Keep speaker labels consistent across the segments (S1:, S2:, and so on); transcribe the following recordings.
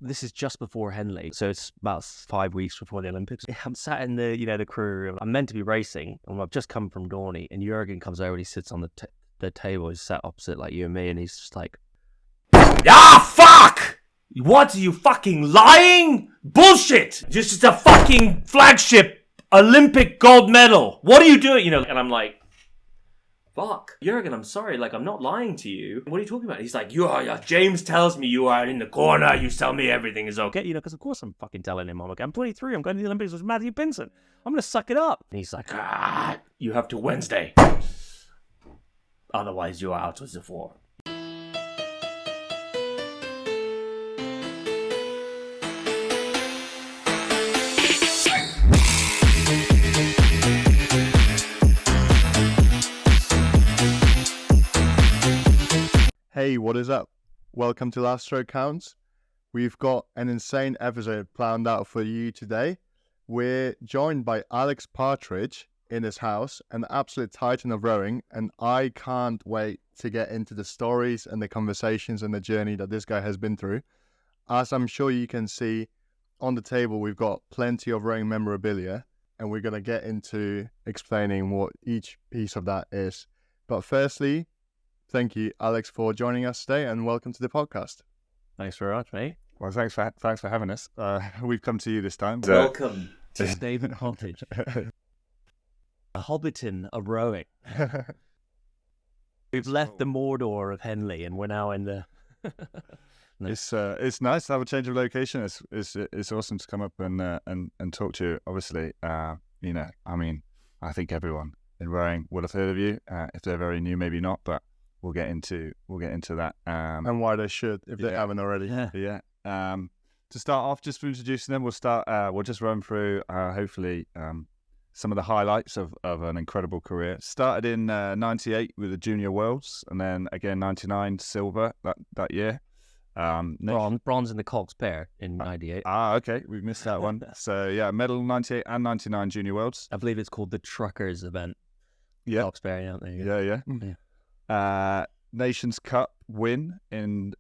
S1: this is just before Henley, so it's about 5 weeks before the Olympics. I'm sat in the crew. I'm meant to be racing, and I've just come from Dorney, and Jürgen comes over and he sits on the table. He's sat opposite like you and me, and he's just like, "Ah, fuck! What, are you fucking lying? Bullshit! Just a fucking flagship Olympic gold medal. What are you doing?" And I'm like, "Fuck, Jürgen, I'm sorry, like, I'm not lying to you. What are you talking about?" He's like, James tells me you are in the corner, you tell me everything is okay. Because of course I'm fucking telling him I'm okay. I'm 23, I'm going to the Olympics with Matthew Pinson. I'm going to suck it up. And he's like, you have to Wednesday. Otherwise you're out as a four.
S2: Hey, what is up? Welcome to Last Stroke Counts. We've got an insane episode planned out for you today. We're joined by Alex Partridge in his house, an absolute titan of rowing, and I can't wait to get into the stories and the conversations and the journey that this guy has been through. As I'm sure you can see on the table, we've got plenty of rowing memorabilia, and we're going to get into explaining what each piece of that is. But firstly, thank you, Alex, for joining us today, and welcome to the podcast.
S1: Thanks very much, mate.
S3: Well, thanks for having us. We've come to you this time.
S1: Welcome to David Partridge. A hobbiton of rowing. We've left the Mordor of Henley, and we're now in the...
S3: It's nice to have a change of location. It's awesome to come up and talk to you. Obviously, I think everyone in rowing will have heard of you. If they're very new, maybe not, but we'll get into that.
S2: And why they should, if they haven't already.
S3: Yeah. To start off, just for introducing them, we'll just run through hopefully some of the highlights of an incredible career. Started in 98 with the Junior Worlds, and then again 99 silver that year.
S1: Bronze in the Cox pair in 98.
S3: Okay, we missed that one. So yeah, medal 98 and 99 Junior Worlds.
S1: I believe it's called the Truckers event.
S3: Yeah,
S1: Cox pair, yeah. There you
S3: go. Nations Cup win in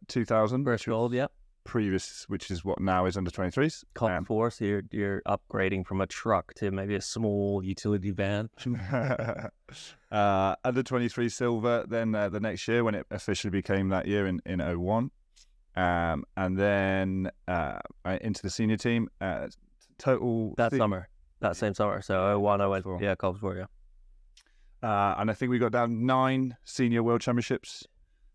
S3: 2000.
S1: First gold, yeah.
S3: Previous, which is what now is under 23s.
S1: Cup 4, so you're upgrading from a truck to maybe a small utility van.
S3: Under 23 silver, then the next year when it officially became that year in 01. And then into the senior team. Total...
S1: That same summer. So 01, 04. Yeah, Cops 4, yeah.
S3: And I think we got down 9 senior world championships,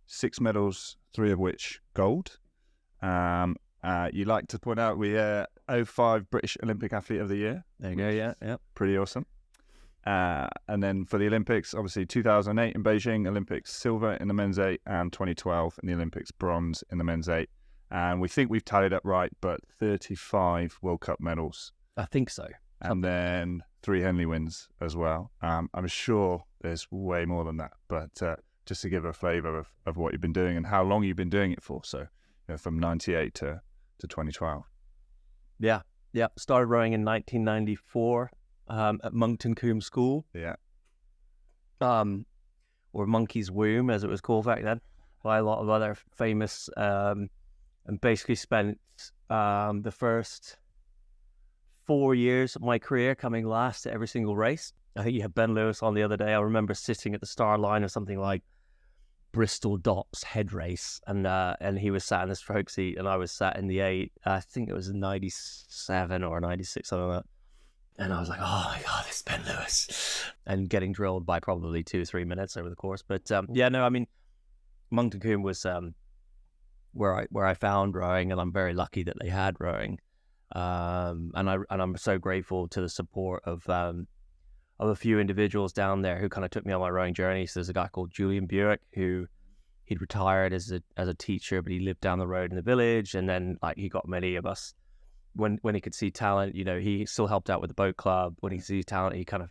S3: 6 medals, 3 of which gold. You like to point out we 05 British Olympic Athlete of the Year.
S1: There you go, yeah.
S3: Pretty awesome. And then for the Olympics, obviously 2008 in Beijing, Olympics silver in the men's 8, and 2012 in the Olympics bronze in the men's 8. And we think we've tallied up right, but 35 World Cup medals.
S1: I think so.
S3: And then 3 Henley wins as well. I'm sure there's way more than that, but just to give a flavour of what you've been doing and how long you've been doing it for. So from 98 to 2012.
S1: Yeah. Started rowing in 1994 at Monkton Combe School.
S3: Yeah.
S1: Or Monkey's Womb, as it was called back then, by a lot of other famous, and basically spent the first 4 years of my career coming last at every single race. I think you had Ben Lewis on the other day. I remember sitting at the star line of something like Bristol Docks head race, and he was sat in the stroke seat, and I was sat in the 8. I think it was 97 or 96, something like that. And I was like, oh my God, it's Ben Lewis. And getting drilled by probably 2-3 minutes over the course. But Monkton Combe was where I found rowing, and I'm very lucky that they had rowing. And I'm so grateful to the support of a few individuals down there who kind of took me on my rowing journey. So there's a guy called Julian Buick who he'd retired as a teacher, but he lived down the road in the village, and then he got many of us when he could see talent. He still helped out with the boat club. When he sees talent, he kind of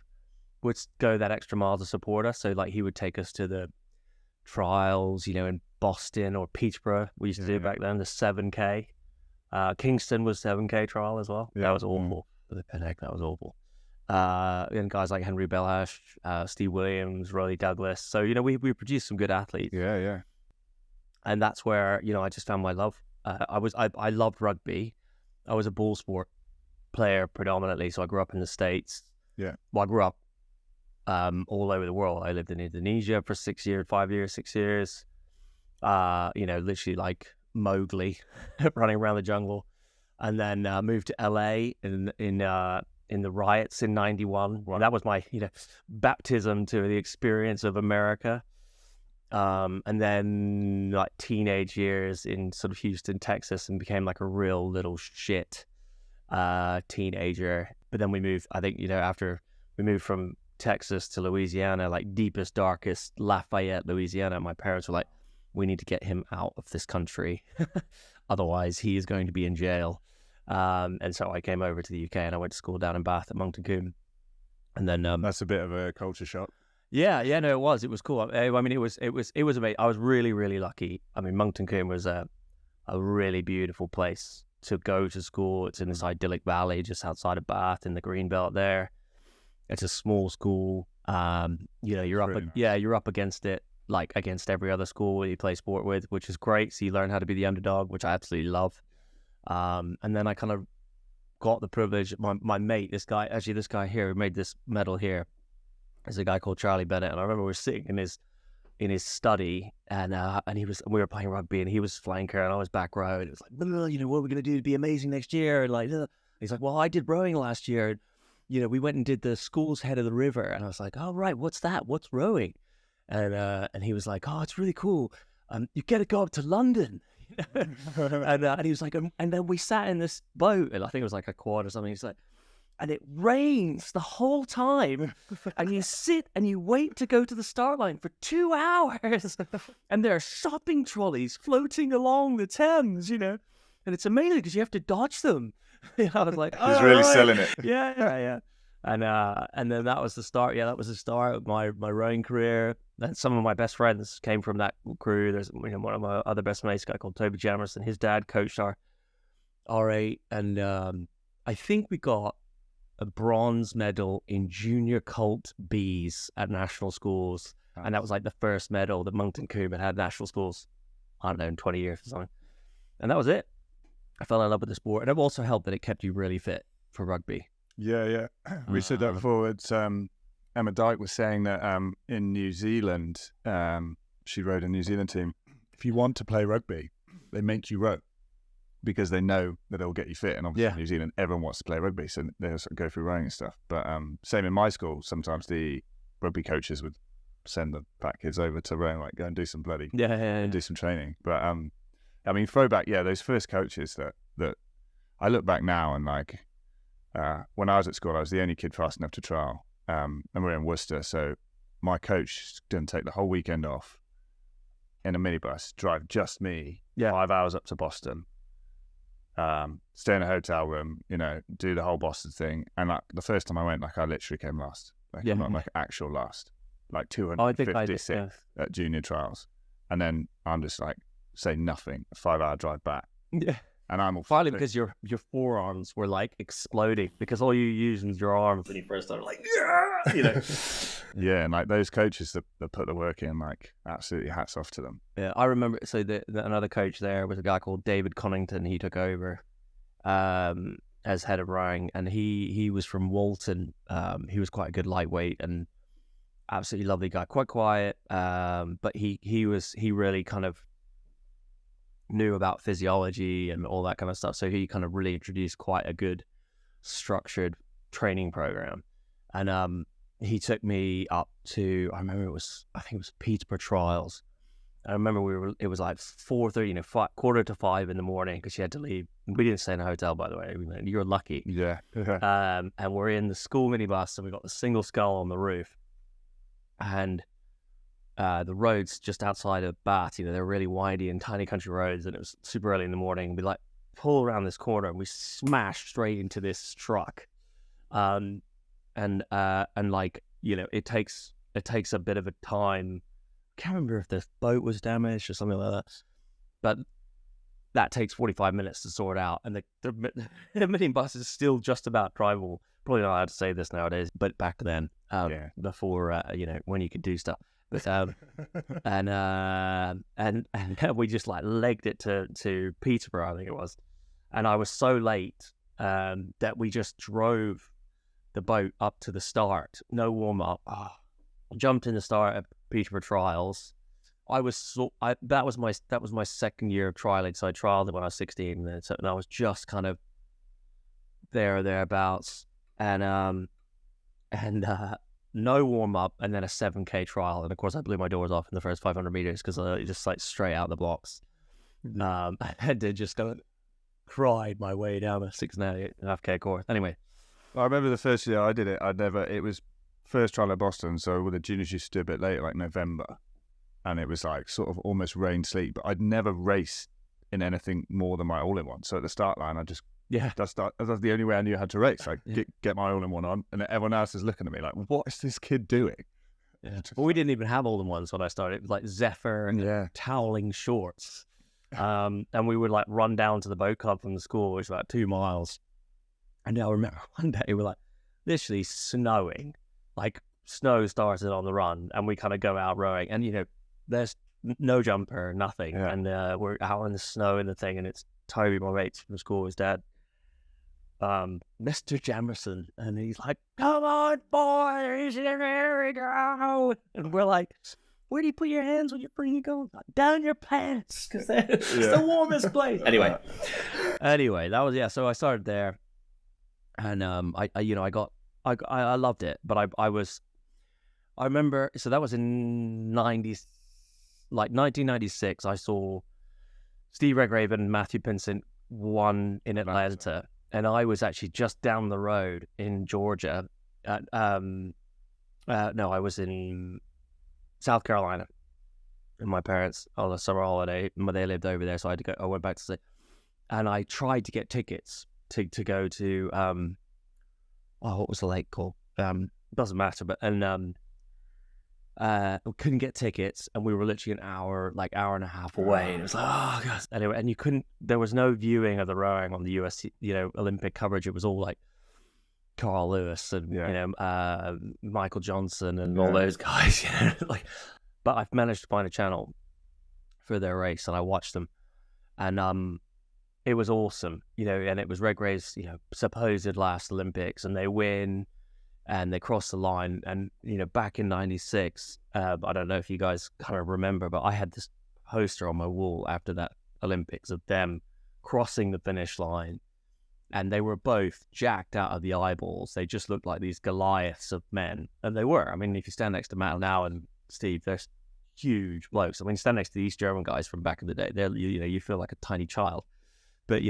S1: would go that extra mile to support us. So he would take us to the trials, in Boston or Peterborough. We used to do back then the 7K. Kingston was 7K trial as well. Yeah. That was awful for the Penneck. That was awful. And guys like Henry Belhash, Steve Williams, Rolly Douglas. So we produced some good athletes.
S3: Yeah.
S1: And that's where I just found my love I loved rugby. I was a ball sport player predominantly, so I grew up in the States.
S3: Yeah.
S1: Well, I grew up all over the world. I lived in Indonesia for 6 years, 5 years, 6 years. Literally like Mowgli, running around the jungle, and then moved to LA in the riots in '91. Right. That was my baptism to the experience of America. And then like teenage years in sort of Houston, Texas, and became like a real little shit teenager. But then we moved, I think, after we moved from Texas to Louisiana, like deepest, darkest Lafayette, Louisiana, my parents were like, we need to get him out of this country. Otherwise, he is going to be in jail. And so I came over to the UK and I went to school down in Bath at Moncton Combe. And then
S3: that's a bit of a culture shock.
S1: Yeah, no, it was cool. I mean, it was amazing. I was really, really lucky. I mean, Moncton Combe was a really beautiful place to go to school. It's in this idyllic valley just outside of Bath in the Greenbelt there. It's a small school. You're up against it, like against every other school you play sport with, which is great. So you learn how to be the underdog, which I absolutely love. And then I kind of got the privilege. My mate, this guy here who made this medal here, is a guy called Charlie Bennett, and I remember we were sitting in his study, and we were playing rugby, and he was flanker, and I was back row, and it was like, what are we gonna do to be amazing next year? And like, he's like, well, I did rowing last year, and we went and did the school's head of the river, and I was like, oh right, what's that? What's rowing? And he was like, oh, it's really cool. You get to go up to London. and he was like, and then we sat in this boat, and I think it was like a quad or something. He's like, and it rains the whole time, and you sit and you wait to go to the start line for 2 hours, and there are shopping trolleys floating along the Thames, and it's amazing because you have to dodge them. I was like,
S3: he's really selling it.
S1: Yeah. And then that was the start. Yeah, that was the start of my rowing career. And some of my best friends came from that crew. There's one of my other best mates, a guy called Toby Jamerson. His dad coached our R8, and I think we got a bronze medal in junior colt Bs at national schools. Nice. And that was like the first medal that Moncton Combe had national schools, I don't know, in 20 years or something. And that was it. I fell in love with the sport. And it also helped that it kept you really fit for rugby.
S3: Yeah. We said that before. It's, Emma Dyke was saying that in New Zealand, she rowed a New Zealand team. If you want to play rugby, they make you row, because they know that it'll get you fit. And obviously in New Zealand, everyone wants to play rugby, so they'll sort of go through rowing and stuff. But same in my school, sometimes the rugby coaches would send the fat kids over to rowing, like go and do some bloody, and do some training. But I mean, throwback, those first coaches that I look back now, and like when I was at school, I was the only kid fast enough to trial, and we're in Worcester, so my coach didn't take the whole weekend off in a minibus, drive just me 5 hours up to Boston. Stay in a hotel room, do the whole Boston thing. And like the first time I went, like I literally came last. Not like actual last. Like 256 at junior trials. And then I'm just like, say nothing, a 5 hour drive back. Yeah. And I'm all
S1: finally because your forearms were like exploding, because all you use is your arms when you first started, like,
S3: Yeah, and like those coaches that put the work in, like absolutely hats off to them.
S1: Yeah, I remember. So another coach there was a guy called David Connington. He took over as head of rowing, and he was from Walton. He was quite a good lightweight and absolutely lovely guy, quite quiet. But he really kind of knew about physiology and all that kind of stuff. So he kind of really introduced quite a good structured training program. And he took me up to, I think it was Peterborough trials. I remember it was like 4:30, 4:45 in the morning, because you had to leave. We didn't stay in a hotel, by the way. You're lucky.
S3: Yeah.
S1: And we're in the school minibus, and we got the single skull on the roof. And the roads just outside of Bath, they're really windy and tiny country roads, and it was super early in the morning. We like pull around this corner, and we smash straight into this truck. And like, it takes a bit of a time. I can't remember if the boat was damaged or something like that, but that takes 45 minutes to sort out. And the minibus is still just about drivable. Probably not allowed to say this nowadays, but back then, before, when you could do stuff. But and we just like legged it to Peterborough, I think it was, and I was so late that we just drove the boat up to the start, no warm up. Jumped in the start at Peterborough Trials. That was my second year of trialing, so I trialed it when I was 16, and I was just kind of thereabouts, and no warm up, and then a 7K trial, and of course I blew my doors off in the first 500 meters because I just like straight out the blocks. I had to just cried my way down a 6.5K course. Anyway,
S3: I remember the first year I did it. It was first trial at Boston, so with the juniors used to do a bit later, like November, and it was like sort of almost rain sleet. But I'd never raced in anything more than my all-in-one. So at the start line, that's the only way I knew how to race. Like get my all-in-one on, and everyone else is looking at me like, what is this kid doing?
S1: Yeah. Well, we didn't even have all-in-ones when I started. It was like Zephyr and toweling shorts. And we would like run down to the boat club from the school, which was about 2 miles. And I remember one day we were like literally snowing, like snow started on the run, and we kind of go out rowing, and there's no jumper, nothing, and we're out in the snow in the thing, and it's Toby, my mate from school, his dad, Mr. Jamerson, and he's like, "Come on, boys, here we go," and we're like, "Where do you put your hands when you're freaking going? Down your pants, because it's the warmest place." Anyway, that was So I started there, and I loved it, but I remember. So that was in 1996. I saw Steve Redgrave and Matthew Pinsent won in Atlanta, and I was actually just down the road in Georgia. I was in South Carolina, and my parents on a summer holiday. They lived over there, so I had to go. I went back to see, and I tried to get tickets to go to what was the lake called? Doesn't matter, but we couldn't get tickets, and we were literally an hour and a half away, and it was like, oh god. Anyway, and you couldn't. There was no viewing of the rowing on the US, Olympic coverage. It was all like Carl Lewis and Michael Johnson and all those guys. But I've managed to find a channel for their race, and I watched them, and it was awesome, and it was Redgrave's, supposed last Olympics, and they win, and they cross the line, and back in '96, I don't know if you guys kind of remember, but I had this poster on my wall after that Olympics of them crossing the finish line, and they were both jacked out of the eyeballs. They just looked like these Goliaths of men, and they were. I mean, if you stand next to Matt now and Steve, they're huge blokes. I mean, stand next to these German guys from back in the day, they're you feel like a tiny child. But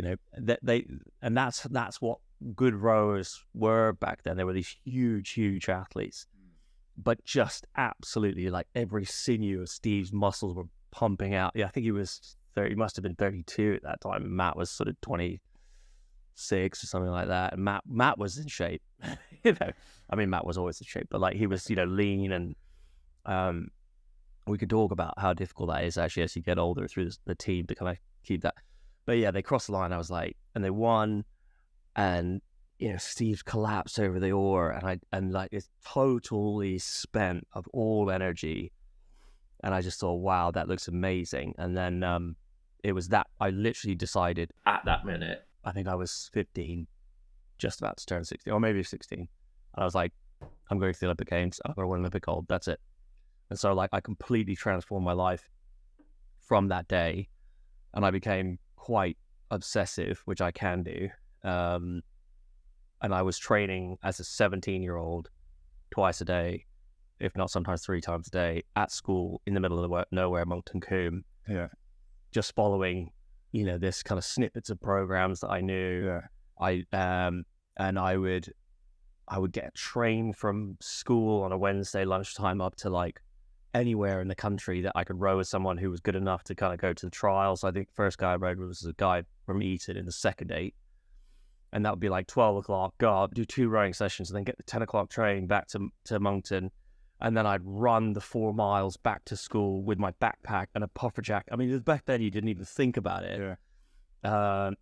S1: that's what good rowers were back then. They were these huge athletes, but just absolutely like every sinew of Steve's muscles were pumping out. Yeah, I think he was 30. He must have been 32 at that time. And Matt was sort of 26 or something like that. And Matt was in shape. I mean, Matt was always in shape, but like he was lean, and we could talk about how difficult that is actually as you get older through the team to kind of keep that. But yeah, they crossed the line. I was like, and they won, and Steve collapsed over the oar, and it's totally spent of all energy, and I just thought, wow, that looks amazing. And then it was that I literally decided at that minute, I think I was 15, just about to turn 16, or maybe 16, and I was like, I'm going to the Olympic Games. I'm going to win Olympic gold. That's it. And so I completely transformed my life from that day, and I became quite obsessive, which I can do. And I was training as a 17-year-old twice a day, if not sometimes 3 times a day, at school in the middle of nowhere, Moncton Combe.
S3: Yeah.
S1: Just following, this kind of snippets of programs that I knew. Yeah. And I would get a train from school on a Wednesday lunchtime up to like anywhere in the country that I could row with someone who was good enough to kind of go to the trials. I think the first guy I rowed was a guy from Eton in the second 8. And that would be like 12 o'clock, go up, do 2 rowing sessions, and then get the 10 o'clock train back to Moncton. And then I'd run the 4 miles back to school with my backpack and a puffer jacket. I mean, back then you didn't even think about it.
S3: Yeah.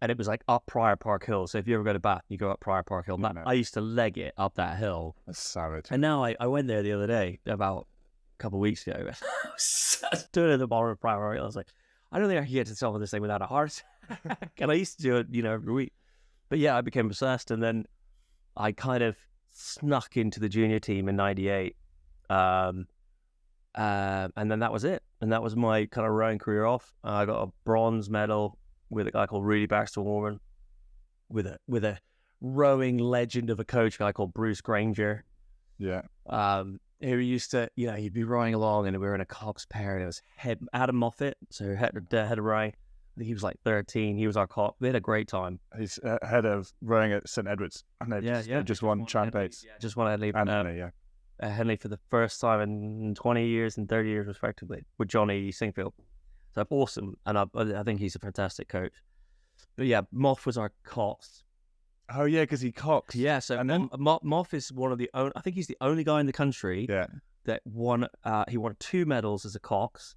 S1: And it was like up Prior Park Hill. So if you ever go to Bath, you go up Prior Park Hill. I used to leg it up that hill.
S3: That's savage.
S1: And now I went there the other day about couple of weeks ago. I was doing it at the bottom of priority. I was like, I don't think I can get to some of this thing without a heart attack. And I used to do it, every week. But yeah, I became obsessed, and then I kind of snuck into the junior team in '98, and then that was it. And that was my kind of rowing career off. I got a bronze medal with a guy called Rudy Baxter-Warman, with a rowing legend of a coach, a guy called Bruce Granger.
S3: Yeah.
S1: Who used to, he'd be rowing along, and we were in a Cox pair, and it was Adam Moffat, so head of rowing. I think he was like 13. He was our Cox. We had a great time.
S3: He's head of rowing at St Edwards, and they just won champions.
S1: Just won Henley. Henley for the first time in 20 years and 30 years respectively with Johnny Singfield. So awesome, and I think he's a fantastic coach. But yeah, Moff was our Cox.
S3: Oh yeah, because he coxed.
S1: Yeah, so and then Moff is one of the only. I think he's the only guy in the country that won. He won 2 medals as a Cox,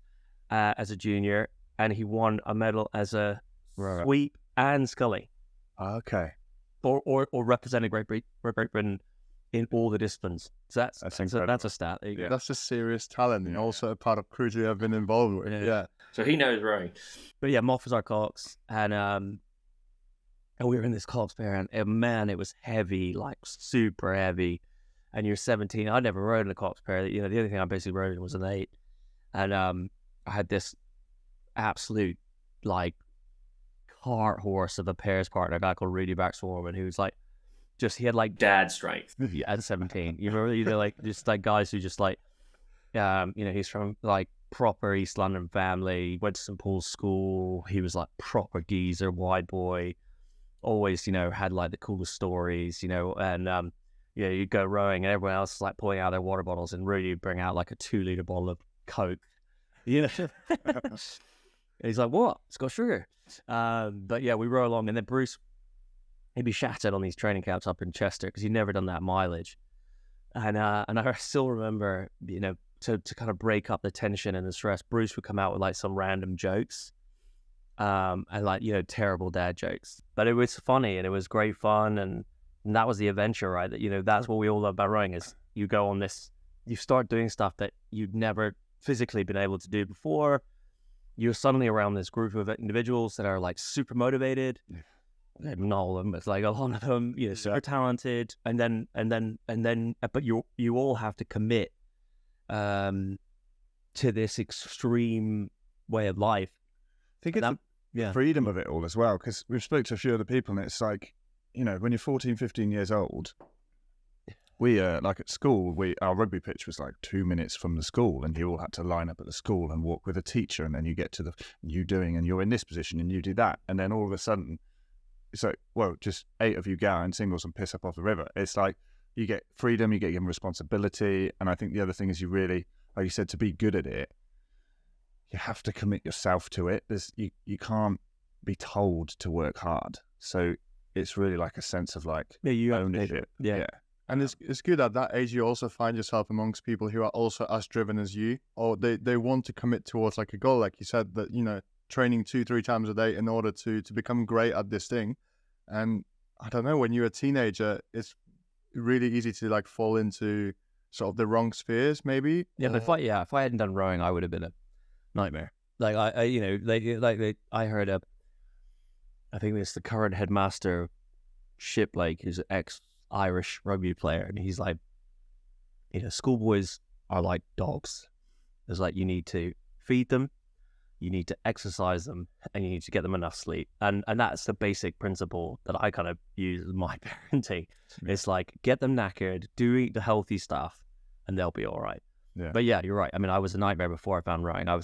S1: as a junior, and he won a medal as a sweep and scully.
S3: Okay.
S1: Or representing Great Britain in all the disciplines. So that's a stat. There you go.
S2: That's a serious talent, and also a part of crews you have been involved with. Yeah.
S1: So he knows rowing. But yeah, Moff was our Cox, and we were in this Cox pair, and man, it was heavy, like super heavy. And you're 17. I never rowed in a Cox pair. The only thing I basically rowed in was an 8. And I had this absolute like cart horse of a pairs partner, a guy called Rudy Baxter-Warman, who's like, he had like dad strength at 17. You remember, like just like guys who just like, he's from like proper East London family, went to St Paul's school. He was like proper geezer, wide boy. Always, had like the coolest stories, and you'd go rowing and everyone else is like pulling out their water bottles, and Rudy would bring out like a 2-liter bottle of Coke, He's like, what? It's got sugar. But yeah, we row along, and then Bruce, he'd be shattered on these training camps up in Chester because he'd never done that mileage. And I still remember, to kind of break up the tension and the stress, Bruce would come out with like some random jokes. And like, terrible dad jokes, but it was funny and it was great fun, and that was the adventure, right? That, that's what we all love about rowing, is you go on this, you start doing stuff that you'd never physically been able to do before. You're suddenly around this group of individuals that are like super motivated. Not all of them, but like a lot of them, super talented, and then, but you all have to commit to this extreme way of life.
S3: I think it's the freedom of it all as well, because we've spoke to a few other people, and it's like, when you're 14, 15 years old, we like at school, our rugby pitch was like 2 minutes from the school, and you all had to line up at the school and walk with a teacher, and then you get to and you're in this position and you do that, and then all of a sudden it's like, well, just 8 of you go in singles and piss up off the river. It's like you get freedom, you get given responsibility, and I think the other thing is you really, like you said, to be good at it, you have to commit yourself to it. You can't be told to work hard. So it's really like a sense of like ownership.
S1: Yeah.
S2: And it's good at that age you also find yourself amongst people who are also as driven as you, or they want to commit towards like a goal, like you said, that, training 2-3 times a day in order to become great at this thing. And I don't know, when you're a teenager, it's really easy to like fall into sort of the wrong spheres maybe.
S1: Yeah, but if I hadn't done rowing, I would have been a nightmare. Like I heard I think it's the current headmaster of Shiplake, who's an ex-Irish rugby player, and he's like, schoolboys are like dogs. It's like you need to feed them, you need to exercise them, and you need to get them enough sleep. And that's the basic principle that I kind of use in my parenting. Yeah. It's like, get them knackered, eat the healthy stuff, and they'll be all right. Yeah. But yeah, you're right. I mean, I was a nightmare before I found rowing. I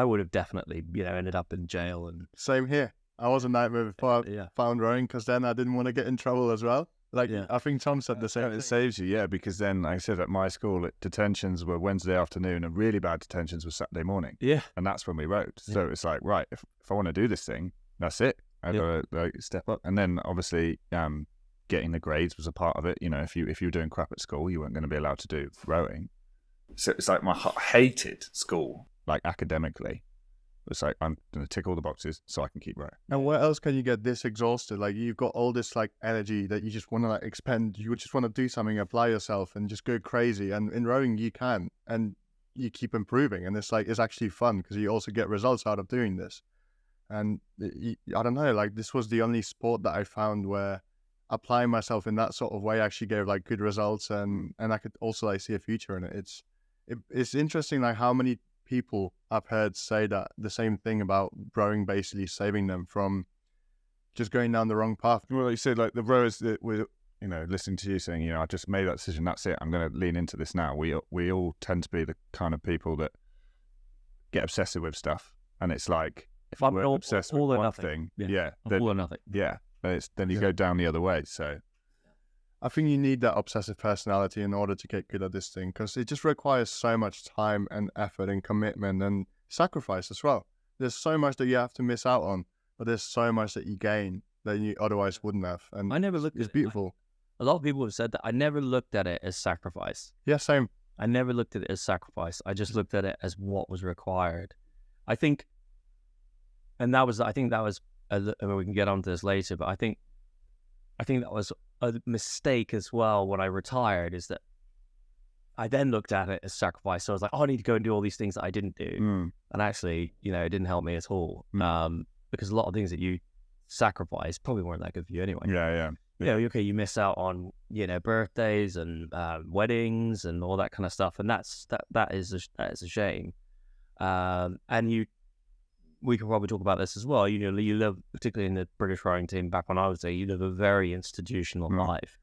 S1: would have definitely, ended up in jail. And
S2: same here. I was a nightmare before I found rowing, because then I didn't want to get in trouble as well. I think Tom said the same thing.
S3: It saves you, because then, like I said, at my school, detentions were Wednesday afternoon, and really bad detentions were Saturday morning. Yeah. And that's when we rowed. So it's like, right, if I want to do this thing, that's it. I've got to step up. And then obviously getting the grades was a part of it. If you were doing crap at school, you weren't going to be allowed to do rowing. So it's like I hated school, like academically. It's like, I'm going to tick all the boxes so I can keep rowing.
S2: And where else can you get this exhausted? Like, you've got all this like energy that you just want to expend. You just want to do something, apply yourself, and just go crazy. And in rowing, you can. And you keep improving, and it's actually fun because you also get results out of doing this. And I don't know, like this was the only sport that I found where applying myself in that sort of way actually gave like good results, and I could also like see a future in it. It's interesting like how many people I've heard say that the same thing about rowing basically saving them from just going down the wrong path.
S3: Well, like you said, like the rowers that were, listening to you saying, I just made that decision, that's it, I'm going to lean into this now. We all tend to be the kind of people that get obsessive with stuff, and it's like if
S1: I'm
S3: we're obsessed with
S1: all or
S3: one
S1: nothing.
S3: thing,
S1: All or nothing.
S3: then you go down the other way. So
S2: I think you need that obsessive personality in order to get good at this thing, because it just requires so much time and effort and commitment and sacrifice as well. There's so much that you have to miss out on, but there's so much that you gain that you otherwise wouldn't have. And
S1: I never looked
S2: it's
S1: at it.
S2: beautiful.
S1: A lot of people have said that. I never looked at it as sacrifice.
S2: Yeah, same.
S1: I never looked at it as sacrifice. I just looked at it as what was required. I think that was, I mean, we can get onto this later, but I think that was a mistake as well when I retired, is that I then looked at it as sacrifice. So I was like, I need to go and do all these things that I didn't do. And actually, it didn't help me at all. Because a lot of things that you sacrifice probably weren't that good for you anyway.
S3: Yeah.
S1: Okay, you miss out on, birthdays and weddings and all that kind of stuff. And that is a shame. And we can probably talk about this as well. You live, particularly in the British rowing team back when I was there, you live a very institutional life,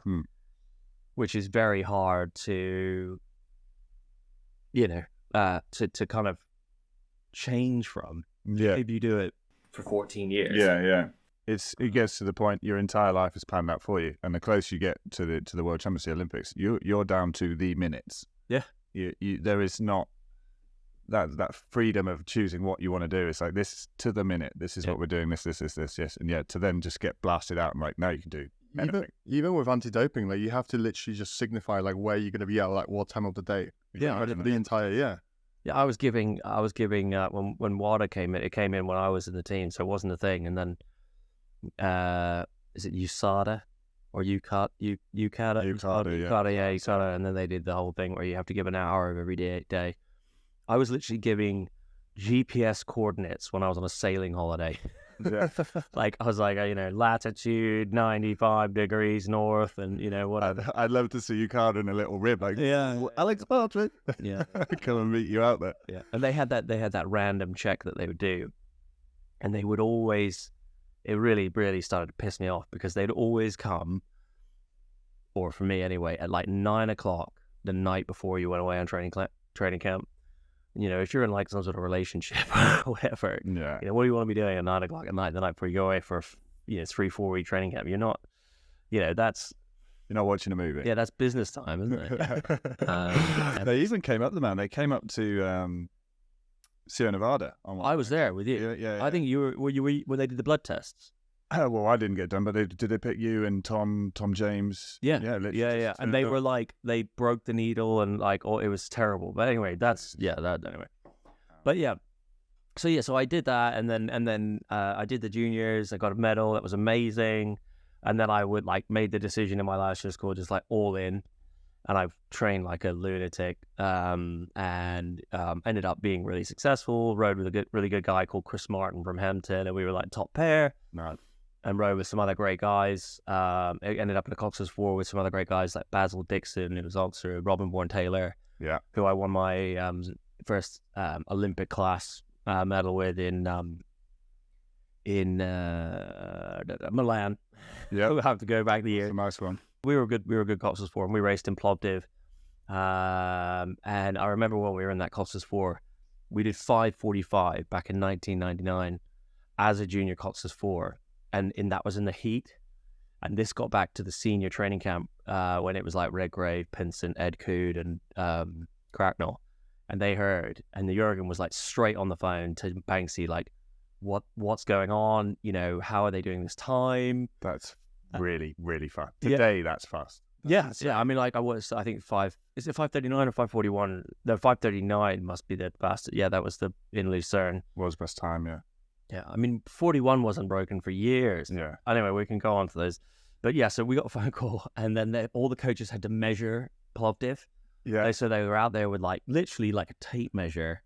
S1: which is very hard to, to kind of change from.
S3: Yeah.
S1: If you do it for 14 years.
S3: Yeah. It gets to the point your entire life is planned out for you, and the closer you get to the World Championships, the Olympics, you're down to the minutes.
S1: Yeah.
S3: There is not that freedom of choosing what you want to do. It's like this to the minute. This is what we're doing. This, yes. And to then just get blasted out and like, now you can do anything.
S2: Even with anti-doping, like you have to literally just signify like where you're going to be at, like what time of the day.
S1: Yeah,
S2: the entire year.
S1: Yeah, I was giving when WADA came in. It came in when I was in the team, so it wasn't a thing. And then, is it USADA or UCADA? UCADA, and then they did the whole thing where you have to give an hour of every day. I was literally giving GPS coordinates when I was on a sailing holiday.
S3: Yeah.
S1: Like I was like, latitude 95 degrees north, and whatever.
S3: I'd love to see you card in a little rib, like Alex Partridge.
S1: Yeah,
S3: come and meet you out there.
S1: Yeah, and they had that random check that they would do, and they would always. It really, really started to piss me off because they'd always come, or for me anyway, at like 9 o'clock the night before you went away on training camp. If you're in like some sort of relationship or whatever, what do you want to be doing at 9 o'clock at night the night before you go away for 3-4 week training camp? You're not, that's.
S3: You're not watching a movie.
S1: Yeah, that's business time, isn't it?
S3: They even came up They came up to Sierra Nevada.
S1: I was there with you.
S3: Yeah.
S1: I think you were when they did the blood tests.
S3: Well, I didn't get done, but did they pick you and Tom James?
S1: Yeah.
S3: Yeah.
S1: And they were like, they broke the needle and like, it was terrible. But anyway, anyway. But yeah. So I did that, and then I did the juniors. I got a medal. That was amazing. And then I would like made the decision in my last year school, just like all in. And I've trained like a lunatic, and ended up being really successful. Rode with a really good guy called Chris Martin from Hampton, and we were like top pair.
S3: Right.
S1: And rode with some other great guys. It ended up in the Cox's 4 with some other great guys like Basil Dixon, who was Oxford, Robin Bourne-Taylor, who I won my first Olympic class medal with in Milan.
S3: Yeah,
S1: we have to go back the year.
S3: That's a nice one.
S1: We were good Cox's 4, and we raced in Plovdiv. And I remember when we were in that Cox's 4, we did 5:45 back in 1999 as a junior Cox's 4. And that was in the heat. And this got back to the senior training camp when it was like Redgrave, Pinson, Ed Cood, and Cracknell. And they heard, and the Jurgen was like straight on the phone to Banksy, like, what's going on? How are they doing this time?
S3: That's really, really fast. Today, that's fast.
S1: Yeah. I mean, like I think is it 5:39 or 5:41? No, 5:39 must be the fastest. Yeah, that was in Lucerne.
S3: Was best time, yeah.
S1: Yeah, I mean, 41 wasn't broken for years.
S3: Yeah.
S1: Anyway, we can go on to those. But yeah, so we got a phone call, and then all the coaches had to measure Plovdiv.
S3: Yeah.
S1: So they were out there with like literally like a tape measure.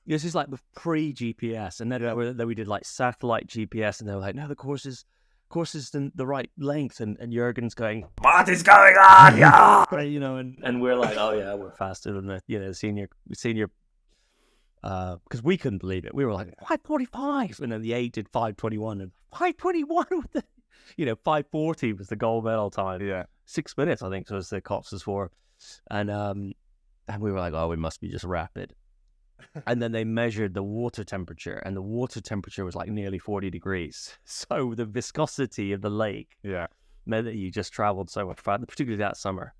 S1: This is like the pre-GPS, and then we did like satellite GPS, and they were like, no, the course is the right length, and Jurgen's going, what is going on, yeah? And we're like, oh yeah, we're faster than the senior, because we couldn't believe it. We were like 5:45, and then the 8 did 5:21, and 5:21 with the 5:40 was the gold medal time.
S3: Yeah.
S1: 6 minutes I think was the Cox's for, and we were like, oh, we must be just rapid. And then they measured the water temperature, and the water temperature was like nearly 40 degrees. So the viscosity of the lake meant that you just traveled so much faster, particularly that summer.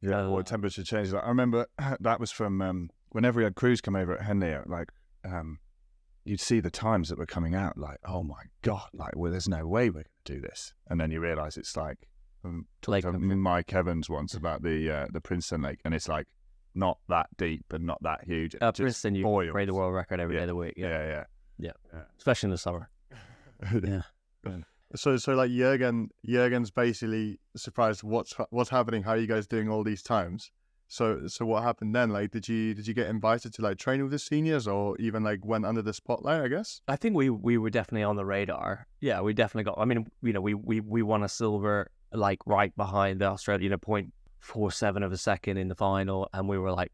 S3: Yeah, water temperature changes. I remember that was from whenever we had crews come over at Henley, like you'd see the times that were coming out, like, oh my God, like, well, there's no way we're going to do this. And then you realise it's like, talked to Mike Evans once about the Princeton Lake, and it's like, not that deep and not that huge.
S1: Princeton, you break the world record every day of the week.
S3: Yeah.
S1: Especially in the summer. Yeah.
S2: So like Jurgen's basically surprised what's happening. How are you guys doing all these times? So what happened then? Like, did you get invited to like train with the seniors, or even like went under the spotlight? I guess.
S1: I think we were definitely on the radar. Yeah, we definitely got. I mean, we won a silver like right behind the Australian 0.47 of a second in the final, and we were like,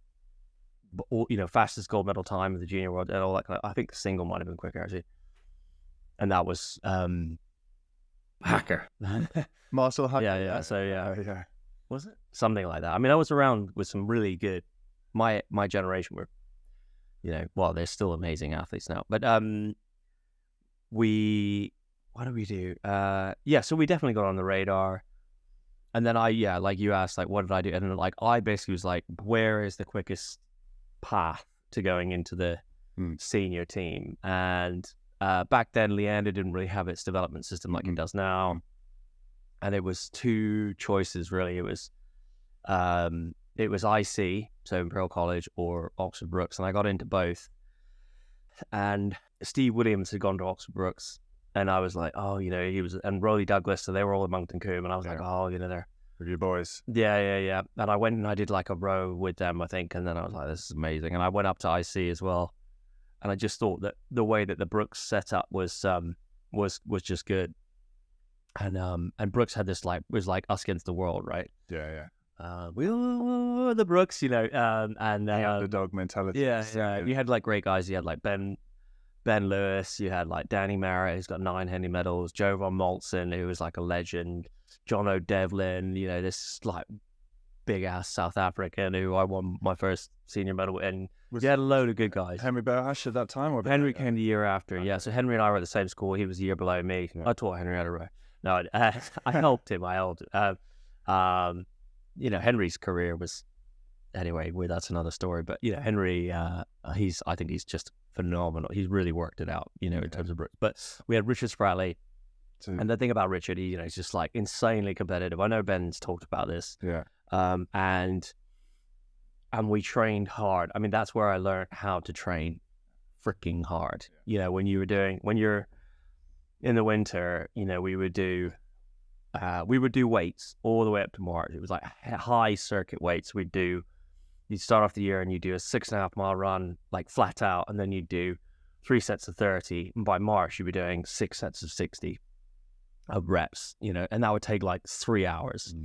S1: fastest gold medal time of the junior world and all that kind of. I think the single might have been quicker actually, and that was Hacker.
S2: Marcel Hacker.
S1: Yeah. So yeah, was it something like that? I mean, I was around with some really good. My generation were, they're still amazing athletes now, but what do we do? So we definitely got on the radar. And then like you asked, like, what did I do? And then, like, I basically was like, where is the quickest path to going into the senior team? And back then, Leander didn't really have its development system like it does now. And it was two choices, really. It was IC, so Imperial College, or Oxford Brookes. And I got into both. And Steve Williams had gone to Oxford Brookes. And I was like, he was, and Rolly Douglas, so they were all in Moncton Combe, and I was like, they're
S3: with your boys.
S1: Yeah. And I went and I did like a row with them, I think, and then I was like, this is amazing. And I went up to IC as well, and I just thought that the way that the Brookes setup was just good, and Brookes had this was like us against the world, right?
S3: Yeah.
S1: We are the Brookes, and
S3: the dog mentality.
S1: Yeah. You had like great guys. You had like Ben Lewis, you had like Danny Merritt, who's got 9 Henley medals, Joe von Moltzen, who was like a legend, John O'Devlin, this like big ass South African who I won my first senior medal in. You had a load of good guys.
S3: Henry Bauhash at that time? Or
S1: Henry came the year after, yeah. So Henry and I were at the same school. He was a year below me. Yeah. I taught Henry how to row. No, I helped him. Henry's career was, anyway, that's another story. But Henry, I think he's just phenomenal. He's really worked it out, in terms of Brooks. But we had Richard Spratley, and the thing about Richard, he's just like insanely competitive. I know Ben's talked about this.
S3: Yeah.
S1: And we trained hard. I mean, that's where I learned how to train freaking hard.
S3: Yeah.
S1: When you're in the winter, we would do weights all the way up to March. It was like high circuit weights. You'd start off the year and you do a 6.5 mile run, like flat out, and then you'd do 3 sets of 30. And by March, you'd be doing 6 sets of 60 of reps, and that would take like 3 hours.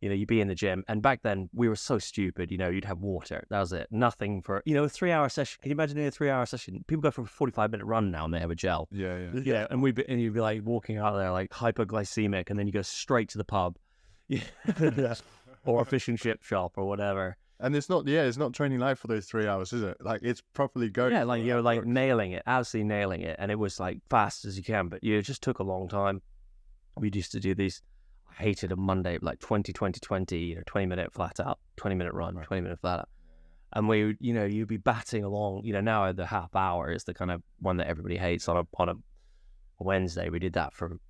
S1: You'd be in the gym. And back then, we were so stupid, you'd have water. That was it. Nothing for, a 3-hour session. Can you imagine doing a 3-hour session? People go for a 45-minute run now and they have a gel.
S3: Yeah.
S1: Yeah, and you'd be like walking out there like hypoglycemic, and then you go straight to the pub. Or a fish and chip shop or whatever.
S2: And it's not training live for those 3 hours, is it? Like, it's properly going.
S1: Yeah, like you're like nailing it, absolutely nailing it, and it was like fast as you can, but it just took a long time. We used to do these. I hated a Monday, like 20, 20-minute flat out, 20-minute run, 20-minute flat out, and you'd be batting along. Now the half hour is the kind of one that everybody hates on a Wednesday. I did that for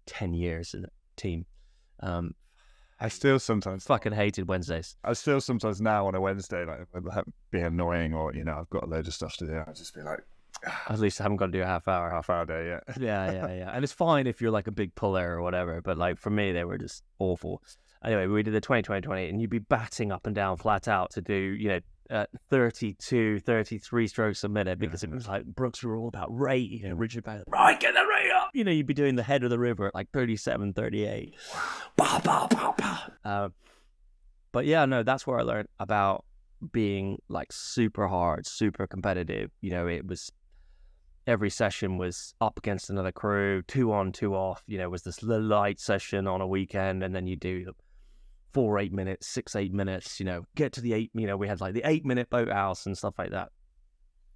S1: 10 years in a team.
S3: I still sometimes
S1: fucking hated Wednesdays.
S3: I still sometimes now on a Wednesday, like, be annoying, or I've got a load of stuff to do. I just be like,
S1: at least I haven't got to do a half hour
S3: day.
S1: Yeah. And it's fine if you're like a big puller or whatever, but like for me, they were just awful. Anyway, we did the 20, and you'd be batting up and down flat out to do, 32, 33 strokes a minute, because it was like Brooks were all about rate, Richard about, right, get the rate up. You'd be doing the head of the river at like 37, 38. Bah, bah, bah, bah. But yeah, no, that's where I learned about being like super hard, super competitive. It was, every session was up against another crew, 2 on, 2 off. Was this little light session on a weekend, and then you do 4 8-minutes, 6 8-minutes, get to the 8, we had like the 8-minute boathouse and stuff like that.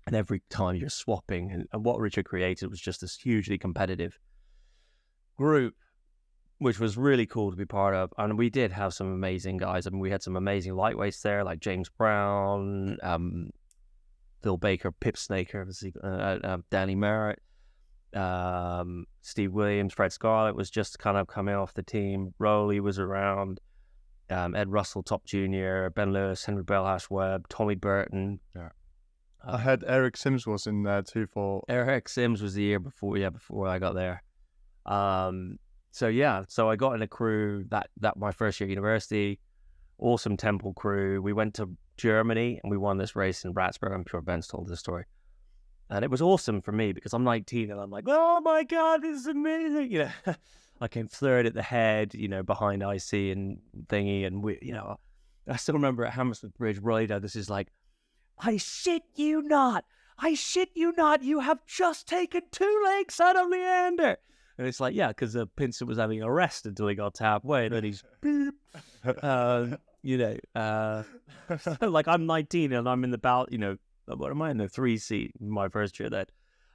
S1: And every time you're swapping, and what Richard created was just this hugely competitive group, which was really cool to be part of. And we did have some amazing guys. I mean, we had some amazing lightweights there, like James Brown, Phil Baker, Pip Snaker, Danny Merritt, Steve Williams, Fred Scarlett was just kind of coming off the team. Rowley was around. Ed Russell, Top Junior, Ben Lewis, Henry Belhash Webb, Tommy Burton.
S2: Yeah. I heard Eric Sims was in there too for...
S1: Eric Sims was the year before I got there. So I got in a crew that my first year at university, awesome Temple crew. We went to Germany and we won this race in Ratsburg. I'm sure Ben's told this story. And it was awesome for me because I'm 19 and I'm like, oh my God, this is amazing. I came third at the head, behind IC and thingy. And we, I still remember at Hammersmith Bridge, Ryder, this is like, I shit you not. You have just taken 2 legs out of Leander. And it's like, yeah, because Pinson was having a rest until he got to halfway. And then he's beep. Like I'm 19 and I'm in the what am I in the 3 seat in my first year then?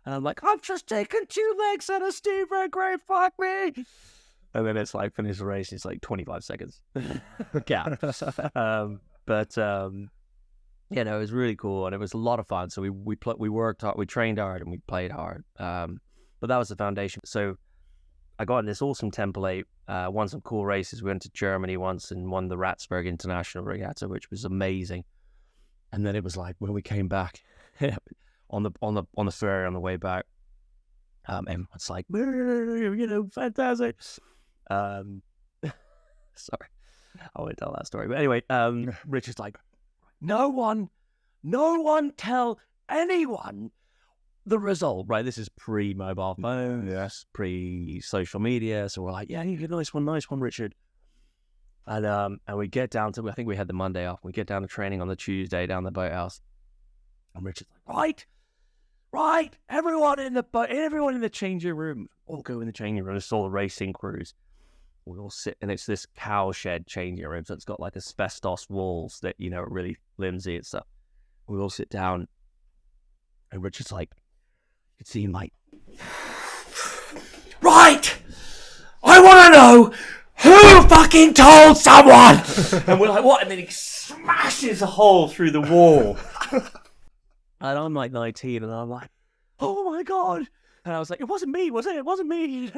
S1: And I'm like, I've just taken 2 legs out of Steve Redgrave, fuck me. And then it's like, finish the race, it's like 25 seconds gap. It was really cool and it was a lot of fun. So we worked hard, we trained hard and we played hard. But that was the foundation. So I got in this awesome template, won some cool races. We went to Germany once and won the Ratsburg International Regatta, which was amazing. And then it was like when we came back on the ferry on the way back, everyone's like, fantastic. Sorry, I won't tell that story. But anyway, Richard's like, no one tell anyone the result, right? This is pre-mobile phone,
S2: yes,
S1: pre-social media. So we're like, yeah, you get nice one, Richard. And we get down to, I think we had the Monday off. We get down to training on the Tuesday down the boathouse. And Richard's like, right, everyone in the changing room. All go in the changing room. It's all the racing crews. We all sit, and it's this cowshed changing room. So it's got like asbestos walls that, are really flimsy and stuff. We all sit down. And Richard's like, you could see him like, right, I want to know who fucking told someone. And we're like, what? And then he smashes a hole through the wall. And I'm like 19 and I'm like, oh my God. And I was like, it wasn't me, was it? It wasn't me.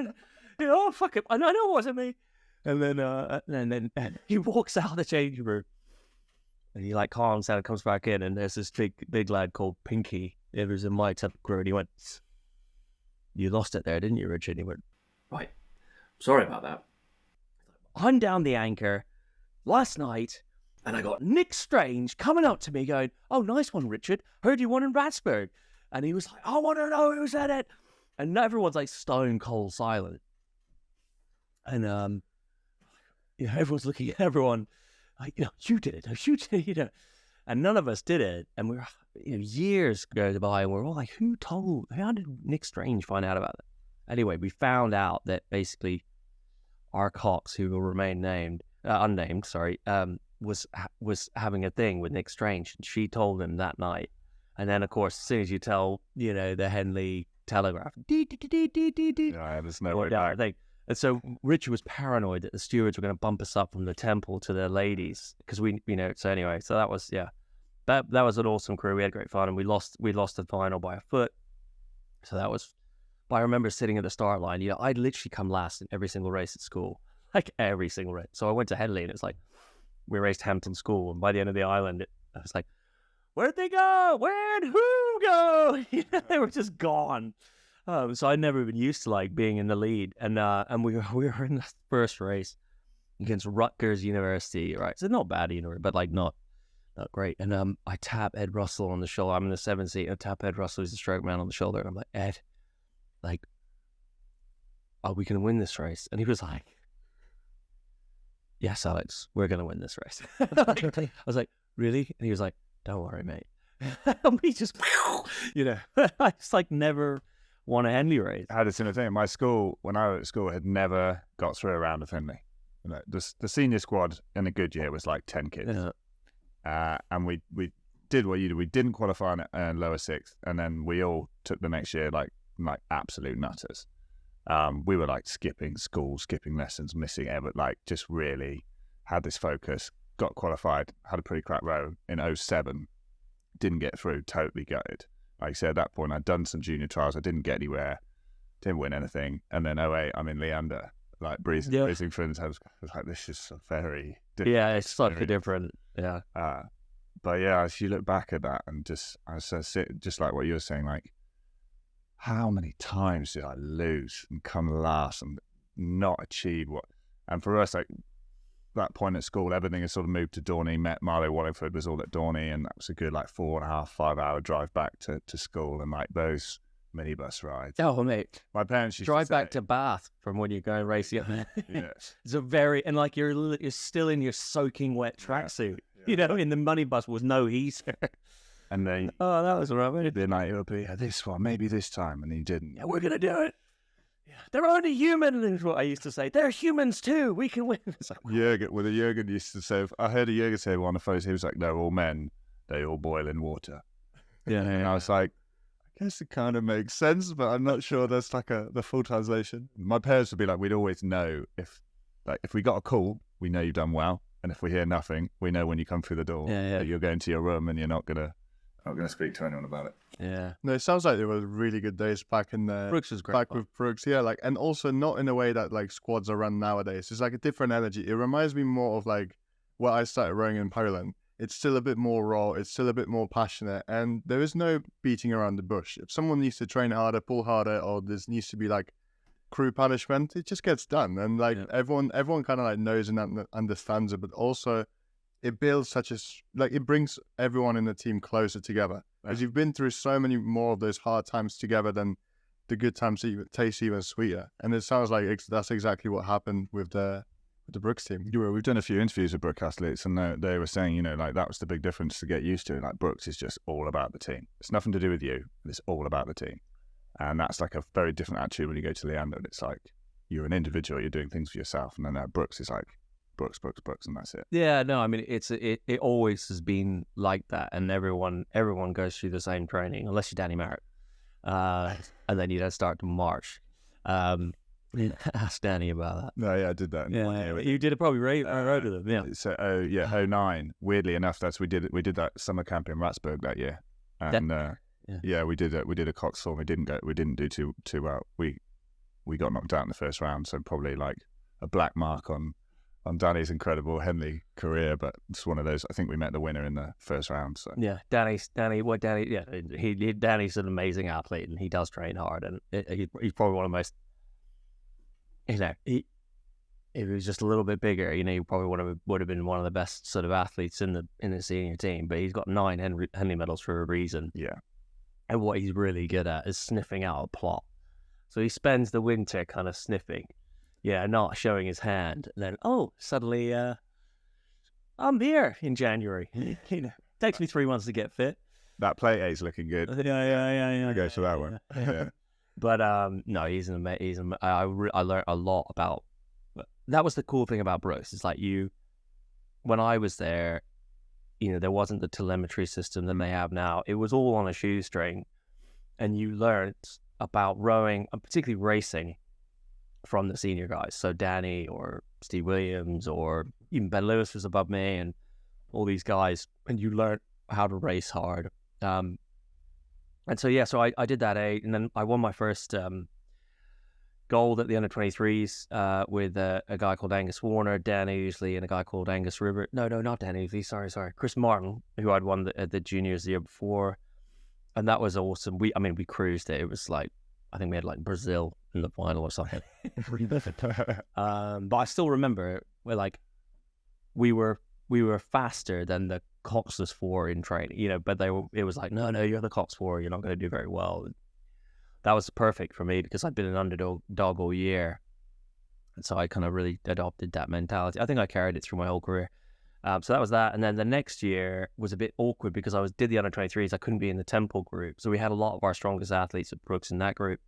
S1: Oh, fuck it. I know it wasn't me. And then he walks out of the changing room and he like calms down and comes back in. And there's this big lad called Pinky. It was in my temple crew. And he went, you lost it there, didn't you, Richard? And he went, right. Sorry about that. I'm down the anchor last night. And I got Nick Strange coming up to me going, oh, nice one, Richard. Heard you won in Ratsburg. And he was like, I want to know who said it. And everyone's like stone cold silent. And, everyone's looking at everyone like, you did it. And none of us did it. And we were, years go by and we're all like, how did Nick Strange find out about it? Anyway, we found out that basically our Cox, who will remain unnamed, was having a thing with Nick Strange. And she told him that night. And then, of course, as soon as you tell, the Henley Telegraph,
S3: there's no way back.
S1: And so Richard was paranoid that the stewards were going to bump us up from the temple to the ladies because so anyway, so that was, that was an awesome crew. We had great fun and we lost the final by a foot. So that was, but I remember sitting at the start line, I'd literally come last in every single race at school, like every single race. So I went to Henley and it's like, we raced Hampton School. And by the end of the island, I was like, where'd they go? Where'd who go? They were just gone. So I'd never been used to like being in the lead, and we were in the first race, against Rutgers University, right? So not bad, but like not great. And I tap Ed Russell on the shoulder. I'm in the 7th seat. I tap Ed Russell, who's the stroke man, on the shoulder, and I'm like, Ed, like, are we going to win this race? And he was like, yes, Alex, we're going to win this race. I was like, really? And he was like, don't worry, mate. And we just, I just like never won a Henley race.
S3: I had a similar thing. My school, when I was at school, had never got through a round of Henley. The senior squad in a good year was like 10 kids.
S1: Yeah.
S3: And we did what you did. We didn't qualify in lower 6th, and then we all took the next year like absolute nutters. We were like skipping school, skipping lessons, missing ever, like just really had this focus, got qualified, had a pretty crap row in 07, didn't get through, totally gutted. Like I said, at that point, I'd done some junior trials, I didn't get anywhere, didn't win anything. And then 08, I'm in Leander, like breezing through the times. I was like, this is a very different.
S1: Yeah, it's such a different, yeah.
S3: But yeah, if you look back at that and just like what you were saying, like, how many times did I lose and come last and not achieve what? And for us, like that point at school, everything has sort of moved to Dorney. Met Marlow Wallingford was all at Dorney, and that was a good like 4.5, 5 hour drive back to school, and like those minibus rides.
S1: Oh, mate,
S3: my parents used
S1: drive
S3: to
S1: back
S3: say,
S1: to Bath from when you're going racing.
S3: Yeah,
S1: it's a very, and like you're still in your soaking wet tracksuit.
S3: Yeah.
S1: In the minibus with no heater.
S3: And they,
S1: oh, that was right.
S3: They're like, it'll be this one, maybe this time, and he didn't.
S1: Yeah, we're gonna do it. Yeah, they're only human, is what I used to say. They're humans too. We can win. It's like,
S3: Jürgen used to say. I heard a Jürgen say one of the photos. He was like, "No, all men, they all boil in water."
S1: Yeah,
S3: and I was like, I guess it kind of makes sense, but I'm not sure that's like the full translation. My parents would be like, we'd always know if we got a call, we know you've done well, and if we hear nothing, we know when you come through the door that you're going to your room and you're not gonna speak to anyone about it.
S1: Yeah.
S2: No, it sounds like there were really good days back in there.
S1: Brooks was great.
S2: Back with Brooks, yeah, like, and also not in a way that like squads are run nowadays. It's like a different energy. It reminds me more of like what I started rowing in Poland. It's still a bit more raw. It's still a bit more passionate, and there is no beating around the bush. If someone needs to train harder, pull harder, or there needs to be like crew punishment, it just gets done. And like everyone kind of like knows and understands it, but also it builds it brings everyone in the team closer together, because you've been through so many more of those hard times together than the good times taste even sweeter. And it sounds like that's exactly what happened with the Brooks team.
S3: We've done a few interviews with Brook athletes, and they were saying, like that was the big difference to get used to. Like Brooks is just all about the team. It's nothing to do with you. It's all about the team. And that's like a very different attitude when you go to Leander. It's like you're an individual, you're doing things for yourself. And then Brooks is like, Brooks, and that's it.
S1: Yeah, no, I mean it always has been like that, and everyone goes through the same training, unless you're Danny Merritt, and then you don't start to march. Ask Danny about that.
S3: No, yeah, I did that.
S1: Yeah, you did it probably right to them. Yeah.
S3: So 09. Weirdly enough, we did that summer camp in Ratsburg that year, and we did a Coxthorn. We didn't do too well. We got knocked out in the first round, so probably like a black mark on Danny's incredible Henley career, but it's one of those. I think we met the winner in the first round. So
S1: yeah, Danny's an amazing athlete, and he does train hard, and he's probably one of the most. If he was just a little bit bigger, he probably would have been one of the best sort of athletes in the senior team. But he's got 9 Henley medals for a reason.
S3: Yeah,
S1: and what he's really good at is sniffing out a plot. So he spends the winter kind of sniffing. Yeah, not showing his hand. And then, suddenly, I'm here in January. Takes me 3 months to get fit.
S3: That plate A's looking good.
S1: Yeah.
S3: I go for that one. Yeah.
S1: But no, he's an amazing. I learned a lot about. That was the cool thing about Brooks. It's like when I was there, there wasn't the telemetry system that they have now. It was all on a shoestring, and you learned about rowing, and particularly racing, from the senior guys. So Danny or Steve Williams or even Ben Lewis was above me, and all these guys, and you learn how to race hard. And so I did that 8, and then I won my first gold at the under 23s with a guy called Angus Warner, Danny Usley, and a guy called Angus River. No, not Danny Usley. Sorry, Chris Martin, who I'd won the juniors the year before, and that was awesome. We cruised it. It was like, I think we had like Brazil in the final or something. But I still remember we were faster than the Coxless 4 in training, you know, but it was like, no, you're the Cox 4, you're not going to do very well. And that was perfect for me because I'd been an underdog all year. And so I kind of really adopted that mentality. I think I carried it through my whole career. So that was that. And then the next year was a bit awkward because did the under-23s. I couldn't be in the Temple group. So we had a lot of our strongest athletes at Brooks in that group.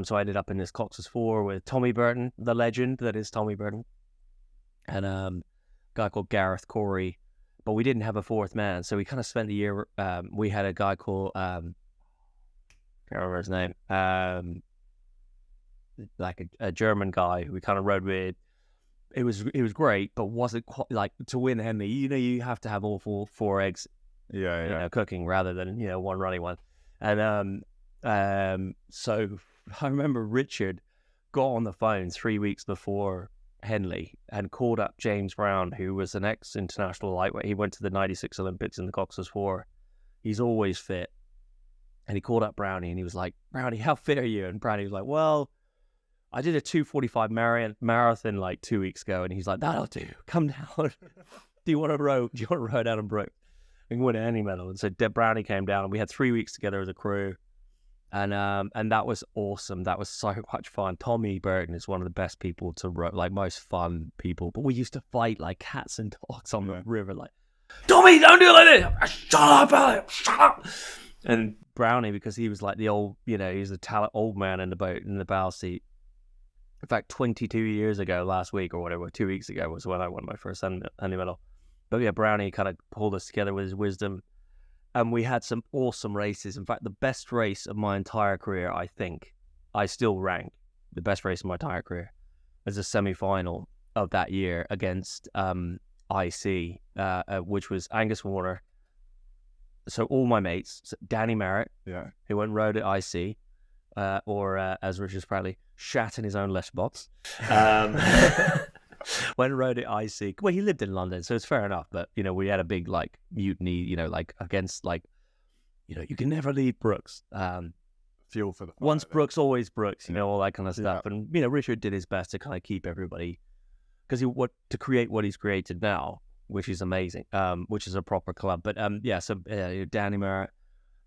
S1: So I ended up in this Cox's 4 with Tommy Burton, the legend that is Tommy Burton, and a guy called Gareth Corey. But we didn't have a fourth man. So we kind of spent the year, we had a guy called, can't remember his name, like a German guy who we kind of rode with. It was great, but wasn't quite like to win Henley. You know, you have to have all four eggs, you know, cooking rather than, you know, one running one. And so I remember Richard got on the phone 3 weeks before Henley and called up James Brown, who was an ex-international lightweight. He went to the '96 Olympics in the Cox's 4. He's always fit. And he called up Brownie and he was like, Brownie, how fit are you? And Brownie was like, well, I did a 2:45 marathon like 2 weeks ago. And he's like, that'll do. Come down. Do you want to row down and Brook? We can win any medal. And so Brownie came down and we had 3 weeks together as a crew. And that was awesome. That was so much fun. Tommy Burton is one of the best people to row, like most fun people. But we used to fight like cats and dogs on the river. Like, Tommy, don't do it like this. Shut up, Alex. Shut up. And Brownie, because he was like the old, you know, he's the old man in the boat, in the bow seat. In fact, 22 years ago, last week or whatever, 2 weeks ago was when I won my first Henley medal. But yeah, Brownie kind of pulled us together with his wisdom. And we had some awesome races. In fact, the best race of my entire career, I think, I still rank the best race of my entire career as a semi-final of that year against IC, which was Angus Warner. So all my mates, so Danny Merritt, who went and rode at IC, or as Richard Spradley, shat in his own letterbox. Went and rode at IC. Well, he lived in London, so it's fair enough. But, you know, we had a big, like, mutiny, you know, like, against, like, you know, you can never leave Brooks.
S3: Fuel for the fire.
S1: Once Brooks, always Brooks, you know, all that kind of stuff. And, you know, Richard did his best to kind of keep everybody, because to create what he's created now, which is amazing, which is a proper club. But, so Danny Merritt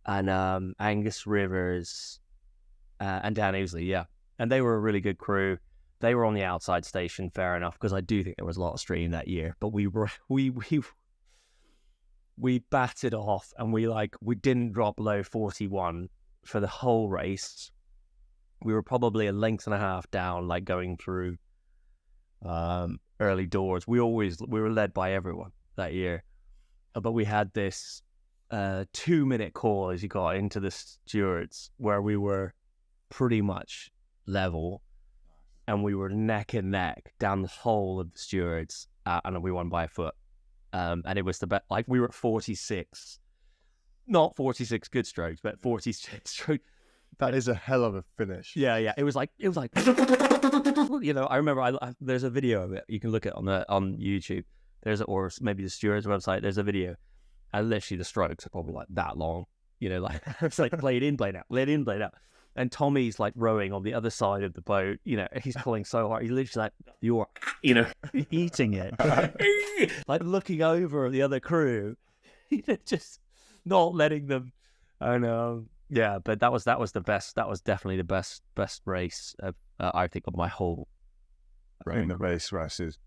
S1: and Angus Rivers and Dan Ousley, and they were a really good crew. They were on the outside station, fair enough, because I do think there was a lot of stream that year. But we batted off, and we didn't drop below 41 for the whole race. We were probably a length and a half down, like going through early doors. We were led by everyone that year, but we had this 2-minute call as you got into the stewards, where we were pretty much level. And we were neck and neck down the whole of the stewards, and we won by a foot. And it was the best. Like, we were at 46, not 46 good strokes, but 46 strokes.
S2: That is a hell of a finish.
S1: Yeah. It was like, you know. I remember. There's a video of it. You can look at it on YouTube. Or maybe the stewards website. There's a video, and literally the strokes are probably like that long. You know, like it's like played in, played out, played in, played out. And Tommy's like rowing on the other side of the boat, you know, he's pulling so hard. He's literally like, you're, you know, eating it. Like looking over at the other crew, you know, just not letting them. And but that was the best. That was definitely the best race I think of my whole.
S3: I think the best races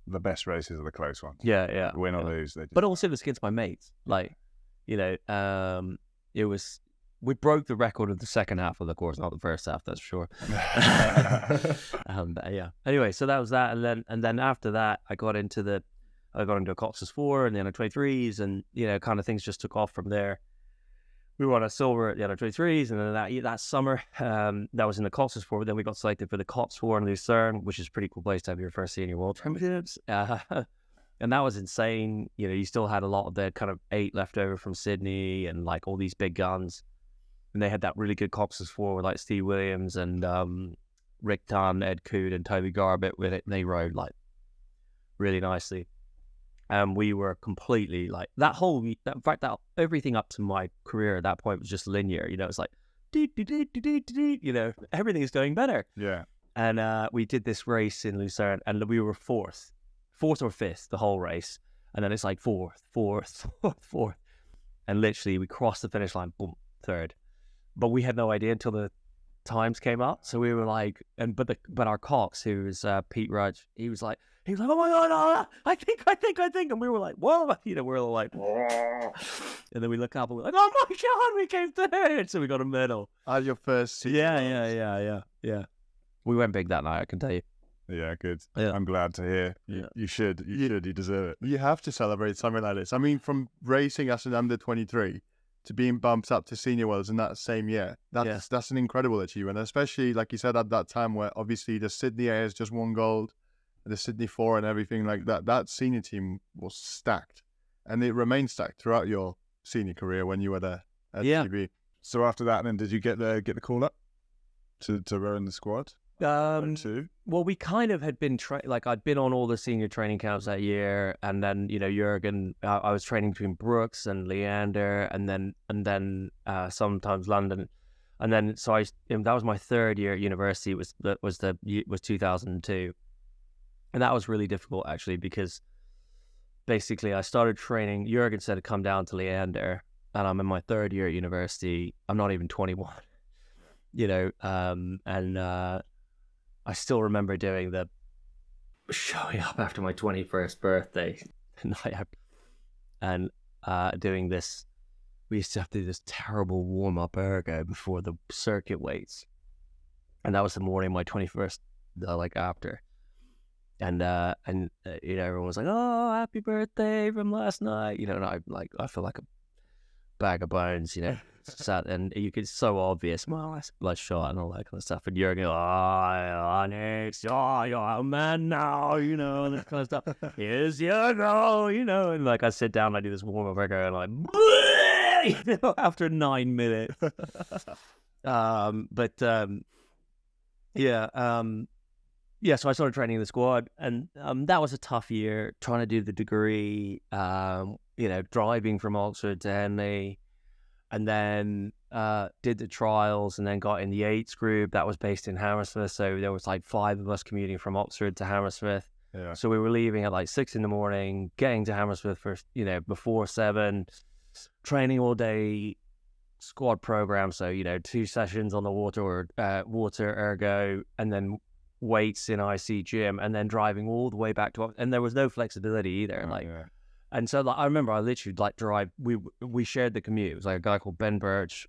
S3: are the close ones.
S1: Yeah.
S3: Win or lose.
S1: But also it was against my mates. Like, you know, it was. We broke the record of the second half of the course, not the first half, that's for sure. Anyway, so that was that, and then after that, I got into a Cox's 4 and the under-23s, and you know, kind of things just took off from there. We won a silver at the under-23s, and then that summer, that was in the Cox's 4. But then we got selected for the Cox 4 in Lucerne, which is a pretty cool place to have your first senior world championships. And that was insane. You know, you still had a lot of the kind of 8 left over from Sydney, and like all these big guns. And they had that really good Cox's 4 with like Steve Williams and Rick Dunn, Ed Coode, and Toby Garbett with it. And they rode like really nicely. And we were completely like that everything up to my career at that point was just linear. You know, it's like, you know, everything's going better.
S3: Yeah.
S1: And we did this race in Lucerne, and we were 4th. fourth or fifth the whole race, and then it's like fourth, and literally we crossed the finish line, boom, third. But we had no idea until the times came up, so we were like, but our Cox, who was Pete Rudge, he was like, oh my god, I think, and we were like, whoa, we were like, whoa. And then we look up and we're like, oh my god, we came third, so we got a medal.
S2: Your first season.
S1: Yeah. We went big that night, I can tell you.
S3: Yeah, good.
S1: Yeah.
S3: I'm glad to hear. You should. You deserve it.
S2: You have to celebrate something like this. I mean, from racing as an under 23 to being bumped up to senior worlds in that same year, that's an incredible achievement. Especially, like you said, at that time where obviously the Sydney A has just won gold, the Sydney 4 and everything like that. That senior team was stacked, and it remained stacked throughout your senior career when you were there at GB.
S3: So after that, then did you get the call up to row in the squad?
S1: Well, we kind of had been I'd been on all the senior training camps that year, and then Jurgen, I was training between Brooks and Leander, and then sometimes London, and then so that was my third year at university. It was 2002, and that was really difficult actually, because basically I started training. Jurgen said to come down to Leander, and I'm in my third year at university. I'm not even 21, and I still remember showing up after my 21st birthday and doing this. We used to have to do this terrible warm-up ergo before the circuit weights, and that was the morning of my 21st, after. And everyone was like, "Oh, happy birthday from last night," and I feel like a bag of bones, sat, and it's so obvious, well, let's shot and all that kind of stuff, and you're going, you're a man now, and that kind of stuff. Here's your goal, and I sit down, I do this warm up, and after 9 minutes. So I started training in the squad, and that was a tough year, trying to do the degree, driving from Oxford to Henley, and then did the trials, and then got in the 8s group that was based in Hammersmith. So there was 5 of us commuting from Oxford to Hammersmith.
S3: Yeah.
S1: So we were leaving at 6 a.m, getting to Hammersmith for before 7, training all day, squad program. So 2 sessions on the water ergo, and then weights in IC gym, and then driving all the way back to, and there was no flexibility either. And so I remember I literally drive. We shared the commute. It was a guy called Ben Birch,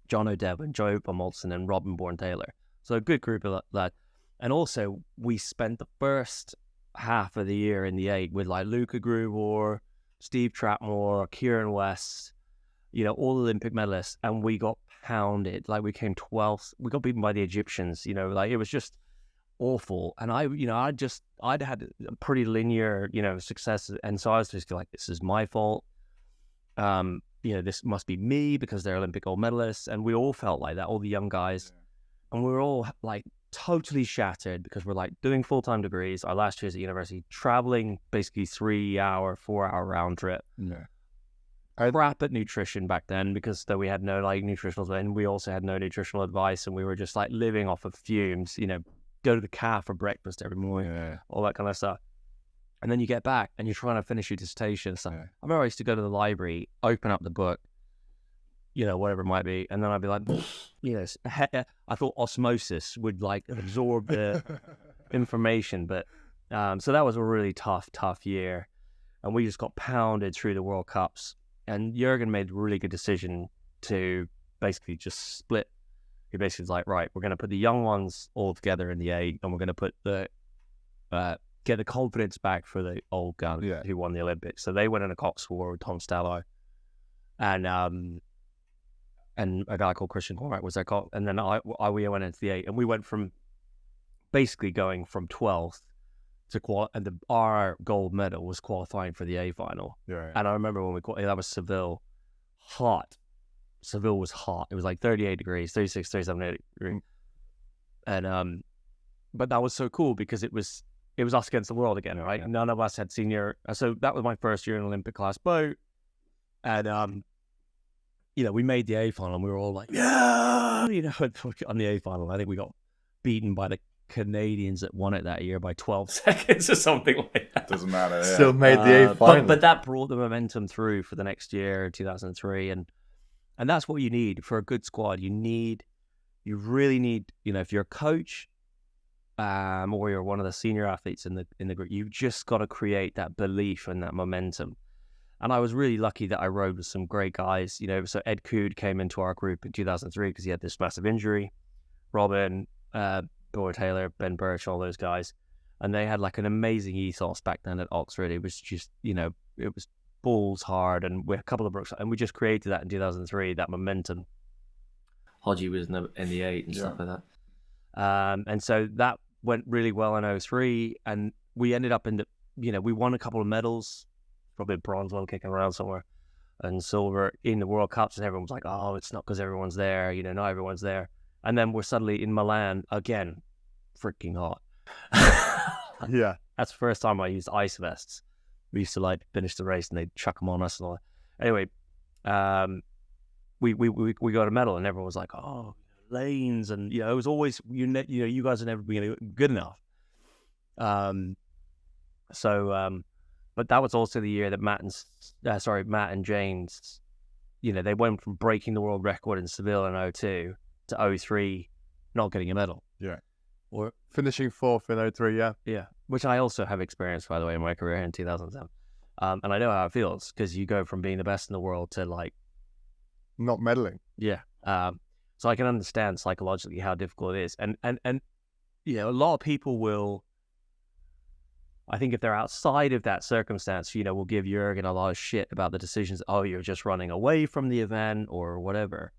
S1: John O'Devlin, Joe Pomolson, and Robin Bourne-Taylor. So a good group of lads. And also we spent the first half of the year in the 8 with Luca Grubor, Steve Trapmore, Kieran West, all Olympic medalists, and we got pounded. We came 12th. We got beaten by the Egyptians. It was just awful. And I'd had a pretty linear, success, and so I was just this is my fault. This must be me because they're Olympic gold medalists, and we all felt like that, all the young guys, and we were all totally shattered because we're doing full-time degrees. Our last years at university, traveling basically 3-hour, 4-hour round trip.
S2: Yeah.
S1: Crap at nutrition back then, because we had no nutritional, and we also had no nutritional advice, and we were just living off of fumes. Go to the calf for breakfast every morning, all that kind of stuff. And then you get back and you're trying to finish your dissertation. So I remember I used to go to the library, open up the book, whatever it might be, and then I'd be like, I thought osmosis would absorb the information, but so that was a really tough year, and we just got pounded through the World Cups. And Jurgen made a really good decision to basically just split. He basically was right, we're going to put the young ones all together in the 8, and we're going to put get the confidence back for the old guns who won the Olympics. So they went in a Cox War with Tom Stallo, and a guy called Christian Cormack was their Cox. And then we went into the 8, and we went from basically going from 12th to and our gold medal was qualifying for the A final. And I remember when that was Seville, hot. Seville was hot. It was 38 degrees, 36, 37 degrees. And but that was so cool because it was us against the world again, right? None of us had senior. So that was my first year in Olympic class boat. And we made the A final, and we were all on the A final. I think we got beaten by the Canadians that won it that year by 12 seconds or something like that.
S3: Doesn't matter. Yeah.
S2: Still made the A final.
S1: But that brought the momentum through for the next year, 2003, and that's what you need for a good squad. You really need, if you're a coach, or you're one of the senior athletes in the group, you've just got to create that belief and that momentum. And I was really lucky that I rode with some great guys. So Ed Cood came into our group in 2003 because he had this massive injury. Robin, Dora Taylor, Ben Birch, all those guys. And they had like an amazing ethos back then at Oxford. It was just, it was balls hard, and we had a couple of Brooks, and we just created that in 2003, that momentum. Hodgie was in the 8 and stuff like that. And so that went really well in 03, and we ended up we won a couple of medals, probably a bronze one kicking around somewhere, and silver in the World Cups, and everyone was like, oh, it's not because everyone's there, not everyone's there. And then we're suddenly in Milan again, freaking hot.
S2: Yeah.
S1: That's the first time I used ice vests. We used to like finish the race and they'd chuck them on us and all that. Anyway, we got a medal, and everyone was like, oh, lanes, and it was always you guys are never been good enough. But that was also the year that Matt and James, they went from breaking the world record in Seville in 02 to 03 not getting a medal.
S2: Yeah.
S1: Or
S2: Finishing 4th in 03, yeah.
S1: Yeah, which I also have experienced, by the way, in my career in 2007. And I know how it feels, because you go from being the best in the world to like
S2: not medaling.
S1: Yeah. So I can understand psychologically how difficult it is. And a lot of people will, I think if they're outside of that circumstance, will give Jürgen a lot of shit about the decisions. Oh, you're just running away from the event or whatever.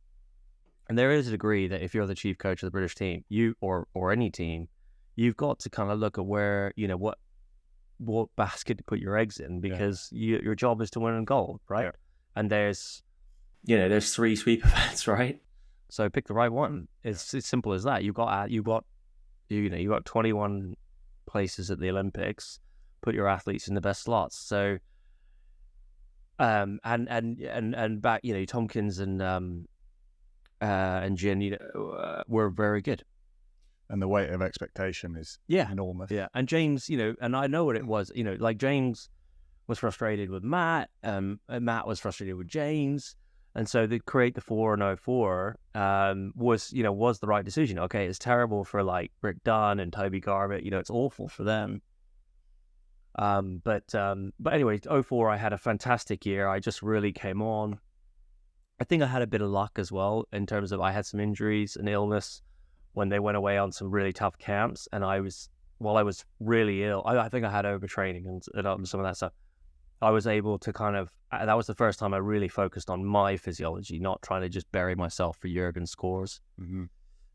S1: And there is a degree that if you're the chief coach of the British team, you or any team, you've got to kind of look at where, what basket to put your eggs in, because your job is to win in gold, right? Yeah. And there's 3 sweep events, right? So pick the right one. It's simple as that. You've got 21 places at the Olympics. Put your athletes in the best slots. So and back, Tompkins and Jin, were very good.
S3: And the weight of expectation is enormous.
S1: Yeah, and James, and I know what it was. Like James was frustrated with Matt, and Matt was frustrated with James. And so to create the 4 and 04 was the right decision. Okay, it's terrible for like Rick Dunn and Toby Garbutt. It's awful for them. But anyway, 04 I had a fantastic year. I just really came on. I think I had a bit of luck as well in terms of I had some injuries and illness when they went away on some really tough camps, and I was really ill. I think I had overtraining and some of that stuff. I was able to that was the first time I really focused on my physiology, not trying to just bury myself for Jürgen's scores.
S3: Mm-hmm.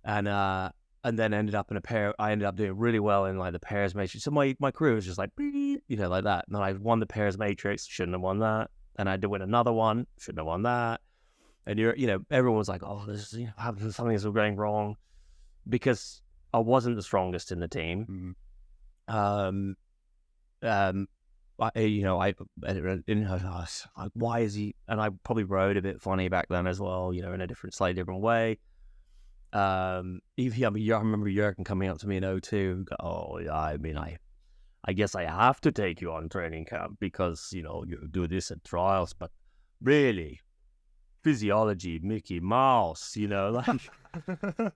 S1: And then ended up in a pair. I ended up doing really well in like the pairs matrix. So my career was just like, like that. And then I won the pairs matrix, shouldn't have won that. And I had to win another one, shouldn't have won that. And everyone was like, oh, this something's going wrong, because I wasn't the strongest in the team.
S3: Mm-hmm.
S1: Why is he? And I probably rode a bit funny back then as well, in a slightly different way. I remember Jürgen coming up to me in 02 and go, oh, yeah, I guess I have to take you on training camp because, you do this at trials, but really, physiology, Mickey Mouse, like,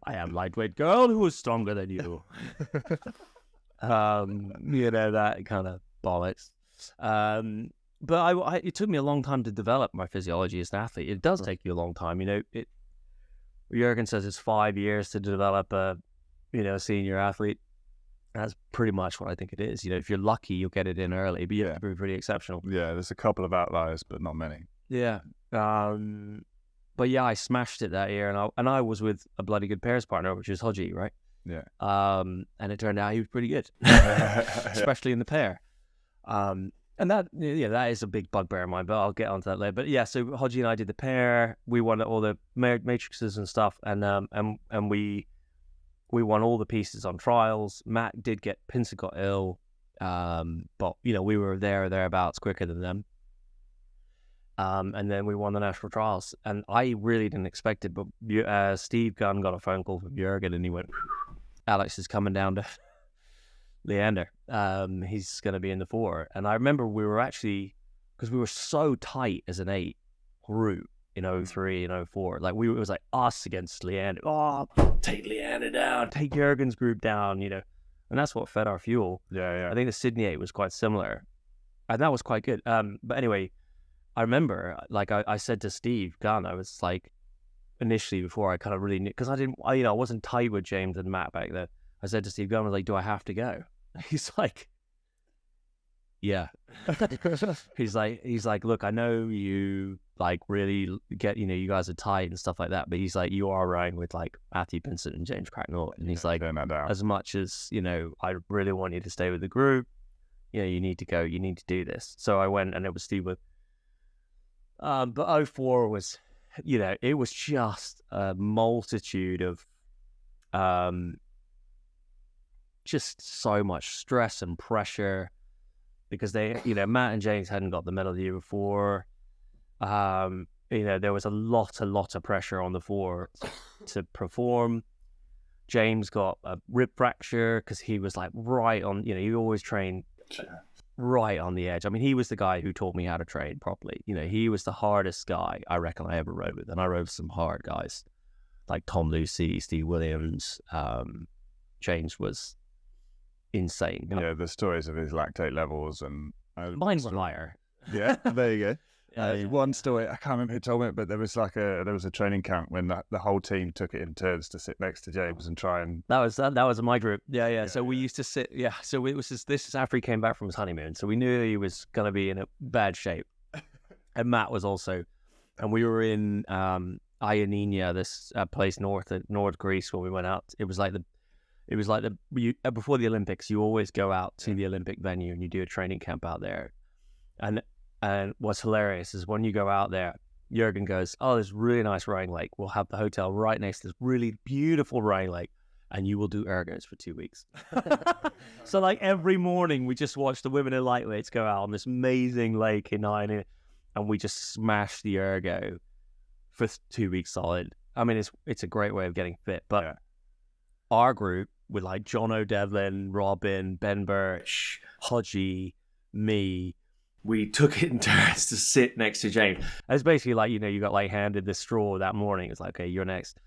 S1: I am lightweight girl who is stronger than you. That kind of bollocks. But it took me a long time to develop my physiology as an athlete. It does take you a long time. Jürgen says it's 5 years to develop a senior athlete. That's pretty much what I think it is. If you're lucky, you'll get it in early, but you have to be pretty exceptional.
S3: Yeah, there's a couple of outliers, but not many.
S1: Yeah. But yeah, I smashed it that year, and I was with a bloody good pairs partner, which is Hodgie, right?
S3: Yeah.
S1: And it turned out he was pretty good, especially in the pair. And that is a big bugbear of mine, but I'll get onto that later. But yeah, so Hodgie and I did the pair. We won all the matrices and stuff, and we won all the pieces on trials. Matt did get Pincer got ill, but we were there or thereabouts quicker than them. And then we won the national trials, and I really didn't expect it. But Steve Gunn got a phone call from Jürgen, and he went, Alex is coming down to Leander. He's going to be in the 4. And I remember we were actually, because we were so tight as an 8 group in 03 and 04. Like it was like us against Leander. Oh, take Leander down, take Jurgen's group down, and that's what fed our fuel.
S3: Yeah.
S1: I think the Sydney 8 was quite similar, and that was quite good. But anyway, I remember, like I said to Steve Gunn, I was like, initially before I kind of really knew, because I wasn't tight with James and Matt back then. I said to Steve Gunn, I was like, do I have to go? He's like, yeah. he's like, look, I know you like really get, you guys are tight and stuff like that, but he's like, you are rowing with like Matthew Pinsent and James Cracknell, and he's like, as much as I really want you to stay with the group, you need to go, you need to do this. So I went, and it was Steve with. But 04 was, it was just a multitude of just so much stress and pressure, because they, Matt and James hadn't got the medal the year before. There was a lot of pressure on the 4 to perform. James got a rib fracture because he was like right on, he always trained right on the edge. I mean, he was the guy who taught me how to train properly. He was the hardest guy I reckon I ever rode with, and I rode with some hard guys like Tom Lucy, Steve Williams. James was insane.
S3: The stories of his lactate levels and
S1: mine were higher.
S3: Yeah, there you go. One story, I can't remember who told me it, but there was a training camp when the whole team took it in turns to sit next to James and try and.
S1: That was my group. Yeah. So we used to sit. Yeah. So it was this is after he came back from his honeymoon. So we knew he was going to be in a bad shape, and Matt was also, and we were in Ioannina, this place north Greece, when we went out. It was like before the Olympics, you always go out to the Olympic venue and you do a training camp out there, and what's hilarious is when you go out there, Jurgen goes, oh, there's really nice rowing lake. We'll have the hotel right next to this really beautiful rowing lake, and you will do ergos for 2 weeks. So like every morning we just watch the women in lightweights go out on this amazing lake in Ioannina, and we just smash the ergo for 2 weeks solid. I mean, it's a great way of getting fit. But our group with like John O'Devlin, Robin, Ben Birch, Hodgie, me, we took it in turns to sit next to James. It's basically like, you got like handed the straw that morning. It's like, okay, you're next.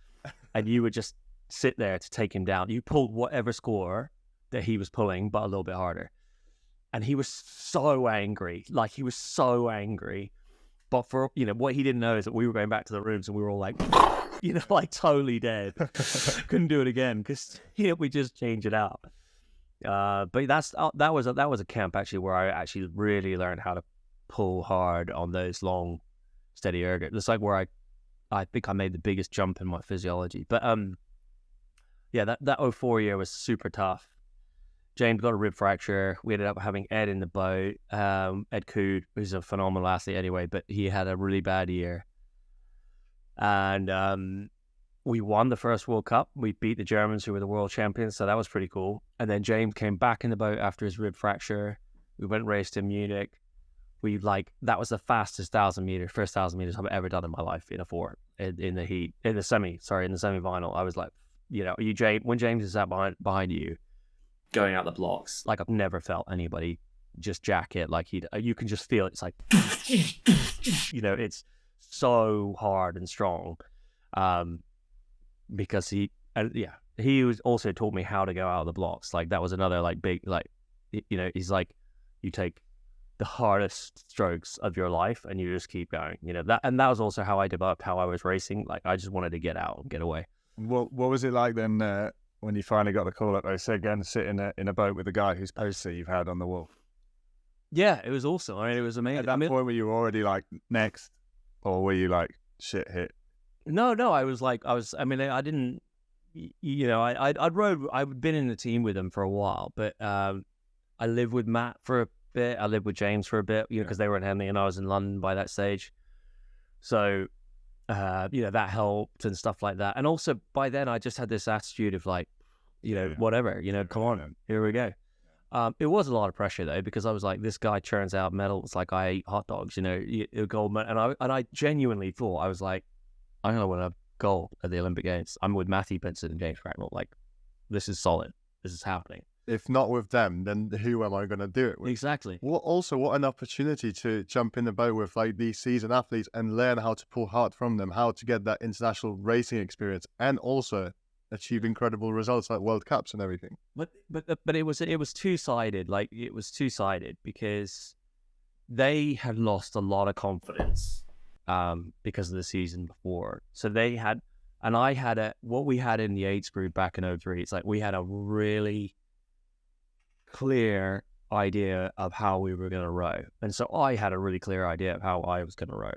S1: And you would just sit there to take him down. You pulled whatever score that he was pulling, but a little bit harder. And he was so angry. Like, he was so angry. But for, what he didn't know is that we were going back to the rooms and we were all like, like totally dead. Couldn't do it again because, we just changed it out. But that was a camp actually where I actually really learned how to pull hard on those long, steady ergo. It's like where I think I made the biggest jump in my physiology. But that 04 year was super tough. James got a rib fracture. We ended up having Ed in the boat. Ed Cood, who's a phenomenal athlete anyway, but he had a really bad year. And we won the first World Cup. We beat the Germans, who were the world champions, so that was pretty cool. And then James came back in the boat after his rib fracture. We went and raced in Munich. That was the fastest first 1,000 meters I've ever done in my life in a 4 in the semi-final. I was like, when James is sat behind you, going out the blocks, like I've never felt anybody just jack it like you can just feel it. It's like, it's so hard and strong. Because he was also taught me how to go out of the blocks. Like that was another like big, like, he's like, you take the hardest strokes of your life and you just keep going, that was also how I developed how I was racing. Like I just wanted to get out and get away.
S3: What was it like then when you finally got the call up? They said again, sit in a boat with the guy whose poster you've had on the wall. Yeah,
S1: it was awesome. I mean, it was amazing.
S3: At that point, were you already like next, or were you like shit hit?
S1: No, I didn't, I'd been in the team with him for a while, but I lived with Matt for a bit. I lived with James for a bit, because they were in Henley and I was in London by that stage. So, that helped and stuff like that. And also by then I just had this attitude of like, whatever, come on, here we go. It was a lot of pressure though, because I was like, this guy churns out medals like I eat hot dogs, gold medal. And I genuinely thought, I was like, I'm going to win a gold at the Olympic Games. I'm with Matthew Pinsent and James Cracknell. Like, this is solid. This is happening.
S2: If not with them, then who am I going to do it with?
S1: Exactly.
S2: What an opportunity to jump in the boat with like these seasoned athletes and learn how to pull hard from them, how to get that international racing experience, and also achieve incredible results like World Cups and everything.
S1: But it was two-sided. Like, it was two-sided because they had lost a lot of confidence because of the season before. So they had, and I had what we had in the AIDS group back in 2003. It's like we had a really clear idea of how we were going to row. And so I had a really clear idea of how I was going to row.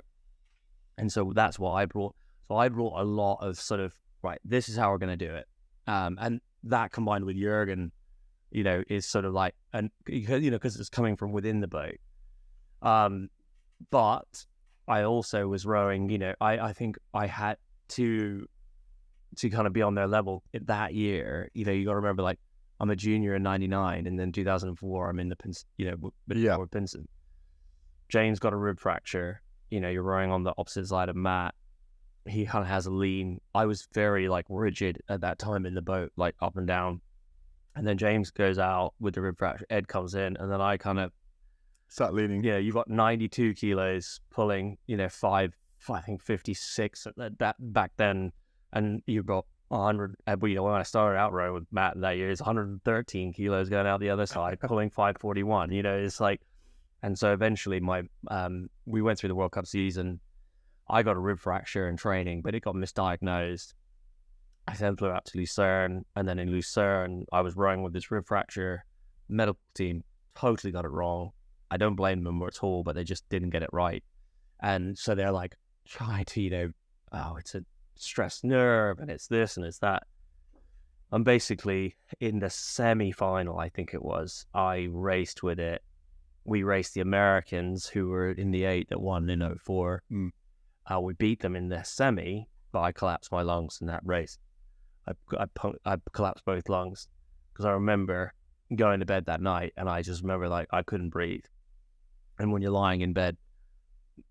S1: And so that's what I brought. So I brought a lot of sort of, right, this is how we're going to do it. And that combined with Jürgen, is sort of like, and because it's coming from within the boat. But I also was rowing, I think I had to kind of be on their level that year. You got to remember, like, I'm a junior in 99, and then 2004, I'm in the with Pinson. James got a rib fracture. You're rowing on the opposite side of Matt. He kind of has a lean. I was very, like, rigid at that time in the boat, like, up and down. And then James goes out with the rib fracture. Ed comes in, and then I kind of
S2: start leaning.
S1: Yeah, you've got 92 kilos pulling, 56 that back then, and you've got 100. When I started out rowing with Matt that year, it's 113 kilos going out the other side, pulling 541. It's like, and so eventually we went through the World Cup season. I got a rib fracture in training, but it got misdiagnosed. I then flew out to Lucerne, and then in Lucerne, I was rowing with this rib fracture. Medical team totally got it wrong. I don't blame them at all, but they just didn't get it right. And so they're like, try to, it's a stressed nerve, and it's this and it's that. And basically, in the semi-final, I think it was, I raced with it. We raced the Americans, who were in the 8 that won in 2004. We beat them in the semi, but I collapsed my lungs in that race. I collapsed both lungs because I remember going to bed that night, and I just remember, like, I couldn't breathe. And when you're lying in bed,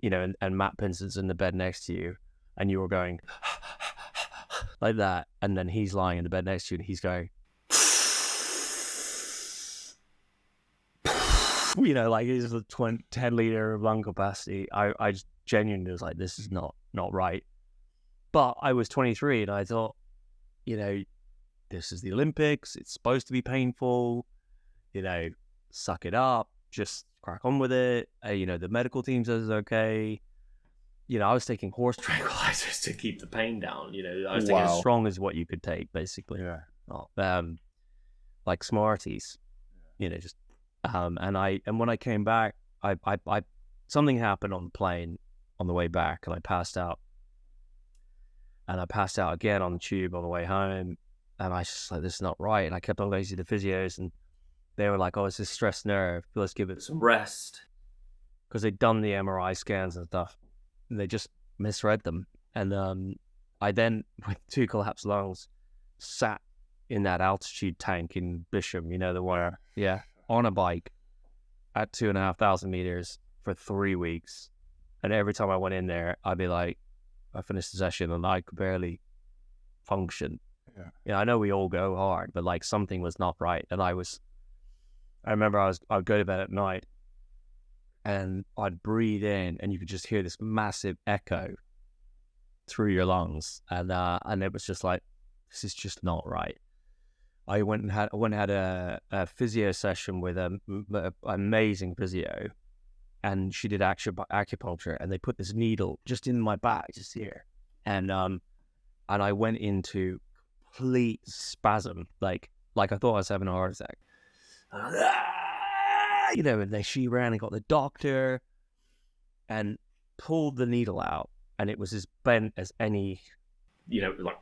S1: and Matt Pinson's in the bed next to you, and you were going like that, and then he's lying in the bed next to you, and he's going, like, he's a 10 liter of lung capacity. I just genuinely was like, this is not right. But I was 23, and I thought, this is the Olympics. It's supposed to be painful. Suck it up. Just crack on with it. The medical team says it's okay. I was taking horse tranquilizers to keep the pain down. I was taking as strong as what you could take, basically.
S2: Yeah.
S1: Like Smarties. Just and when I came back, I something happened on the plane on the way back, and I passed out. And I passed out again on the tube on the way home. And I was just like, this is not right. And I kept on going to the physios, and they were like, oh, it's a stressed nerve. Let's give it some rest. Because they'd done the MRI scans and stuff. And they just misread them. And I then, with 2 collapsed lungs, sat in that altitude tank in Bisham, the one, on a bike at 2,500 meters for 3 weeks. And every time I went in there, I'd be like, I finished the session and I could barely function. I know we all go hard, but, like, something was not right. And I remember I would go to bed at night, and I'd breathe in, and you could just hear this massive echo through your lungs. And it was just like, this is just not right. I went and had a physio session with an amazing physio, and she did acupuncture, and they put this needle just in my back, just here. And I went into complete spasm, like I thought I was having a heart attack. And she ran and got the doctor and pulled the needle out, and it was as bent as any, like,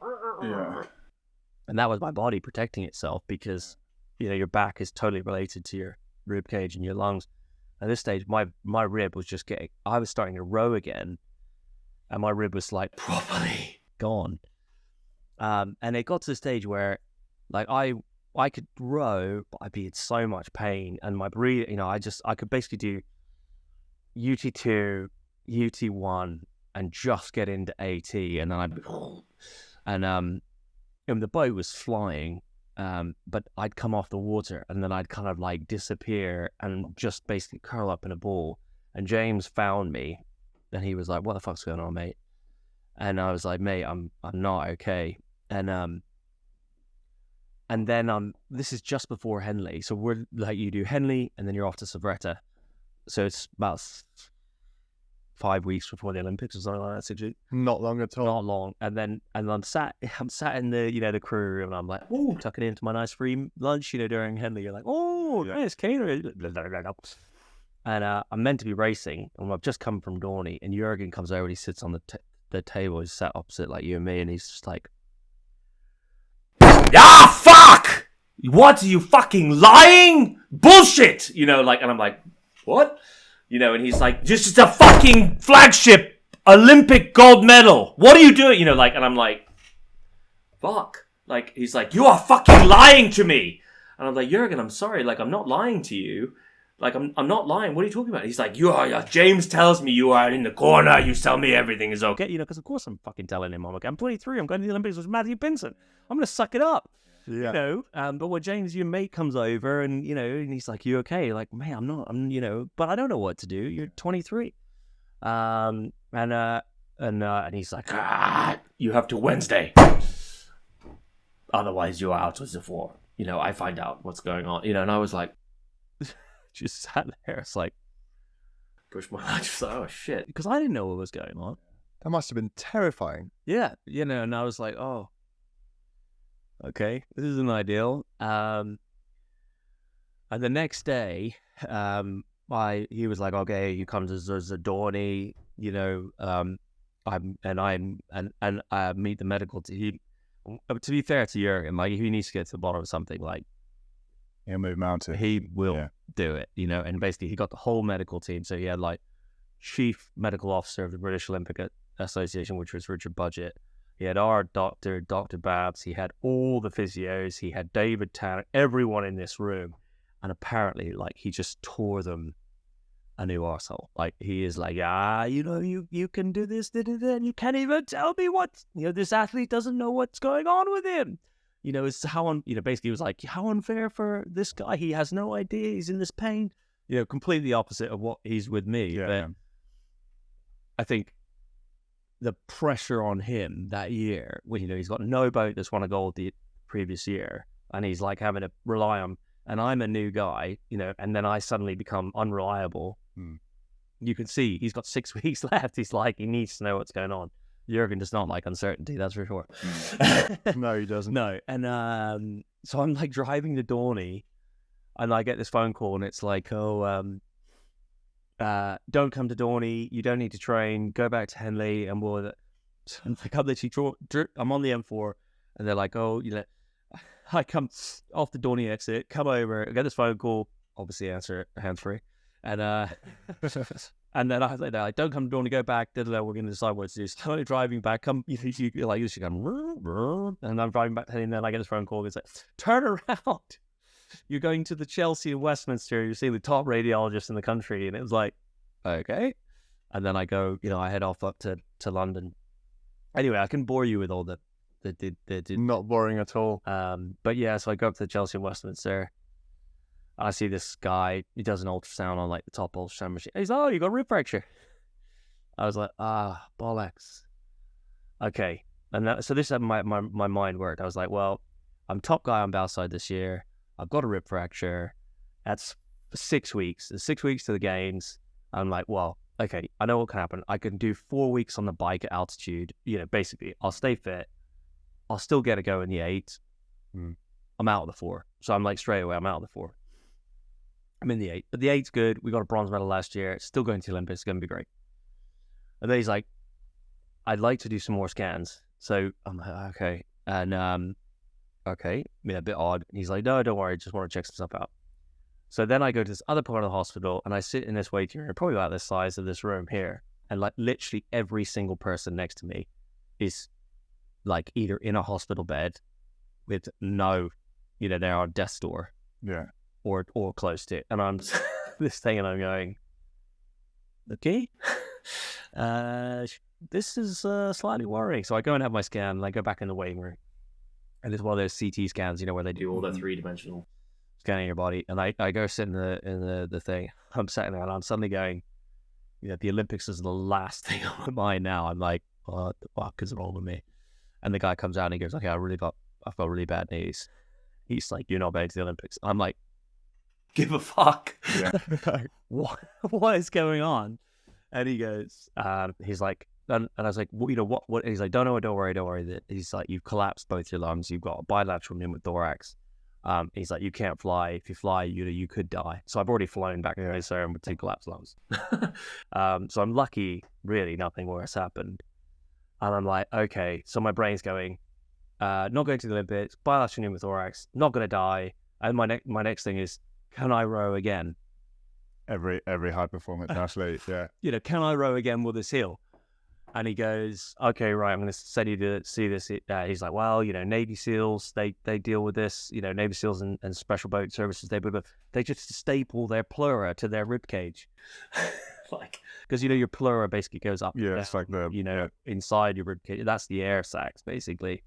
S1: and that was my body protecting itself, because, your back is totally related to your rib cage and your lungs. At this stage, my rib was just I was starting to row again, and my rib was, like, properly gone. And it got to the stage where, like, I could row, but I'd be in so much pain, and my breath, I could basically do UT2, UT1, and just get into AT, and then and the boat was flying, But I'd come off the water and then I'd kind of like disappear and just basically curl up in a ball. And James found me and he was like, "What the fuck's going on, mate?" And I was like, "Mate, I'm not okay." And then this is just before Henley. So we're like, you do Henley and then you're off to Sabretta. So it's about 5 weeks before the Olympics or something like that. 6 weeks.
S2: Not long at all.
S1: Not long. And I'm sat in the, the crew room and I'm like, oh, tucking into my nice free lunch, during Henley. You're like, oh, nice catering. And I'm meant to be racing and I've just come from Dorney and Jürgen comes over and he sits on the table. He's sat opposite like you and me and he's just like, "Ah, fuck! What, are you fucking lying? Bullshit!" And I'm like, "What?" And he's like, "This is a fucking flagship Olympic gold medal. What are you doing?" And I'm like, "Fuck." Like, he's like, "You are fucking lying to me." And I'm like, "Jürgen, I'm sorry. Like, I'm not lying to you. Like, I'm not lying. What are you talking about?" He's like, James tells me you are in the corner. You tell me everything is okay. Because of course I'm fucking telling him I'm okay. I'm 23. I'm going to the Olympics with Matthew Pinson. I'm going to suck it up.
S2: Yeah.
S1: But when James, your mate, comes over and, and he's like, "You okay?" Like, "Man, I'm not, but I don't know what to do. You're 23. And he's like, "You have to Wednesday. Otherwise you're out as before. I find out what's going on." And I was like, just sat there. It's like, push my heart. Just like, oh shit. Because I didn't know what was going on.
S2: That must have been terrifying.
S1: Yeah. And I was like, oh, okay, this isn't ideal. And the next day, he was like, "Okay, you come to Zadorni, I meet the medical team." To be fair to Jürgen, like, if he needs to get to the bottom of something, like,
S3: He'll move mountain.
S1: he will do it, and basically he got the whole medical team. So he had like chief medical officer of the British Olympic Association, which was Richard Budgett. He had our doctor, Dr. Babs. He had all the physios. He had David Tanner, everyone in this room. And apparently, like, he just tore them a new arsehole. Like, he is like, you can do this, and you can't even tell me what, this athlete doesn't know what's going on with him. It's how, basically it was like, how unfair for this guy. He has no idea. He's in this pain. Completely opposite of what he's with me.
S3: Yeah.
S1: But I think the pressure on him that year, when he's got no boat that's won a gold the previous year, and he's like having to rely on, and I'm a new guy, and then I suddenly become unreliable. You can see he's got 6 weeks left. He's like, he needs to know what's going on. Jürgen does not like uncertainty, that's for sure.
S2: No, he doesn't.
S1: No, and so I'm like driving to Dorney, and I get this phone call, and it's like, "Oh, don't come to Dorney. You don't need to train. Go back to Henley, and we'll." So I'm like, I'm on the M4, and they're like, "Oh, I come off the Dorney exit, come over, I get this phone call, obviously answer it hands-free, and and then I was like, "Don't come to Dorney, go back, we're going to decide what to do." So I'm driving back, you're like, you should come, and I'm driving back, and then I get this phone call, it's like, "Turn around. You're going to the Chelsea in Westminster, you're seeing the top radiologist in the country." And it was like, okay. And then I go, I head off up to London. Anyway, I can bore you with all the
S2: Not boring at all.
S1: but yeah, so I go up to the Chelsea in Westminster. I see this guy. He does an ultrasound on like the top ultrasound machine. He's like, "Oh, you got a rib fracture." I was like, bollocks. Okay. And so this is how my mind worked. I was like, well, I'm top guy on Balside this year. I've got a rib fracture. That's 6 weeks. There's 6 weeks to the games. I'm like, well, okay, I know what can happen. I can do 4 weeks on the bike at altitude. Basically, I'll stay fit. I'll still get a go in the 8. I'm out of the 4. So I'm like, straight away, I'm out of the 4. I'm in the 8. But the 8's good. We got a bronze medal last year. It's still going to the Olympics. It's going to be great. And then he's like, "I'd like to do some more scans." So I'm like, okay. And, okay, a bit odd. And he's like, "No, don't worry. I just want to check some stuff out." So then I go to this other part of the hospital and I sit in this waiting room, probably about the size of this room here. And like literally every single person next to me is like either in a hospital bed with no, they're on death's door.
S2: Yeah.
S1: Or close to it. And I'm this thing and I'm going, okay, this is slightly worrying. So I go and have my scan and I go back in the waiting room. And it's one of those CT scans, where they do all the 3-dimensional scanning your body. And I go sit in the thing. I'm sitting there and I'm suddenly going, the Olympics is the last thing on my mind now. I'm like, what the fuck is wrong with me? And the guy comes out and he goes, okay, I've got really bad knees. He's like, you're not going to the Olympics. I'm like, give a fuck.
S3: Yeah.
S1: What is going on? And he goes, he's like, and I was like, what? He's like, don't worry. He's like, you've collapsed both your lungs. You've got a bilateral pneumothorax. He's like, you can't fly. If you fly, you could die. So I've already flown back to Minnesota with 2 collapsed lungs. So I'm lucky, really, nothing worse happened. And I'm like, okay. So my brain's going, not going to the Olympics, bilateral pneumothorax, not going to die. And my next thing is, can I row again?
S3: Every high performance athlete, yeah.
S1: Can I row again with this heel? And he goes, okay, right, I'm going to send you to see this. He's like, well, Navy SEALs, they deal with this. Navy SEALs and special boat services, they just staple their pleura to their rib cage. Because, your pleura basically goes up.
S3: Yeah,
S1: down,
S3: it's like
S1: inside your rib cage. That's the air sacs, basically.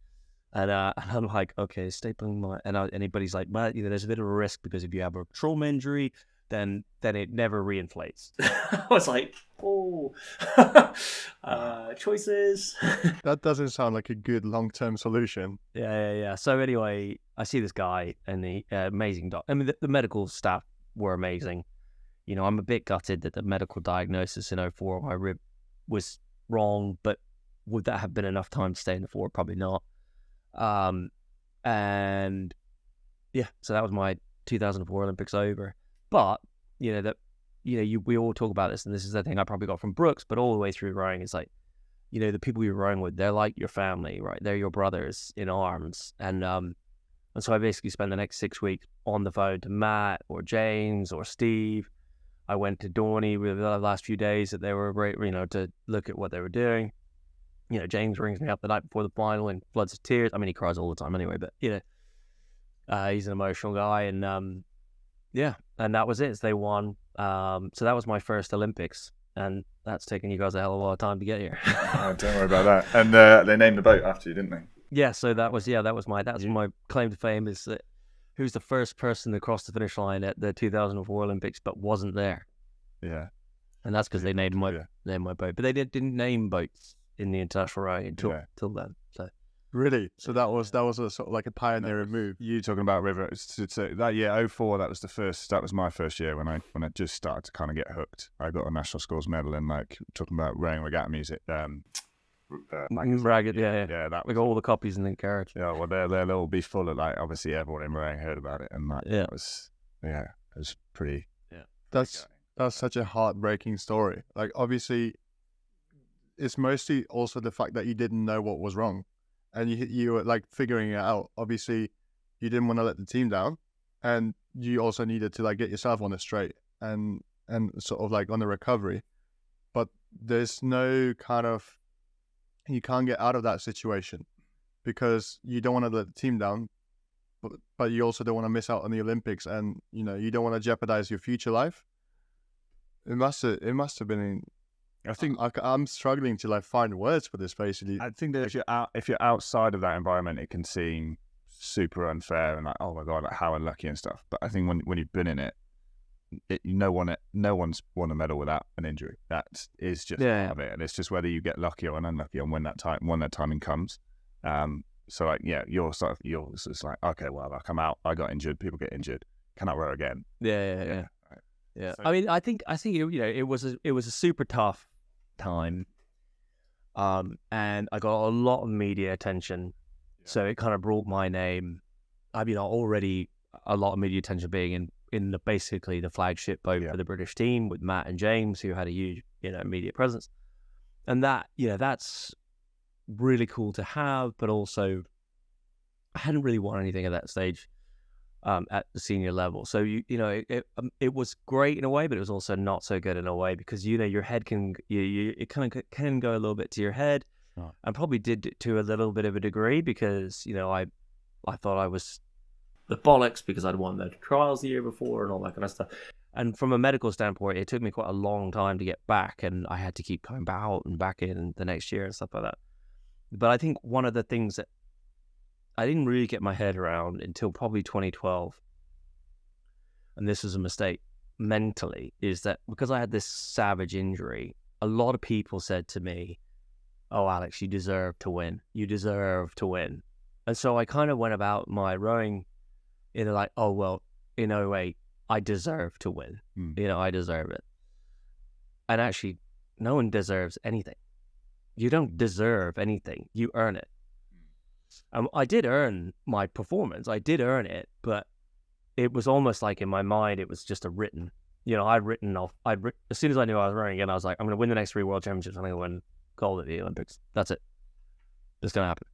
S1: And I'm like, okay, stapling my... And anybody's like, well, there's a bit of a risk because if you have a trauma injury, then it never reinflates. I was like, choices.
S2: That doesn't sound like a good long-term solution.
S1: Yeah. So anyway, I see this guy and the amazing doc. I mean, the medical staff were amazing. I'm a bit gutted that the medical diagnosis in 04 of my rib was wrong, but would that have been enough time to stay in the fort? Probably not. And yeah, so that was my 2004 Olympics over. But we all talk about this, and this is the thing I probably got from Brooks, but all the way through rowing, it's like, the people you're rowing with, they're like your family, right? They're your brothers in arms, and so I basically spent the next 6 weeks on the phone to Matt or James or Steve. I went to Dorney with the last few days that they were great, to look at what they were doing. James rings me up the night before the final in floods of tears. I mean, he cries all the time anyway, but he's an emotional guy, and yeah, and that was it. So they won. So that was my first Olympics, and that's taken you guys a hell of a lot of time to get here.
S3: Oh, don't worry about that. And they named the boat after you, didn't they?
S1: Yeah. So that was my claim to fame, is that who's the first person to cross the finish line at the 2004 Olympics but wasn't there.
S3: Yeah.
S1: And that's because they named my boat, but they didn't name boats in the international rowing until then. So.
S2: Really? So that was a sort of like a pioneering move.
S3: You talking about river? So that year, 04, that was my first year when I just started to kind of get hooked. I got a national scores medal in talking about rowing regatta music.
S1: Ragged, yeah.
S3: That
S1: we got all the copies in the garage.
S3: Yeah, well, they'll be full of obviously everyone in rowing heard about it, and it was pretty. Yeah,
S2: that's such a heartbreaking story. Obviously, it's mostly also the fact that you didn't know what was wrong. And you were figuring it out. Obviously, you didn't want to let the team down, and you also needed to get yourself on the straight and sort of on the recovery. But there's no you can't get out of that situation because you don't want to let the team down, but you also don't want to miss out on the Olympics, and you don't want to jeopardize your future life. It must have been. I think I'm struggling to find words for this. Basically,
S3: I think that if you're outside of that environment, it can seem super unfair and oh my god, how unlucky and stuff. But I think when you've been in it, no one's won a medal without an injury. That is just part of it, and it's just whether you get lucky or unlucky on when that timing comes. So you're just like, okay, well, I'm out. I got injured. People get injured. Can I row again?
S1: Yeah. So, I mean, I think it was a super tough time, and I got a lot of media attention, so it kind of brought my name. I mean, already a lot of media attention being in basically the flagship boat for the British team with Matt and James, who had a huge media presence, and that's really cool to have. But also, I hadn't really won anything at that stage. At the senior level, so it was great in a way, but it was also not so good in a way because your head can go a little bit to your head, and probably did to a little bit of a degree because I thought I was the bollocks because I'd won the trials the year before and all that kind of stuff. And from a medical standpoint, it took me quite a long time to get back, and I had to keep coming out and back in the next year and stuff like that. But I think one of the things that I didn't really get my head around until probably 2012. And this was a mistake mentally, is that because I had this savage injury, a lot of people said to me, "Oh, Alex, you deserve to win. You deserve to win." And so I kind of went about my rowing in like, oh, well, in '08, I deserve to win. I deserve it. And actually, no one deserves anything. You don't deserve anything. You earn it. I did earn my performance. I did earn it, but it was almost like in my mind, it was just a written. As soon as I knew I was rowing again, I was like, I'm going to win the next 3 World Championships. I'm going to win gold at the Olympics. That's it. It's going to happen.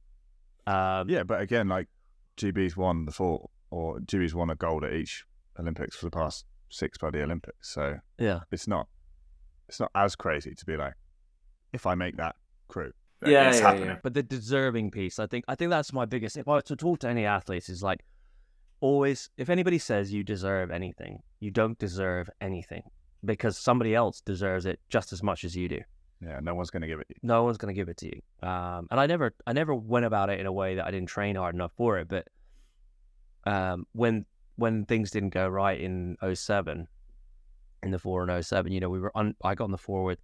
S3: Yeah, but again, like GB's won GB's won a gold at each Olympics for the past 6 by the Olympics. So
S1: yeah,
S3: it's not as crazy to be like, if I make that crew,
S1: it's happening. Yeah. But the deserving piece, I think that's my biggest. If I was to talk to any athletes, is like, always, if anybody says you deserve anything, you don't deserve anything, because somebody else deserves it just as much as you do.
S3: Yeah, no one's going to give it to you.
S1: No one's going to give it to you. And I never went about it in a way that I didn't train hard enough for it. But when things didn't go right in '07, in the 4 and '07, I got on the 4 with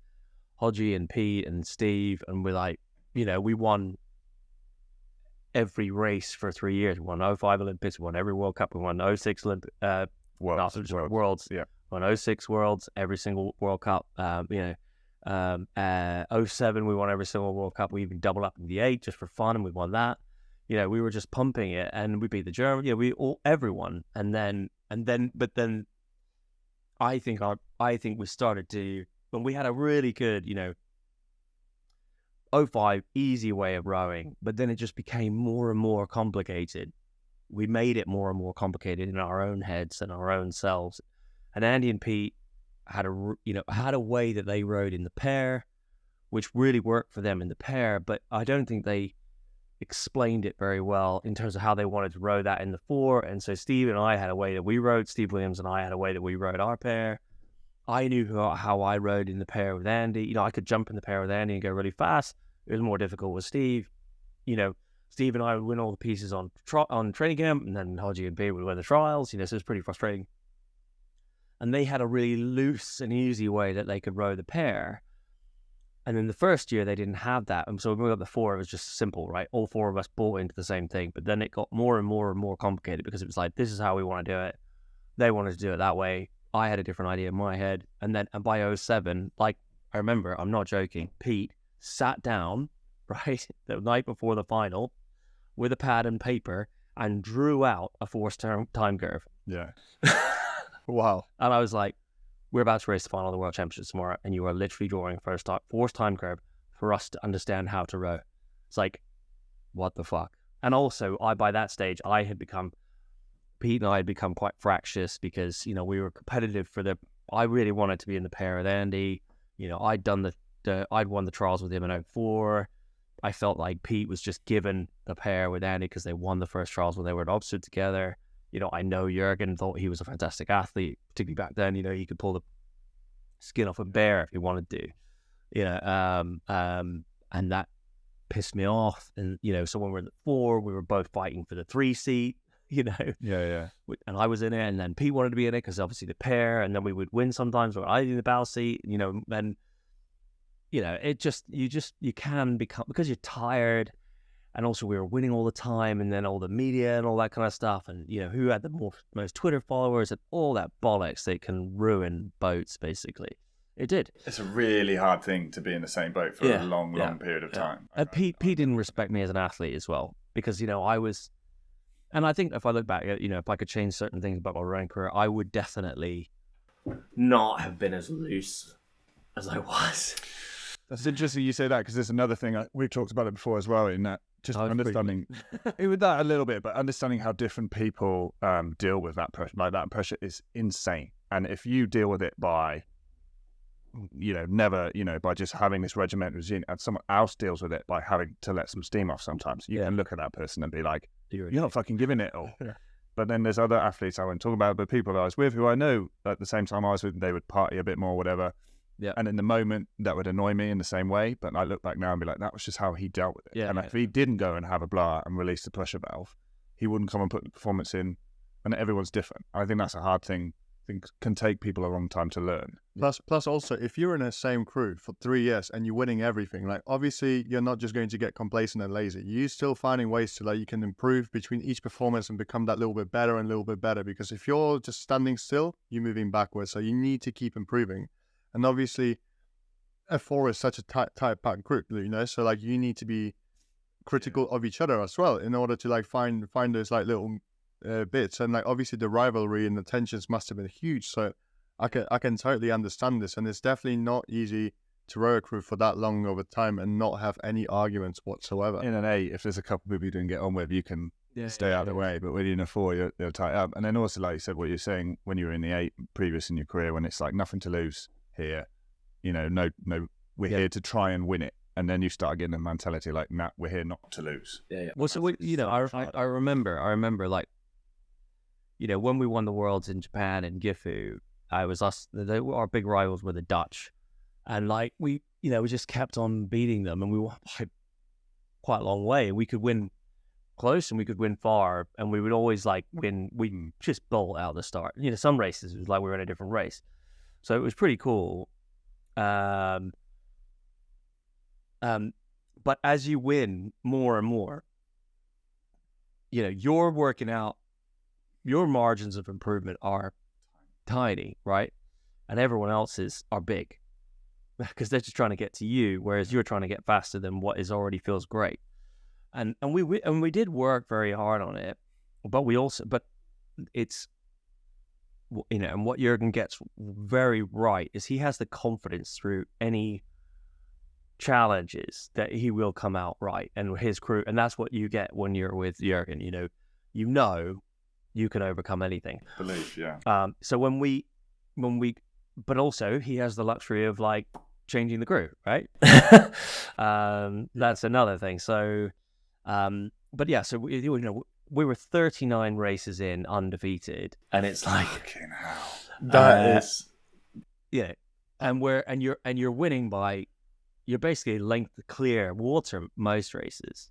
S1: Hodgie and Pete and Steve, and we're like, we won every race for 3 years. We won '05 Olympics, we won every World Cup, we won '06 Worlds. Yeah. Won '06 Worlds, every single World Cup. '07 we won every single World Cup. We even doubled up in the 8 just for fun, and we won that. We were just pumping it, and we beat the Germans. Everyone, and then I think we started to, when we had a really good, 05 easy way of rowing, but then it just became more and more complicated. We made it more and more complicated in our own heads and our own selves. And Andy and Pete had a way that they rowed in the pair, which really worked for them in the pair, but I don't think they explained it very well in terms of how they wanted to row that in the 4. And so Steve and I had a way that we rowed. Steve Williams and I had a way that we rowed our pair. I knew how I rowed in the pair with Andy. I could jump in the pair with Andy and go really fast. It was more difficult with Steve. Steve and I would win all the pieces on training camp, and then Hodgie and Pete would win the trials. So it was pretty frustrating. And they had a really loose and easy way that they could row the pair. And then the first year they didn't have that. And so when we got the 4, it was just simple, right? All 4 of us bought into the same thing. But then it got more and more and more complicated, because it was like, this is how we want to do it. They wanted to do it that way. I had a different idea in my head. And by '07, like, I remember, I'm not joking, Pete sat down, right, the night before the final with a pad and paper and drew out a forced time curve.
S3: Yeah.
S2: Wow.
S1: And I was like, we're about to race the final of the World Championships tomorrow, and you are literally drawing a forced time curve for us to understand how to row. It's like, what the fuck? And also, by that stage, Pete and I had become quite fractious, because, we were competitive I really wanted to be in the pair with Andy. I'd won the trials with him in '04. I felt like Pete was just given the pair with Andy because they won the first trials when they were at Oxford together. I know Jürgen thought he was a fantastic athlete, particularly back then. He could pull the skin off a bear if he wanted to. And that pissed me off. And, so when we were in the 4, we were both fighting for the 3 seat,
S3: Yeah.
S1: And I was in it, and then Pete wanted to be in it because obviously the pair, and then we would win sometimes, or I'd be in the bow seat, then, you can become, because you're tired. And also we were winning all the time, and then all the media and all that kind of stuff, and who had the most Twitter followers and all that bollocks that can ruin boats. Basically, it did.
S3: It's a really hard thing to be in the same boat for a long period of time.
S1: And Pete didn't respect me as an athlete as well, because I was, and I think if I look back at if I could change certain things about my rowing career, I would definitely not have been as loose as I was.
S3: That's interesting you say that, because there's another thing we've talked about it before as well, in that just understanding with that a little bit, but understanding how different people deal with that pressure. Like, that pressure is insane, and if you deal with it by by just having this regimented regime, and someone else deals with it by having to let some steam off sometimes, you can look at that person and be like, you're not fucking giving it all. Yeah. But then there's other athletes I won't talk about, but people I was with who I know at the same time I was with, they would party a bit more, whatever.
S1: Yeah.
S3: And in the moment, that would annoy me in the same way. But I look back now and be like, that was just how he dealt with it.
S1: Yeah,
S3: and if he didn't go and have a blowout and release the pressure valve, he wouldn't come and put the performance in. And everyone's different. I think that's a hard thing. I think can take people a long time to learn.
S2: Plus also, if you're in the same crew for 3 years and you're winning everything, like obviously you're not just going to get complacent and lazy. You're still finding ways to, like, you can improve between each performance and become that little bit better and a little bit better. Because if you're just standing still, you're moving backwards. So you need to keep improving. And obviously, F4 is such a tight packed group, you know. So like you need to be critical of each other as well in order to like find those like little bits. And like obviously the rivalry and the tensions must have been huge. So I can totally understand this, and it's definitely not easy to row a crew for that long over time and not have any arguments whatsoever.
S3: In an 8, if there's a couple of people you didn't get on with, you can stay out of the way. But when you're in a 4, they'll tight up. And then also, like you said, what you're saying when you were in the 8 previous in your career, when it's like nothing to lose here, you know, no, we're here to try and win it. And then you start getting the mentality like, nah, we're here not to lose.
S1: Well, so I remember like, you know, when we won the Worlds in Japan and Gifu, our big rivals were the Dutch, and like we just kept on beating them, and we won by quite a long way. We could win close and we could win far, and we would always like win. We just bolt out the start. You know, some races it was like we were in a different race, so it was pretty cool. But as you win more and more, you know, you're working out. Your margins of improvement are tiny, right? And everyone else's are big because they're just trying to get to you, whereas you're trying to get faster than what is already feels great. And we did work very hard on it, but it's, you know, and what Jürgen gets very right is he has the confidence through any challenges that he will come out right, and his crew, and that's what you get when you're with Jürgen. You know. You can overcome anything.
S3: Believe, yeah.
S1: So but also he has the luxury of like changing the crew, right? That's another thing. So, but yeah, so we were 39 races in undefeated, and it's like,
S3: fucking hell.
S2: That is,
S1: yeah, and you're winning by, you're basically length clear water most races.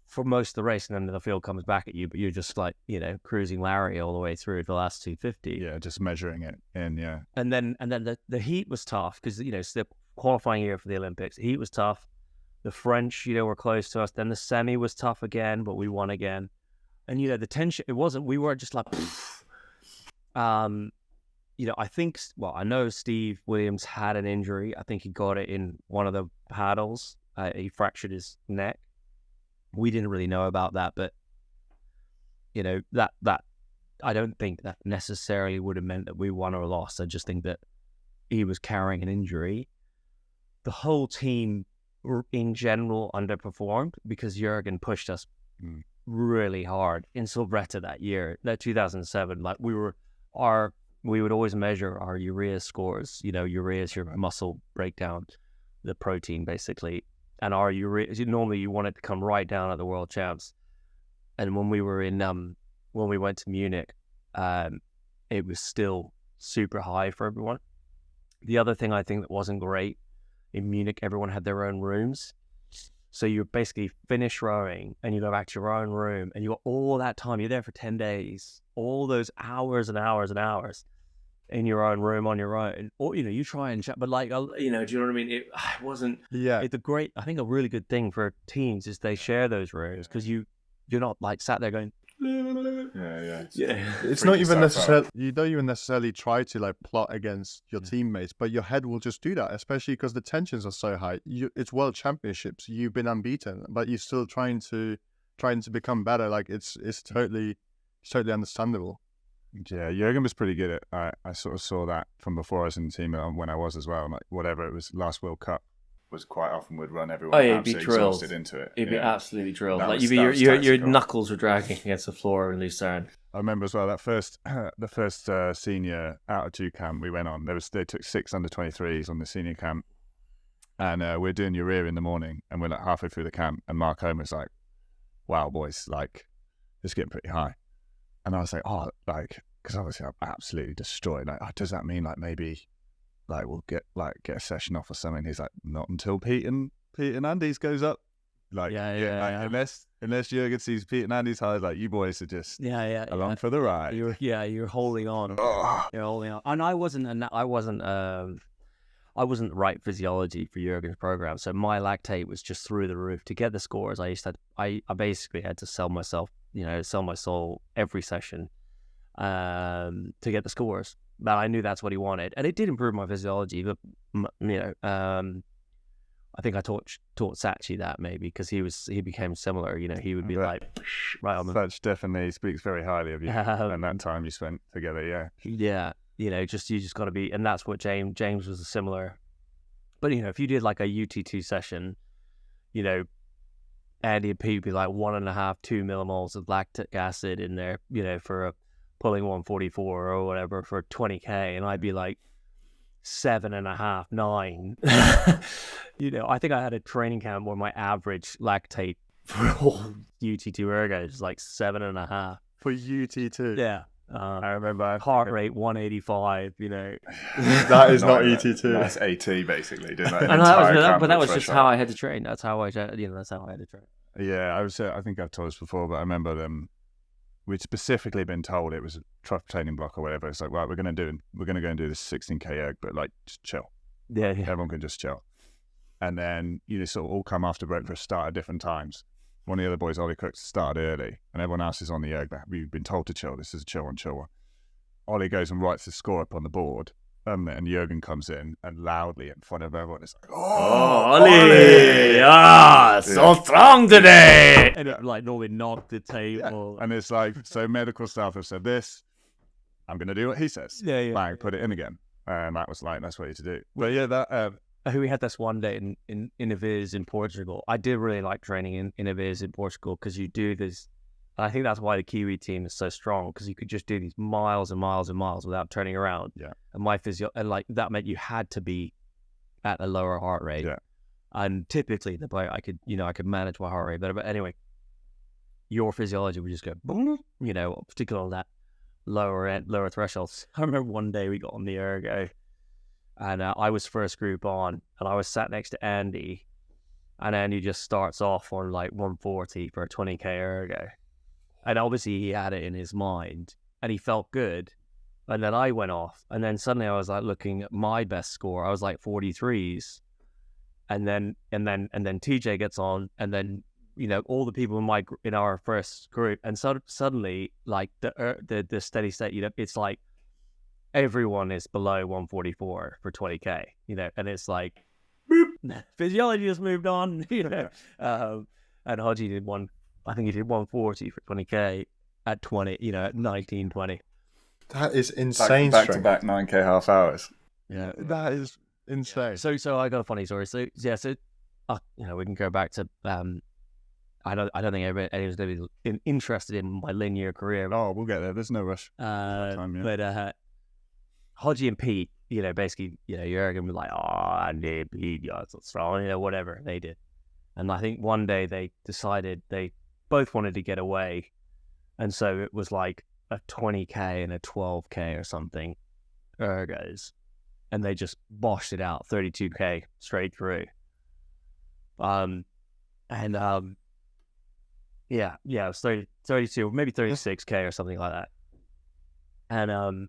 S1: For most of the race, and then the field comes back at you, but you're just like, you know, cruising Larry all the way through the last 250.
S3: Yeah, just measuring it in, yeah.
S1: And then the heat was tough because, you know, it's the qualifying year for the Olympics. The heat was tough. The French, you know, were close to us. Then the semi was tough again, but we won again. And, you know, the tension, we weren't just like, you know, I know Steve Williams had an injury. I think he got it in one of the paddles. He fractured his neck. We didn't really know about that, but you know, that I don't think that necessarily would have meant that we won or lost. I just think that he was carrying an injury. The whole team in general underperformed because Jürgen pushed us really hard in Silvretta that year, that 2007. Like we would always measure our urea scores. You know, urea is your muscle breakdown, the protein basically. And our urea, normally you want it to come right down at the World Champs. And when we were when we went to Munich, it was still super high for everyone. The other thing I think that wasn't great, in Munich, everyone had their own rooms. So you basically finish rowing and you go back to your own room and you got all that time. You're there for 10 days, all those hours and hours and hours in your own room on your own. Or, you know, you try and chat, but like, you know, do you know what I mean? It wasn't, I think a really good thing for teams is they share those rooms because you're not like sat there going,
S2: It's not even necessarily, you don't even necessarily try to like plot against your teammates, but your head will just do that, especially because the tensions are so high. It's world championships, you've been unbeaten, but you're still trying to become better. Like it's totally understandable.
S3: Yeah, Jürgen was pretty good at. I sort of saw that from before I was in the team and when I was as well. Like whatever it was, last World Cup was quite often would run everyone absolutely exhausted into it.
S1: He'd be absolutely drilled. Like your knuckles were dragging against the floor in Lucerne.
S3: I remember as well that the first senior out of 2 camp we went on. They took 6 under-23s on the senior camp, and we're doing urea in the morning, and we're like halfway through the camp, and Mark Homer's like, "Wow, boys, like it's getting pretty high." And I was like, "Oh, like." Because obviously I'm absolutely destroyed. Like, does that mean like maybe like, we'll get a session off or something. He's like, not until Pete and Andy's goes up. Like,
S1: Yeah.
S3: Unless Jürgen sees Pete and Andy's highs, like, you boys are just along for the ride.
S1: You're holding on.
S3: Oh.
S1: You're holding on. And I wasn't right physiology for Jürgen's program, so my lactate was just through the roof. To get the scores, I basically had to sell myself, sell my soul every session, to get the scores. But I knew that's what he wanted, and it did improve my physiology. But I think I taught Sachi that maybe because he became similar. He would be like right on the.
S3: Satch definitely speaks very highly of you and that time you spent together. Yeah.
S1: You just got to be, and that's what James was a similar. But if you did like a UT2 session, Andy and Pete would be like 1.5, 2 millimoles of lactic acid in there, for a pulling 144 or whatever for 20K, and I'd be like 7.5, 9. I think I had a training camp where my average lactate for all UT2 ergo is like 7.5
S2: for UT2.
S1: Yeah.
S3: I remember
S1: heart rate 185.
S2: That is not ET2.
S3: That's AT basically. Did that?
S1: But that was just how I had to train. That's how I had to train.
S3: Yeah, I think I've told this before, but I remember we'd specifically been told it was a trough training block or whatever. It's like, right, we're going to go and do this 16K erg, but like, just chill.
S1: Yeah.
S3: Everyone can just chill. And then sort of all come after breakfast, start at different times. One of the other boys, Ollie Cook, started early, and everyone else is on the erg. We've been told to chill. This is a chill one. Ollie goes and writes the score up on the board, and Jürgen comes in and loudly in front of everyone is like, "Oh, Ollie!
S1: So strong today!" And it normally knocked the table.
S3: Yeah. And it's like, so medical staff have said this. I'm going to do what he says.
S1: Yeah.
S3: Bang, put it in again. And that was like, that's what you to do. But yeah, that.
S1: We had this one day in Aviz in Portugal. I did really like training in Aviz in Portugal because you do this. I think that's why the Kiwi team is so strong, because you could just do these miles and miles and miles without turning around.
S3: Yeah.
S1: And my that meant you had to be at a lower heart rate.
S3: Yeah.
S1: And typically I could manage my heart rate better. But anyway, your physiology would just go boom, particularly on that lower thresholds. I remember one day we got on the ergo. And I was first group on, and I was sat next to Andy, and Andy just starts off on like 140 for a 20K ergo. And obviously he had it in his mind, and he felt good. And then I went off, and then suddenly I was like looking at my best score. I was like 43s, and then TJ gets on, and then all the people in our first group, and suddenly like the steady state, it's like. Everyone is below 144 for 20K, and it's like, boop, physiology has moved on, and Haji did I think he did 140 for 20K at 20, at 19, 20.
S2: That is insane.
S3: Back to back 9K half hours.
S1: Yeah.
S2: That is insane.
S1: So I got a funny story. So we can go back to, I don't think anyone's going to be interested in my linear career.
S3: Oh, we'll get there. There's no rush.
S1: But Haji and Pete, basically, Jürgen was like, "Oh, Andy, Pete, you're so strong," whatever they did. And I think one day they decided they both wanted to get away, and so it was like a 20K and a 12K or something, ergos, and they just boshed it out 32K straight through. It was 32, maybe 36K or something like that, and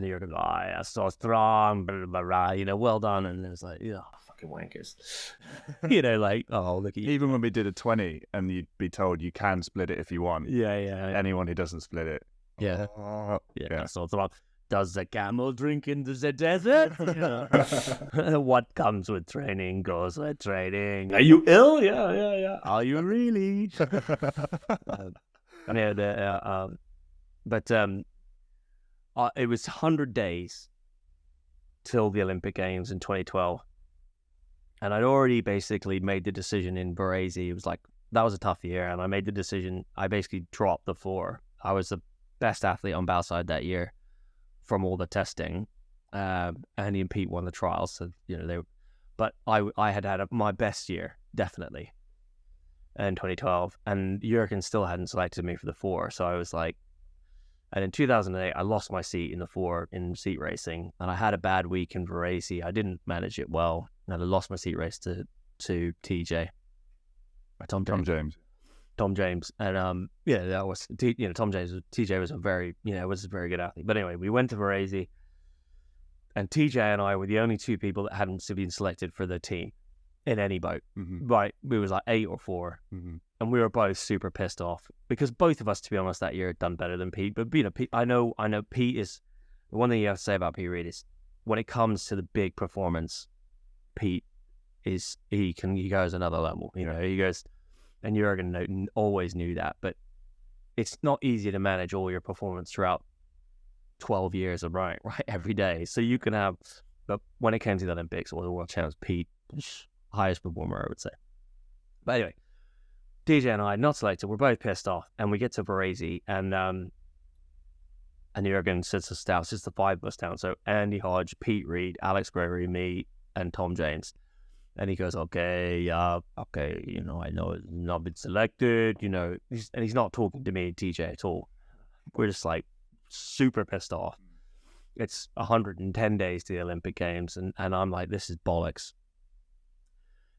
S1: you're going, that's so strong, blah, blah, blah, well done. And it was like, fucking wankers. Oh, look at you.
S3: Even when we did a 20 and you'd be told you can split it if you want.
S1: Yeah.
S3: Anyone who doesn't split it.
S1: Yeah. So strong. Does the camel drink into the desert? What comes with training goes with training. Are you ill? Yeah. Are you really? It was 100 days till the Olympic Games in 2012. And I'd already basically made the decision in Baresi. It was like, that was a tough year. And I made the decision. I basically dropped the 4. I was the best athlete on Bowside that year from all the testing. Andy and Pete won the trials. So, but I had my best year, definitely, in 2012. And Jürgen still hadn't selected me for the 4. So I was like, And in 2008, I lost my seat in the 4 in seat racing, and I had a bad week in Varese. I didn't manage it well, and I lost my seat race to TJ, Tom James. Tom James, and that was Tom James. TJ was a very good athlete. But anyway, we went to Varese, and TJ and I were the only 2 people that hadn't been selected for the team in any boat. Right, we was like 8 or 4, and we were both super pissed off because both of us, to be honest, that year had done better than Pete. But Pete, I know Pete is the one thing you have to say about Pete Reed is when it comes to the big performance, Pete is he goes another level. He goes. And Jurgen always knew that, but it's not easy to manage all your performance throughout 12 years of right every day. So you can have, but when it came to the Olympics or the World Champs, Pete, highest performer, I would say. But anyway, DJ and I, not selected, we're both pissed off, and we get to Varese, and Jurgen sits us down. It's just the 5 of us down. So Andy Hodge, Pete Reed, Alex Gregory, me, and Tom James. And he goes, okay, I know it's not been selected, he's not talking to me and TJ at all. We're just like super pissed off. It's 110 days to the Olympic Games, and I'm like, this is bollocks.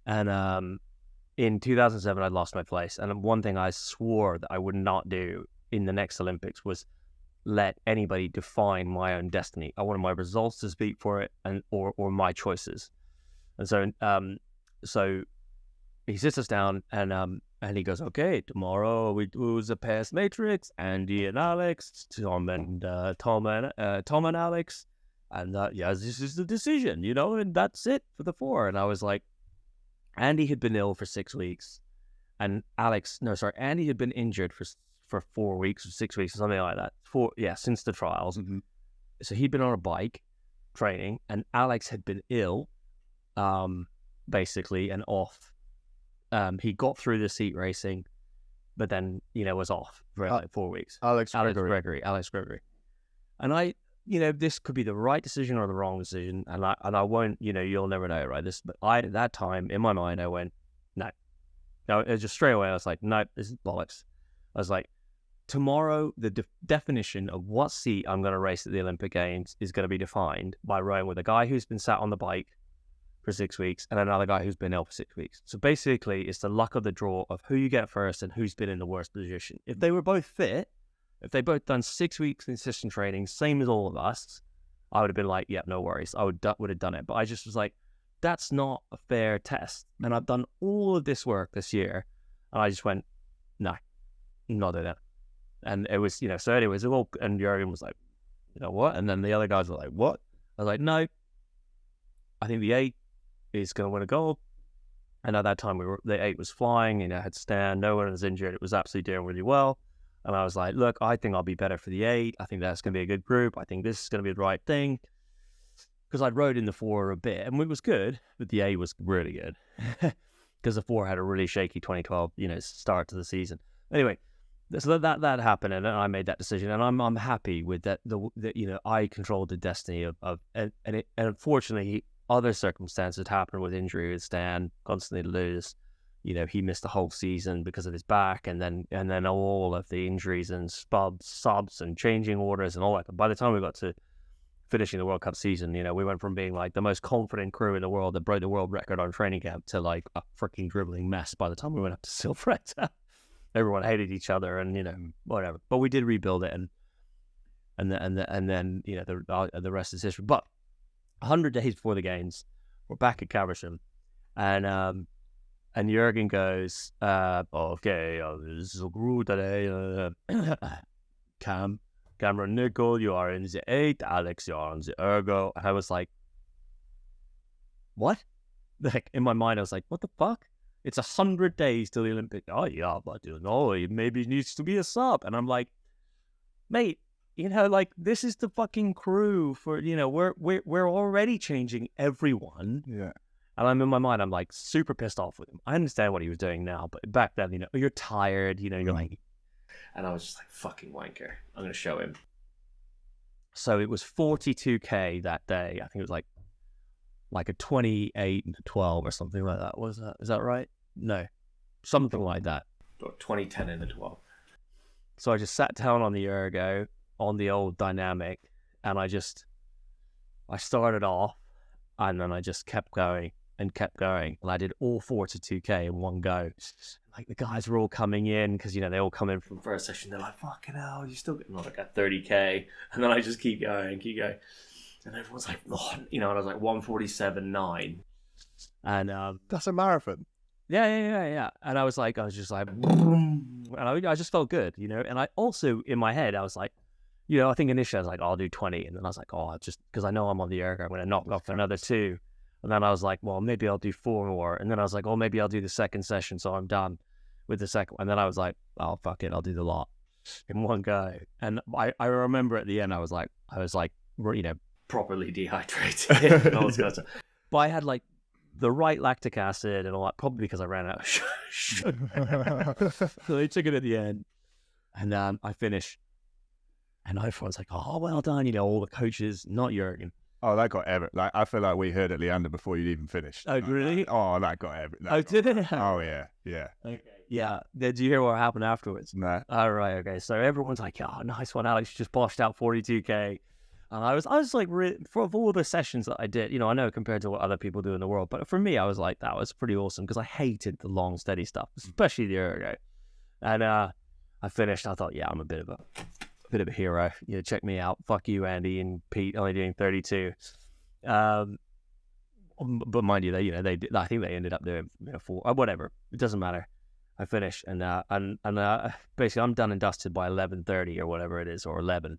S1: And in 2007, I lost my place. And one thing I swore that I would not do in the next Olympics was let anybody define my own destiny. I wanted my results to speak for it, or my choices. And so he sits us down, and he goes, okay, tomorrow we do the pass matrix, Andy and Alex, Tom and Alex, and this is the decision, and that's it for the 4. And I was like, Andy had been ill for 6 weeks, and Andy had been injured for 4 weeks or 6 weeks or something like that. Since the trials. So he'd been on a bike training, and Alex had been ill. Basically, and off. He got through the seat racing, but then was off for like 4 weeks. Alex Gregory. And I, this could be the right decision or the wrong decision, and I won't, you'll never know, right? But at that time in my mind, I went, no. It was just straight away. I was like, no, this is bollocks. I was like, tomorrow the definition of what seat I'm going to race at the Olympic Games is going to be defined by rowing with a guy who's been sat on the bike for 6 weeks and another guy who's been ill for 6 weeks. So basically, it's the luck of the draw of who you get first and who's been in the worst position. If they were both fit, if they both done 6 weeks consistent training, same as all of us, I would have been like, yeah, no worries. I would have done it. But I just was like, that's not a fair test. And I've done all of this work this year, and I just went, no, not doing that. And it was, so anyways, and Jurgen was like, what? And then the other guys were like, what? I was like, no, I think the 8 is going to win a gold. And at that time, the 8 was flying, had Stan, no one was injured. It was absolutely doing really well. And I was like, look, I think I'll be better for the 8. I think that's going to be a good group. I think this is going to be the right thing. Because I'd rode in the 4 a bit, and it was good, but the 8 was really good. Because the 4 had a really shaky 2012, start to the season. Anyway, so that happened, and I made that decision, and I'm happy with that. I controlled the destiny and unfortunately, other circumstances had happened with injury with Stan, constantly lose. He missed the whole season because of his back, and then all of the injuries and subs and changing orders and all that. By the time we got to finishing the World Cup season, we went from being like the most confident crew in the world that broke the world record on training camp to like a freaking dribbling mess by the time we went up to Silverette. Everyone hated each other, and whatever. But we did rebuild it, and then the rest is history. But 100 days before the games, we're back at Caversham, and Jurgen goes, okay, this is a group today. Cameron Nicol, you are in the 8. Alex, you are on the ergo. And I was like, what? Like in my mind, I was like, what the fuck? It's 100 days till the Olympic. Oh yeah, but maybe it needs to be a sub. And I'm like, mate, this is the fucking crew for, we're already changing everyone.
S3: Yeah.
S1: And I'm in my mind, I'm like super pissed off with him. I understand what he was doing now, but back then, you're tired, you're like, and I was just like, fucking wanker. I'm going to show him. So it was 42K that day. I think it was like a 28 and a 12 or something like that. Is that right? No, something like that. Or 2010 and a 12. So I just sat down on the ergo on the old dynamic, and I started off, and then I just kept going, and I did all 42K in one go. Like the guys were all coming in because they all come in from first session. They're like, "Fucking hell, you still getting like a 30K?" And then I just keep going, and everyone's like, "Oh," and I was like 147.9, and
S2: That's a marathon.
S1: yeah. And I was just like, and I just felt good, And I also in my head I was like, I think initially I was like, I'll do 20, and then I was like, oh, just because I know I'm on the erg, I'm going to knock off another 2. And then I was like, well, maybe I'll do 4 more. And then I was like, oh, maybe I'll do the second session, so I'm done with the second. And then I was like, oh, fuck it, I'll do the lot in one go. And I remember at the end, I was like, properly dehydrated and all this kind of stuff. But I had like the right lactic acid and all that, probably because I ran out of sugar. So they took it at the end, and I finished. And everyone's like, oh, well done, all the coaches, not Jurgen.
S3: Oh, that got every. Like, I feel like we heard at Leander before you'd even finished.
S1: Oh, really?
S3: That got every.
S1: Did it?
S3: Oh, yeah. Okay.
S1: Yeah. Did you hear what happened afterwards?
S3: No.
S1: All right. Okay. So everyone's like, oh, nice one, Alex. You just bossed out 42K. And I was like, for all the sessions that I did, I know compared to what other people do in the world, but for me, I was like, that was pretty awesome because I hated the long, steady stuff, especially the ergo. And I finished. I thought, yeah, I'm a bit of a hero. Check me out. Fuck you, Andy and Pete, only doing 32. But mind you, they did, I think they ended up doing 4, whatever. It doesn't matter. I finished, and basically I'm done and dusted by 11:30 or whatever it is, or 11.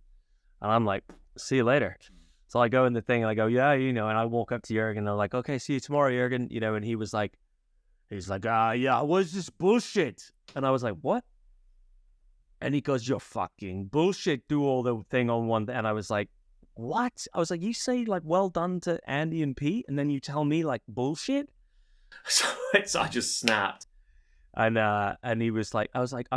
S1: And I'm like, see you later. So I go in the thing and I go, yeah, and I walk up to Jurgen and they're like, okay, see you tomorrow, Jurgen. And he was like, yeah, what's this bullshit? And I was like, what? And he goes, you're fucking bullshit. Do all the thing on one. And I was like, what? I was like, you say like, well done to Andy and Pete, and then you tell me like bullshit? So I just snapped. And he was like, I was like,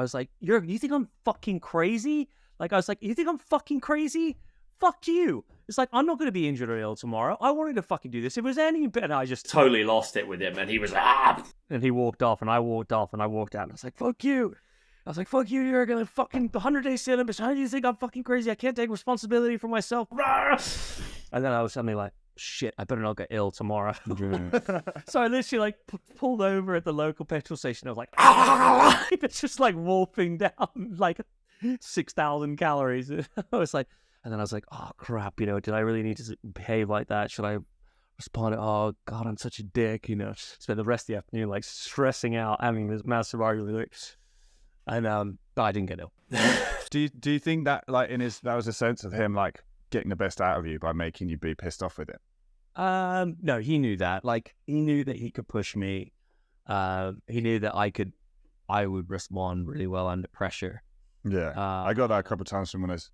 S1: you think I'm fucking crazy? Like, I was like, you think I'm fucking crazy? Fuck you. It's like, I'm not going to be injured or ill tomorrow. I wanted to fucking do this. If it was any better, I just totally lost it with him. And he was like, and he walked off, and I walked off, and I walked out. And I was like, fuck you. I was like, fuck you, you're going to fucking 100 days to Olympics. How do you think I'm fucking crazy? I can't take responsibility for myself. And then I was suddenly like, shit, I better not get ill tomorrow. So I literally like pulled over at the local petrol station. I was like, it's just like wolfing down like 6,000 calories. I was like, and then I was like, oh crap, did I really need to behave like that? Should I respond? Oh God, I'm such a dick. Spent the rest of the afternoon like stressing out, having this massive argument. And but I didn't get ill.
S3: Do you think that like that was a sense of him like getting the best out of you by making you be pissed off with it?
S1: No, he knew that. Like he knew that he could push me. He knew that I would respond really well under pressure.
S3: Yeah, I got that a couple of times from when I was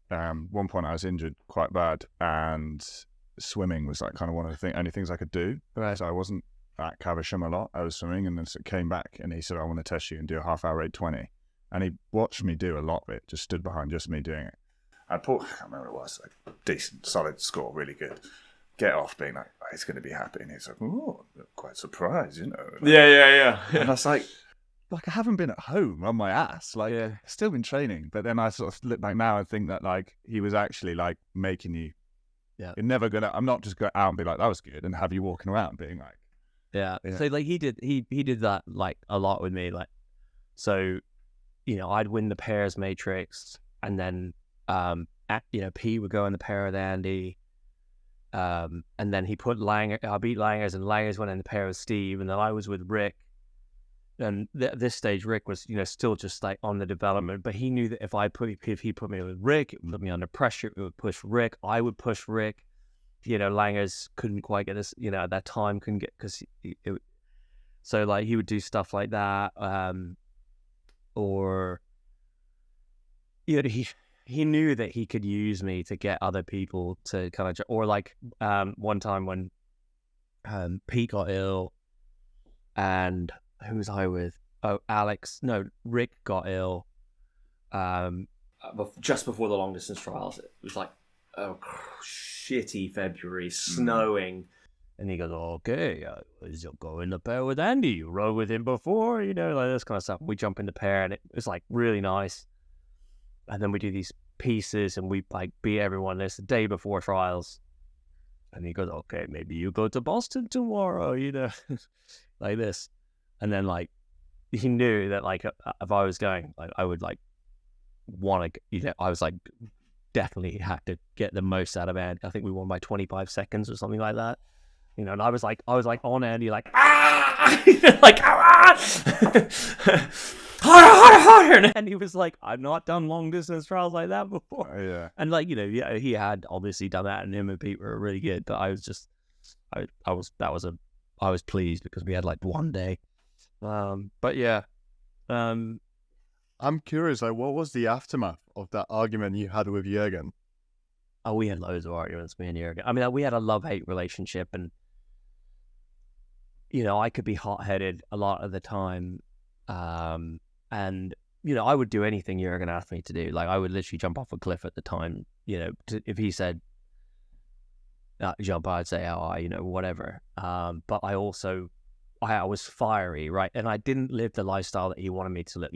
S3: one point I was injured quite bad, and swimming was like kind of one of the only things I could do.
S1: Right.
S3: So I wasn't at Caversham a lot. I was swimming, and then came back, and he said, "I want to test you and do a half-hour 8:20." And he watched me do a lot of it, just stood behind just me doing it. I can't remember what it was, like decent, solid score, really good. Get off being like, oh, he's going to be happy. And he's like, oh, quite surprised,
S1: Yeah.
S3: And I was like, I haven't been at home on my ass. Like, still been training. But then I sort of look back now and think that, like, he was actually, like, making you.
S1: Yeah.
S3: You're never going to, I'm not just going out and be like, that was good, and have you walking around being like.
S1: Yeah. So, like, he did that, like, a lot with me. Like, so, I'd win the pairs matrix, and then, P would go in the pair with Andy. And then he put I beat Langers, and Langers went in the pair with Steve, and then I was with Rick. And at this stage, Rick was, still just like on the development, but he knew that if he put me with Rick, it would put me under pressure. It would push Rick. I would push Rick. Langers couldn't quite get this, at that time couldn't get, because so like he would do stuff like that. Or, he knew that he could use me to get other people to kind of, or like one time when Pete got ill, and who was I with? Oh, Rick got ill just before the long distance trials. It was like, shitty February, snowing. And he goes, okay, you'll go in the pair with Andy. You rode with him before, like this kind of stuff. We jump in the pair, and it was like really nice. And then we do these pieces, and we like beat everyone. It's the day before trials, and he goes, "Okay, maybe you go to Boston tomorrow," like this. And then like he knew that like if I was going, like I would like want to, I was like definitely had to get the most out of it. I think we won by 25 seconds or something like that. And I was like on Andy, like, like, harder. And he was like, I've not done long distance trials like that before.
S3: Oh, yeah.
S1: And like, he had obviously done that, and him and Pete were really good. But I was just, I was pleased because we had like one day. But yeah.
S2: I'm curious, like, what was the aftermath of that argument you had with Jürgen?
S1: Oh, we had loads of arguments, me and Jürgen. I mean, we had a love-hate relationship, and I could be hot-headed a lot of the time, and I would do anything Jürgen asked me to do. Like, I would literally jump off a cliff at the time. If he said jump, I'd say whatever. But I was fiery, right? And I didn't live the lifestyle that he wanted me to live.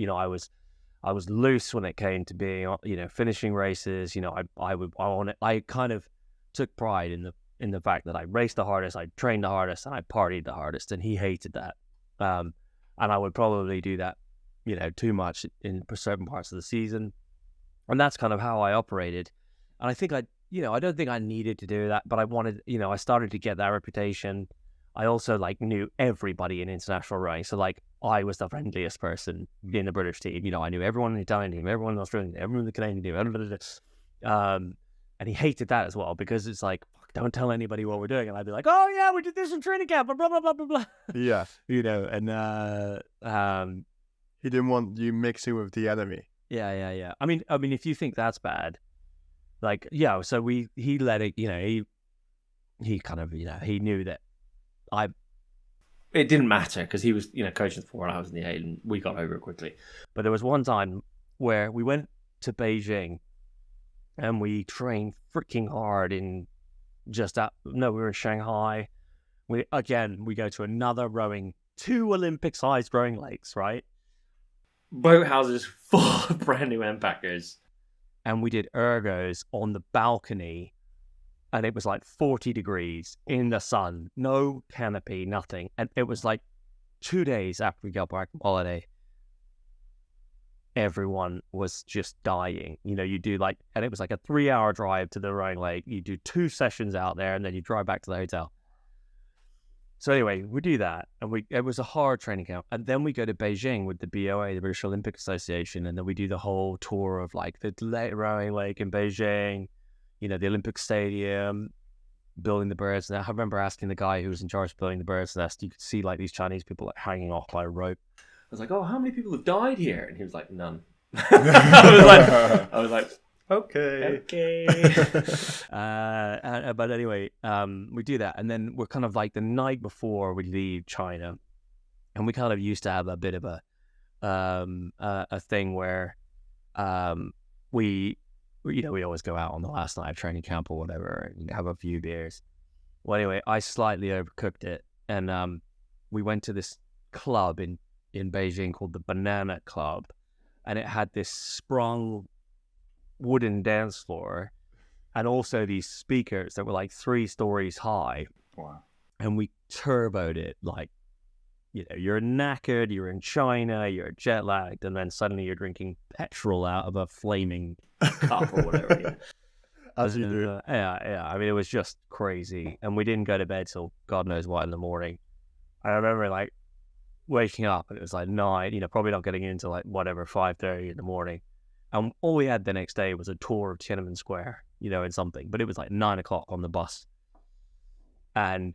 S1: I was loose when it came to being, finishing races. I kind of took pride in the fact that I raced the hardest, I trained the hardest, and I partied the hardest, and he hated that. And I would probably do that, too much in certain parts of the season, and that's kind of how I operated. And I think I don't think I needed to do that, but I wanted, I started to get that reputation. I also like knew everybody in international rowing, so like I was the friendliest person in the British team. I knew everyone in the Italian team, everyone in the Australian team, everyone in the Canadian team. And he hated that as well, because it's like, don't tell anybody what we're doing. And I'd be like, oh yeah, we did this in training camp, blah blah blah blah blah.
S2: Yeah,
S1: and
S2: he didn't want you mixing with the enemy.
S1: Yeah. I mean, if you think that's bad, like so he let it. He kind of he knew that it didn't matter, because he was coaching the 4 and I was in the 8, and we got over it quickly. But there was one time where we went to Beijing and we trained freaking hard we were in Shanghai. We go to another rowing, 2 Olympic-sized rowing lakes, right? Boathouses full of brand new MPackers. And we did ergos on the balcony, and it was like 40 degrees in the sun, no canopy, nothing. And it was like 2 days after we got back from holiday. Everyone was just dying. You do and it was like a 3-hour drive to the rowing lake. You do 2 sessions out there, and then you drive back to the hotel. So anyway, we do that, and it was a hard training camp. And then we go to Beijing with the BOA, the British Olympic Association, and then we do the whole tour of like the rowing lake in Beijing, the Olympic Stadium, building the bird's nest. I remember asking the guy who was in charge of building the bird's nest, you could see like these Chinese people like hanging off by a rope. I was like, oh, how many people have died here? And he was like, none. I was like, okay. But anyway, we do that, and then we're kind of like the night before we leave China, and we kind of used to have a bit of a thing where we always go out on the last night of training camp or whatever and have a few beers. Well, anyway, I slightly overcooked it, and we went to this club in Beijing called the Banana Club, and it had this sprung wooden dance floor and also these speakers that were like 3 stories high.
S3: Wow.
S1: And we turboed it, like, you're knackered, you're in China, you're jet lagged, and then suddenly you're drinking petrol out of a flaming cup or whatever.
S2: As you do.
S1: Yeah. I mean, it was just crazy. And we didn't go to bed till God knows what in the morning. I remember like waking up, and it was like 9, probably not getting into like whatever, 5:30 in the morning. And all we had the next day was a tour of Tiananmen Square, and something. But it was like 9 o'clock on the bus. And,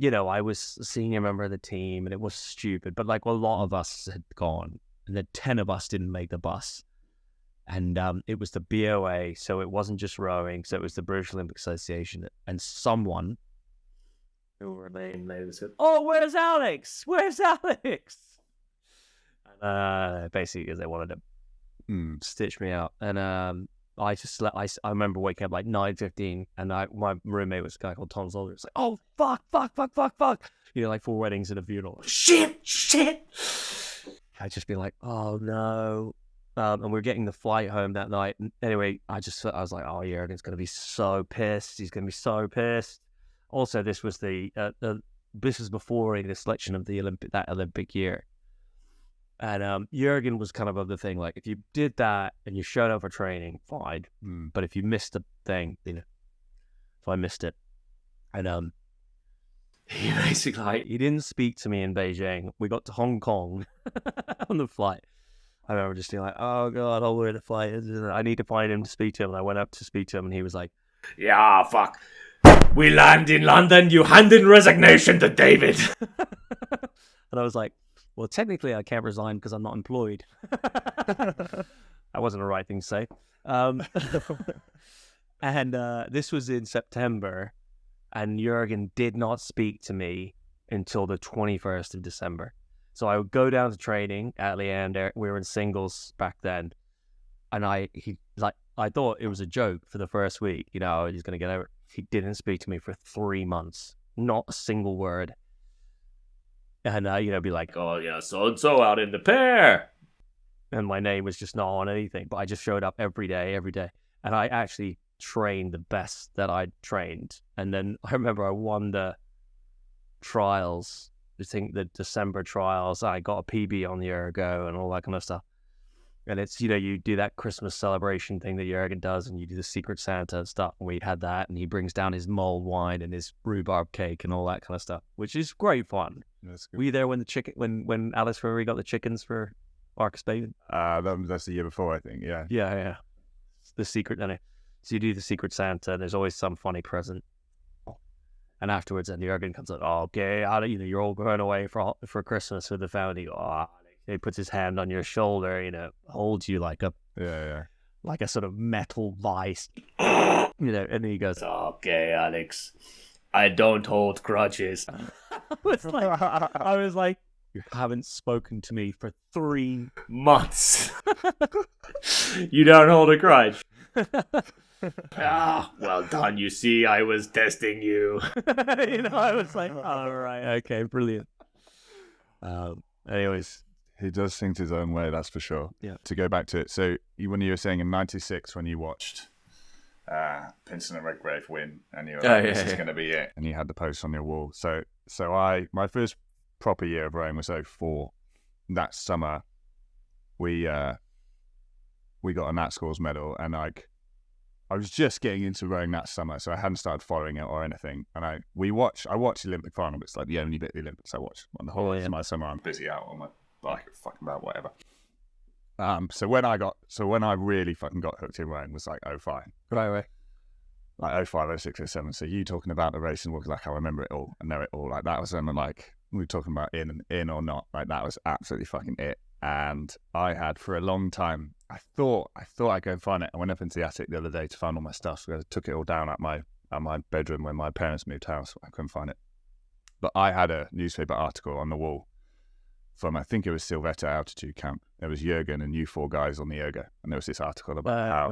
S1: I was a senior member of the team, and it was stupid. But like a lot of us had gone, and the 10 of us didn't make the bus. And it was the BOA, so it wasn't just rowing. So it was the British Olympic Association. And someone, who were named, they said, oh, where's Alex? Where's Alex? And basically, because they wanted to stitch me out. And I just slept. I remember waking up like 9:15, and my roommate was a guy called Tom Zolder. It's like, oh, fuck. Like 4 weddings and a funeral. Shit. I'd just be like, oh, no. and we were getting the flight home that night. And anyway, I was like, oh, Jurgen's going to be so pissed. He's going to be so pissed. Also, this was this was before the selection of the Olympic year. And Jurgen was kind of the thing, like, if you did that and you showed up for training, fine. But if you missed the thing, so I missed it. And he basically, he didn't speak to me in Beijing. We got to Hong Kong on the flight. I remember just being like, oh, God, I'll wear the flight. I need to find him to speak to him. And I went up to speak to him, and he was like, yeah, fuck. We land in London. You hand in resignation to David. And I was like, well, technically, I can't resign because I'm not employed. That wasn't the right thing to say. And this was in September, and Jurgen did not speak to me until the 21st of December. So I would go down to training at Leander. We were in singles back then. And I thought it was a joke for the first week. He's going to get over it. He didn't speak to me for 3 months. Not a single word. And, be like, oh, yeah, so-and-so out in the pair. And my name was just not on anything. But I just showed up every day. And I actually trained the best that I'd trained. And then I remember I won the trials. I think the December trials, I got a PB on the ergo and all that kind of stuff. And it's, you do that Christmas celebration thing that Jurgen does, and you do the Secret Santa and stuff. And we had that, and he brings down his mulled wine and his rhubarb cake and all that kind of stuff, which is great fun. Were you there when when Alex Ferrari got the chickens for Marcus Bateman?
S3: That's the year before, I think. Yeah.
S1: Yeah. The secret, so you do the Secret Santa, and there's always some funny present. And afterwards, and Jurgen comes up, oh, okay, you're all going away for Christmas with the family. Oh, he puts his hand on your shoulder, holds you like a like a sort of metal vice, and then he goes, okay, Alex, I don't hold grudges. I was like, you haven't spoken to me for 3 months. You don't hold a grudge. Well done. You see, I was testing you. I was like, all right, okay, brilliant. Anyways,
S3: he does things his own way, that's for sure.
S1: Yeah.
S3: To go back to it, so when you were saying in '96 when you watched Pinson and Redgrave win, and you were like, this is going to be it, and you had the post on your wall. So my first proper year of rowing was 2004. That summer, we got a Nat Scores medal, and I was just getting into rowing that summer, so I hadn't started following it or anything. And I watched the Olympic final, but it's like the only bit of the Olympics I watch. On the whole of my summer, I'm busy out on my bike, fucking about whatever. So when I really fucking got hooked in rowing was like 2005.
S1: Right.
S3: Like 2005, 2006, 2007. So you talking about the racing walk, like I remember it all, I know it all. Like that was when we were talking about in or not. Like that was absolutely fucking it. And I had for a long time, I thought I'd go and find it. I went up into the attic the other day to find all my stuff. So I took it all down at my bedroom when my parents moved house. I couldn't find it. But I had a newspaper article on the wall from, I think it was Silvetta altitude camp. There was Jurgen and you 4 guys on the yoga. And there was this article about how.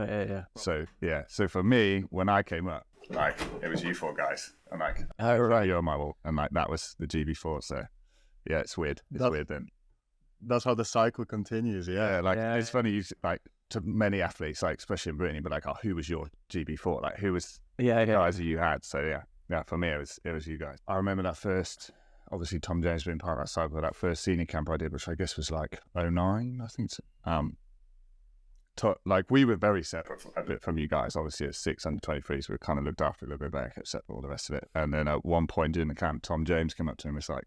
S1: Yeah.
S3: So for me, when I came up, like, it was you 4 guys. And like,
S1: oh, right.
S3: You're on my wall. And like, that was the GB4. So yeah, it's weird. Weird then.
S2: That's how the cycle continues, yeah.
S3: It's funny, like, to many athletes, like, especially in Brittany, but like, oh, who was your GB4? Like, who was the guys that you had? So yeah, for me, it was you guys. I remember that first, obviously Tom James being part of that cycle, that first senior camp I did, which I guess was like 2009, I think. Like, we were very separate a bit from you guys. Obviously, at 6 under 23s, we were kind of looked after a little bit back, except for all the rest of it. And then at one point during the camp, Tom James came up to him and was like,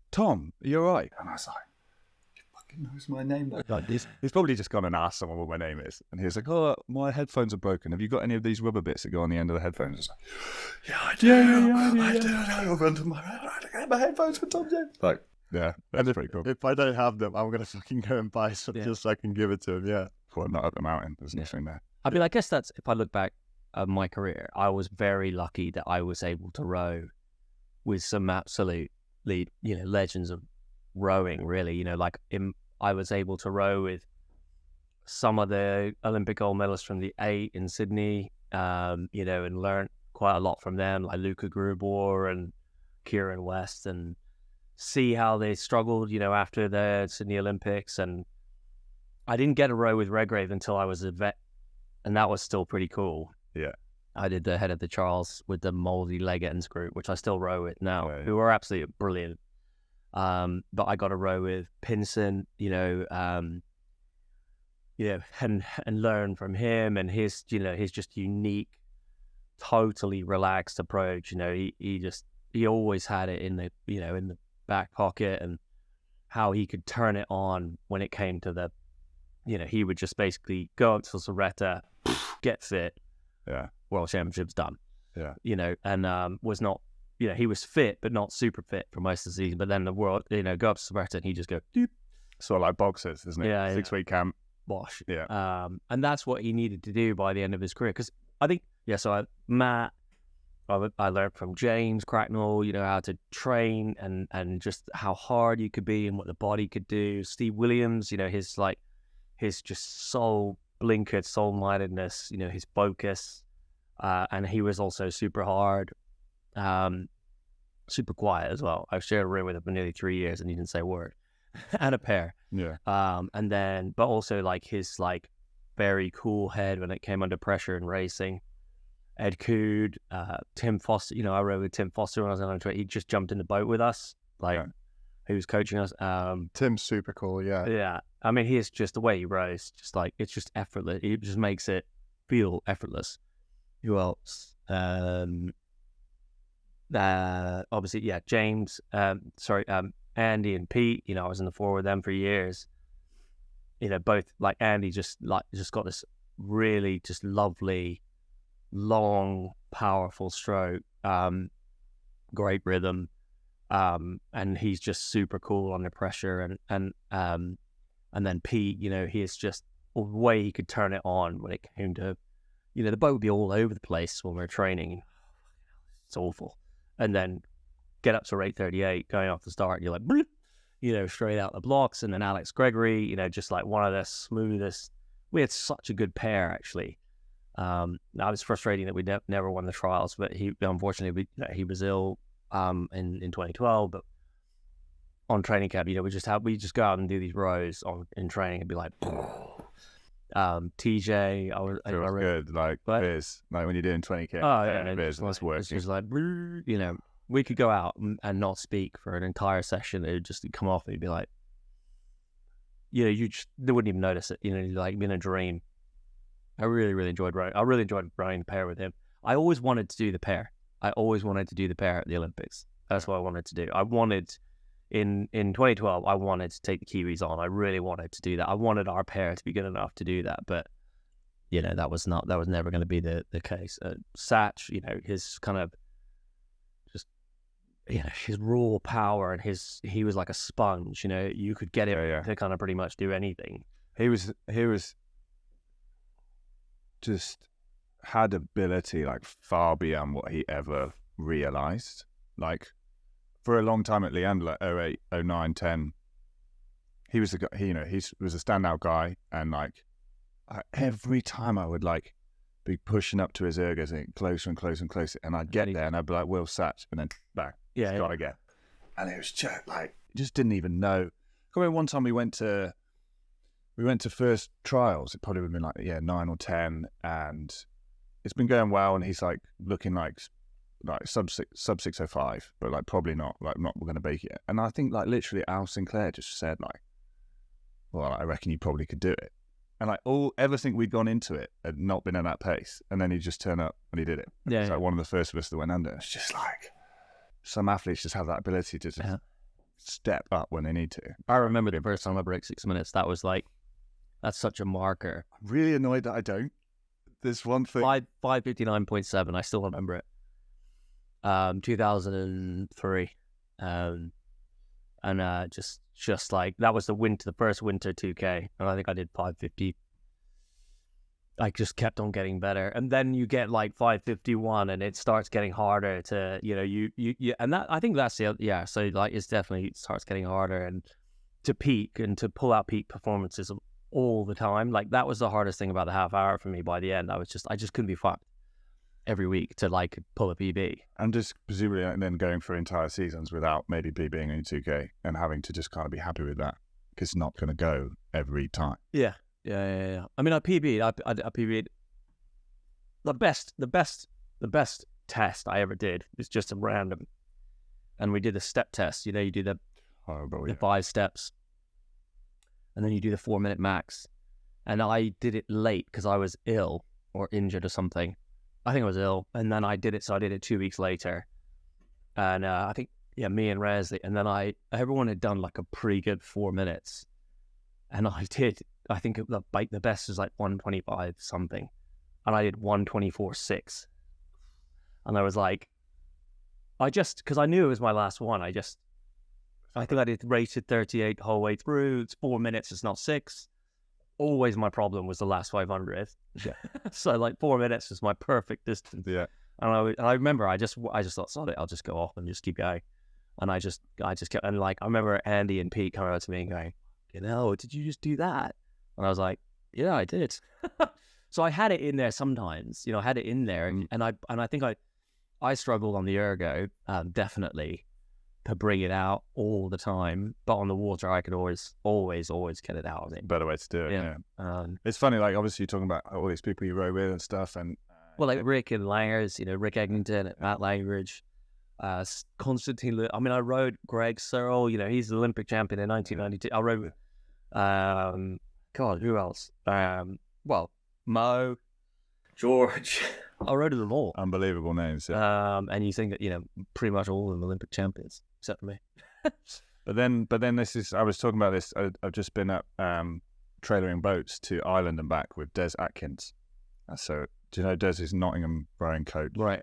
S3: Tom, are you all right? And I was like, knows my name though. Like, he's probably just gone and asked someone what my name is, and he was like, oh, my headphones are broken, have you got any of these rubber bits that go on the end of the headphones? I was like, yeah, I do. I do. I'll run to my headphones for Tom James. Like, yeah, that's pretty cool.
S2: If I don't have them, I'm gonna fucking go and buy some just so I can give it to him. Yeah,
S3: well, not up the mountain, there's nothing there.
S1: I mean, I guess that's, if I look back at my career, I was very lucky that I was able to row with some absolutely, legends of rowing, really. I was able to row with some of the Olympic gold medalists from the 8 in Sydney, and learn quite a lot from them, like Luca Grubor and Kieran West, and see how they struggled, after the Sydney Olympics. And I didn't get a row with Redgrave until I was a vet, and that was still pretty cool.
S3: Yeah.
S1: I did the head of the Charles with the Mouldy leg ends group, which I still row with now,
S3: Yeah, yeah.
S1: who are absolutely brilliant. But I got a row with Pinson, and learn from him and his just unique, totally relaxed approach. He always had it in the back pocket, and how he could turn it on when it came to the, he would just basically go up to Soretta, get fit,
S3: Yeah.
S1: World Championships done.
S3: Yeah.
S1: And was not, he was fit, but not super fit for most of the season. But then the world, go up to Soretta and he just go, doop,
S3: Sort of like boxers, isn't it?
S1: Yeah,
S3: 6-week camp.
S1: bosh.
S3: Yeah.
S1: And that's what he needed to do by the end of his career. Because I think, Matt, I learned from James Cracknell, how to train and just how hard you could be and what the body could do. Steve Williams, his just soul-blinkered, soul-mindedness, his focus. And he was also super hard, super quiet as well. I shared a room with him for nearly 3 years and he didn't say a word. And a pair.
S3: Yeah.
S1: But also his very cool head when it came under pressure in racing. Ed Cood, Tim Foster, I rode with Tim Foster when I was on 20. He just jumped in the boat with us, he was coaching us.
S2: Tim's super cool, yeah.
S1: Yeah. I mean, he is just the way he rows, it's just effortless. He just makes it feel effortless. Who else? Obviously, yeah, James, Andy and Pete, I was in the four with them for years. Both Andy just got this really just lovely, long, powerful stroke, great rhythm, and he's just super cool under pressure. And then Pete, he is just a way he could turn it on when it came to, the boat would be all over the place when we were training. It's awful. And then get up to rate 38 going off the start, you're like, bloop, straight out the blocks. And then Alex Gregory, just one of the smoothest. We had such a good pair, actually. Now it's frustrating that we never won the trials, but he unfortunately he was ill in 2012. But on training camp, we just go out and do these rows in training and be like, TJ, I was
S3: Feels good, beers, when you're doing 20K.
S1: Oh yeah,
S3: beers, that's working.
S1: It's just we could go out and not speak for an entire session. It would just come off and you'd be like, they wouldn't even notice it. Like in a dream. I really, really enjoyed rowing. I really enjoyed rowing the pair with him. I always wanted to do the pair. I always wanted to do the pair at the Olympics. That's what I wanted to do. I wanted, in 2012, I wanted to take the Kiwis on. I really wanted to do that. I wanted our pair to be good enough to do that. But, that was never going to be the case. Satch, his kind of just, his raw power and he was like a sponge, you could get him to kind of pretty much do anything.
S3: He was just had ability far beyond what he ever realized. For a long time at Leander, 08, 09, 10, he was the guy. He was a standout guy, and every time I would be pushing up to his ergos and closer and closer and closer, and I'd get there and I'd be like, Will Satch, and then back, got again, and it was just didn't even know. I remember one time we went to first trials. It probably would have been 9 or 10, and it's been going well, and he's looking like sub 605, but probably not not we're going to make it. And I think literally Al Sinclair just said well, I reckon you probably could do it. And everything we'd gone into it had not been at that pace, and then he just turned up and he did it.
S1: Yeah,
S3: it's one of the first of us that went under. It's just some athletes just have that ability to just step up when they need to.
S1: I remember the first time I broke 6 minutes. That was that's such a marker.
S3: I'm really annoyed that I don't. There's one thing.
S1: 5:59.7. I still remember it. 2003, and just that was the first winter 2K, and I think I did 5:50. I just kept on getting better, and then you get 5:51, and it starts getting harder to and that I think that's So it's definitely starts getting harder and to peak and to pull out peak performances all the time. That was the hardest thing about the half hour for me. By the end, I just couldn't be fucked every week to pull a PB.
S3: And just presumably then going for entire seasons without maybe PBing in 2K and having to just kind of be happy with that. it's not going to go every time.
S1: Yeah. I mean, I PB'd. I PB'd. The best test I ever did was just a random, and we did a step test. You know, you do the 5 steps, and then you do the 4-minute max. And I did it late because I was ill or injured or something. I think I was ill, and then I did it. So I did it 2 weeks later, and I think me and Rez, and then everyone had done like a pretty good 4 minutes, and I did. I think the best was like 125 something, and I did 124.6, and I was like, because I knew it was my last one. I think I did rated 38 the whole way through. It's 4 minutes. It's not 6. Always my problem was the last 500.
S2: Yeah.
S1: So like 4 minutes was my perfect distance.
S3: Yeah.
S1: And I remember I just thought, sod it, I'll just go off and just keep going. And I just kept, and like I remember Andy and Pete coming out to me and going, you know, did you just do that? And I was like, yeah, I did. So I had it in there sometimes, you know, I had it in there, and I think I struggled on the ergo, definitely, to bring it out all the time, but on the water I could always get it out. I think
S3: Better way to do it.
S1: yeah.
S3: It's funny, like obviously you're talking about all these people you row with and stuff, and
S1: well, like Rick and Langers, you know, Rick Eglinton, Matt Langridge, Constantine. I mean, I rode Greg Searle. You know, he's the Olympic champion in 1992. I rode with, God, who else? Well, Mo, George. I rode with them all.
S3: unbelievable names. Yeah.
S1: And you think that, you know, pretty much all of them Olympic champions, except for me.
S3: But then I was talking about this. I've just been up trailering boats to Ireland and back with Des Atkins. So do you know Des is Nottingham rowing coach?
S1: Right.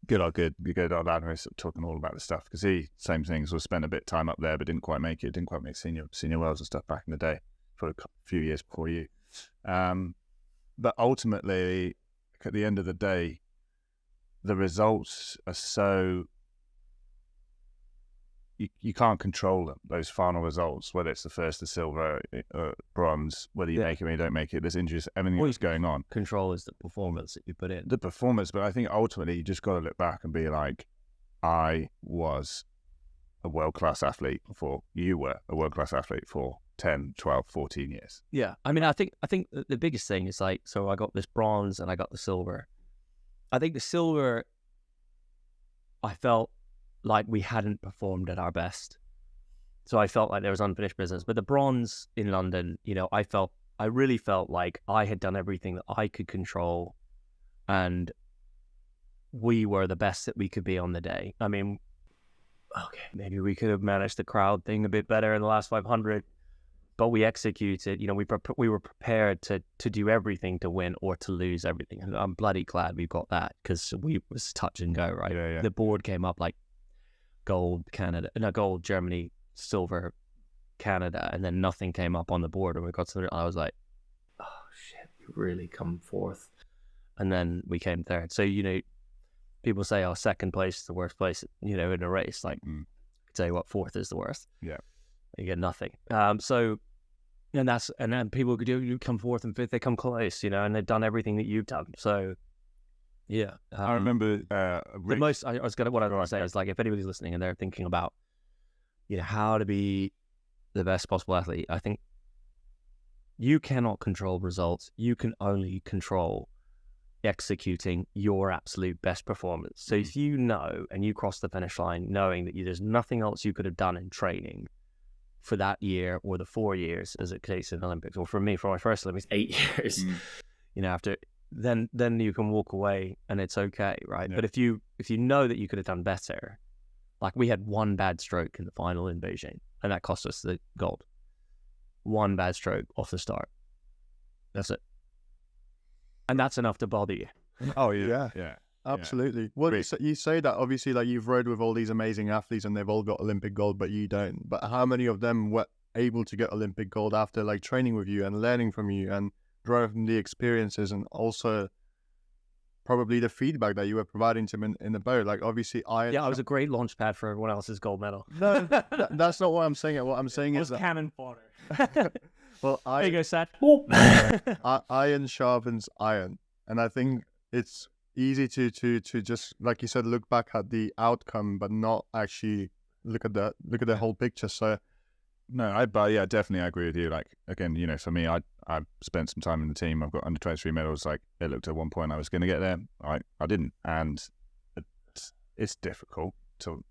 S3: Good old lad. We're talking all about the stuff because he same things. Was spent a bit of time up there, but didn't quite make it. Didn't quite make senior Wales and stuff back in the day for a few years before you. But ultimately, at the end of the day, the results are so you can't control them. Those final results, whether it's the first, the silver, bronze, whether you make it or you don't make it, there's injuries, everything that's going on.
S1: Control is the performance that you put in.
S3: The performance, but I think ultimately you just got to look back and be like, I was a world-class athlete you were a world-class athlete for 10, 12, 14 years.
S1: Yeah. I mean, I think the biggest thing is like, so I got this bronze and I got the silver. I think the silver, I felt like we hadn't performed at our best. So I felt like there was unfinished business. But the bronze in London, you know, I really felt like I had done everything that I could control, and we were the best that we could be on the day. I mean, okay, maybe we could have managed the crowd thing a bit better in the last 500, but we executed. You know, we were prepared to do everything to win or to lose everything. And I'm bloody glad we got that, because we was touch and go, right?
S3: Yeah.
S1: The board came up like gold Germany, silver Canada, and then nothing came up on the board, and we got to I was like, oh shit, we really come fourth. And then we came third. So, you know, people say, oh, second place is the worst place, you know, in a race. Like, I tell you what, fourth is the worst.
S3: Yeah.
S1: You get nothing. So, and then people could you come fourth and fifth, they come close, you know, and they've done everything that you've done. So, yeah.
S3: I remember
S1: the most. I was going to say is, like, if anybody's listening and they're thinking about, you know, how to be the best possible athlete, I think you cannot control results. You can only control executing your absolute best performance. So if you know and you cross the finish line knowing that there's nothing else you could have done in training for that year or the 4 years, as a case in the Olympics, or for me, for my first Olympics, 8 years, you know, after then you can walk away and it's okay, right? Yeah. But if you know that you could have done better, like we had one bad stroke in the final in Beijing, and that cost us the gold. One bad stroke off the start. That's it. And that's enough to bother you.
S3: Oh, yeah.
S2: Absolutely. Well, you say that, obviously, like, you've rode with all these amazing athletes and they've all got Olympic gold, but you don't. But how many of them were able to get Olympic gold after, like, training with you and learning from you and drawing from the experiences, and also probably the feedback that you were providing to them in the boat? Like, obviously, I
S1: was a great launch pad for everyone else's gold medal.
S2: No, that's not what I'm saying. What I'm saying is that
S1: cannon fodder.
S2: Well,
S1: there you go, Sat.
S2: Iron sharpens iron, and I think it's easy to just, like you said, look back at the outcome, but not actually look at the whole picture. So
S3: No, but yeah, definitely I agree with you. Like, again, you know, for me, I spent some time in the team. I've got under 23 medals. Like, it looked at one point I was going to get there. I didn't. And it's difficult to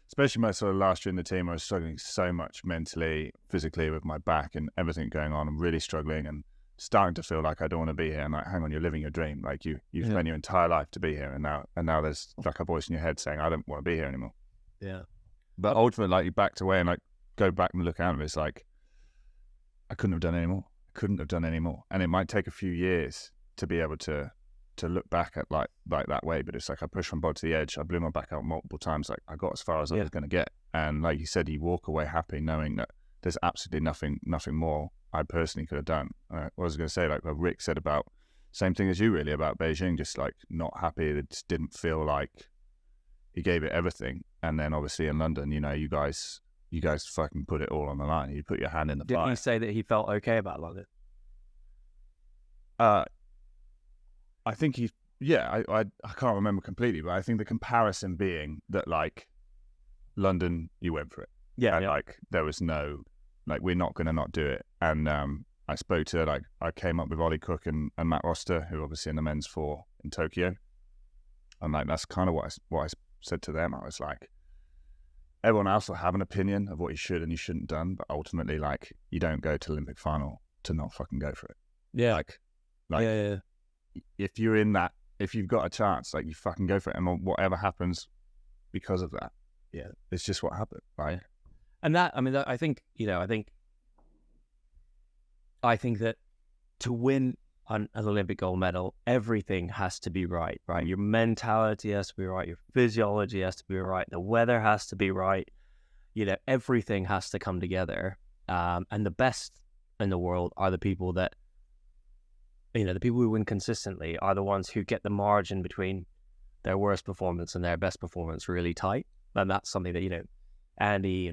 S3: especially my sort of last year in the team. I was struggling so much mentally, physically with my back and everything going on. I'm really struggling and starting to feel like I don't want to be here. And like, hang on, you're living your dream. Like you've spent your entire life to be here. And now there's like a voice in your head saying, I don't want to be here anymore.
S1: Yeah.
S3: But ultimately, like, you backed away and like go back and look at it. It's like, I couldn't have done any more. And it might take a few years to be able to look back at like that way. But it's like, I pushed from bottom to the edge. I blew my back out multiple times. Like, I got as far as I was going to get. And like you said, you walk away happy knowing that there's absolutely nothing more I personally could have done. I was going to say, like what Rick said about, same thing as you really, about Beijing, just like not happy. It just didn't feel like he gave it everything. And then obviously in London, you know, you guys fucking put it all on the line. You put your hand in the fire.
S1: Didn't he say that he felt okay about London?
S3: I think I can't remember completely, but I think the comparison being that like London, you went for it.
S1: Yeah.
S3: And, like there was no, like, we're not going to not do it. And I spoke to, like, I came up with Ollie Cook and Matt Roster, who obviously in the men's four in Tokyo. And like, that's kind of what I said to them. I was like, everyone else will have an opinion of what you should and you shouldn't have done, but ultimately, like, you don't go to Olympic final to not fucking go for it.
S1: Yeah.
S3: Like
S1: yeah.
S3: If you're in that, if you've got a chance, like, you fucking go for it, and whatever happens because of that, it's just what happened, right?
S1: And that, I mean, I think that to win an Olympic gold medal, everything has to be right? Your mentality has to be right, your physiology has to be right, the weather has to be right, you know, everything has to come together. And the best in the world are the people that, you know, the people who win consistently are the ones who get the margin between their worst performance and their best performance really tight. And that's something that, you know, Andy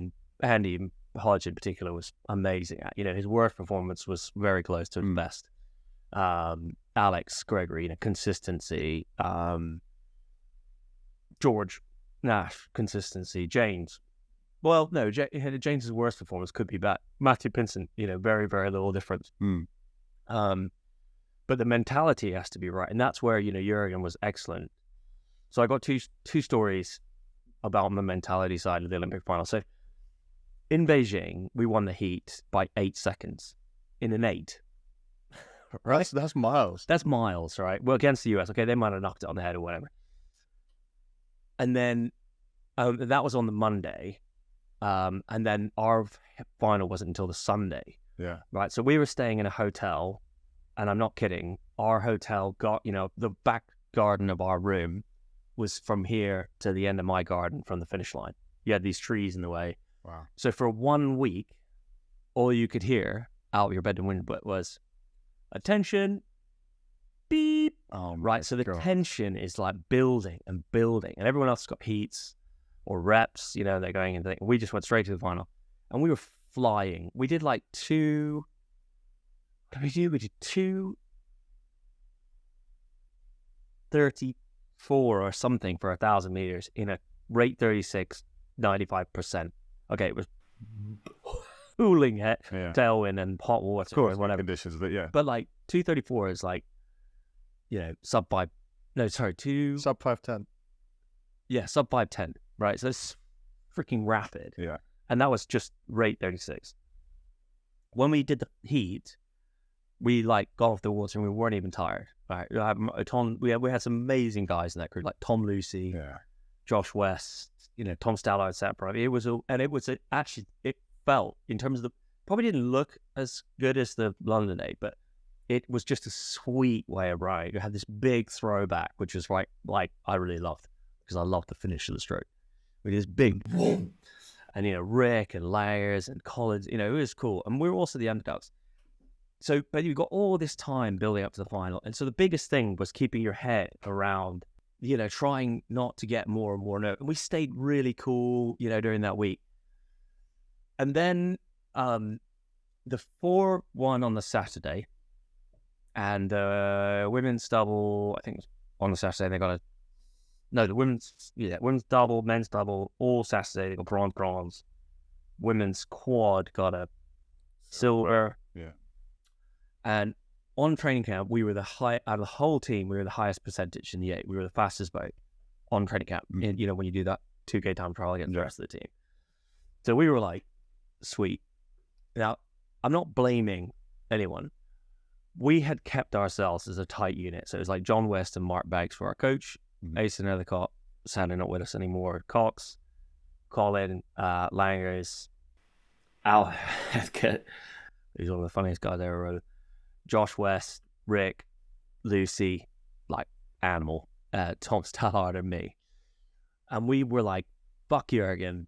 S1: Hodge in particular was amazing at. You know, his worst performance was very close to his best. Alex Gregory, you know, consistency. George Nash, consistency. James, well, no, James's worst performance could be bad. Matthew Pinson, you know, very, very little difference. But the mentality has to be right, and that's where, you know, Jurgen was excellent. So I got two stories about the mentality side of the Olympic final. So in Beijing, we won the heat by 8 seconds in an 8. Right?
S2: That's miles.
S1: That's miles, right? Well, against the US, okay, they might have knocked it on the head or whatever. And then that was on the Monday. And then our final wasn't until the Sunday.
S3: Yeah.
S1: Right. So we were staying in a hotel, and I'm not kidding. Our hotel got, you know, the back garden of our room was from here to the end of my garden from the finish line. You had these trees in the way.
S3: Wow.
S1: So for 1 week, all you could hear out your bedroom window was, attention, beep. Right. So the tension is like building and building, and everyone else got heats or reps, you know, they're going and we just went straight to the final, and we were flying. We did like we did 2:34 or something for 1,000 meters in a rate 36, 95%. Okay, it was cooling tailwind and hot water,
S3: of course,
S1: whatever
S3: conditions, but yeah.
S1: But like 2:34 is like, you know, sub 5:10. Yeah, sub 5:10. Right, so it's freaking rapid.
S3: Yeah,
S1: and that was just rate 36. When we did the heat, we like got off the water and we weren't even tired. Right, we had some amazing guys in that crew, like Tom Lucy, Josh West, you know, Tom Stallard, Sapra. It felt, in terms of the, probably didn't look as good as the London 8, but it was just a sweet way of riding. You had this big throwback, which was like I really loved, because I loved the finish of the stroke with this big boom. And, you know, Rick and Layers and Collins, you know, it was cool. And we were also the underdogs. So, but you got all this time building up to the final. And so the biggest thing was keeping your head around, you know, trying not to get more and more nervous. And we stayed really cool, you know, during that week. And then the 4 won on the Saturday, and women's double, I think it was on the Saturday, the women's double, men's double, all Saturday, they got bronze. women's quad got a silver.
S3: Yeah.
S1: And on training camp, we were out of the whole team, we were the highest percentage in the 8. We were the fastest boat on training camp. And, when you do that 2K time trial against the rest of the team. So we were like, sweet. Now, I'm not blaming anyone. We had kept ourselves as a tight unit. So it was like John West and Mark Baggs were our coach. Ace and Ellicott, sadly not with us anymore. Cox, Colin, Langers, Al Heathcote, who's one of the funniest guys I ever wrote. Josh West, Rick, Lucy, like animal, Tom Stallard and me. And we were like, fuck Jurgen,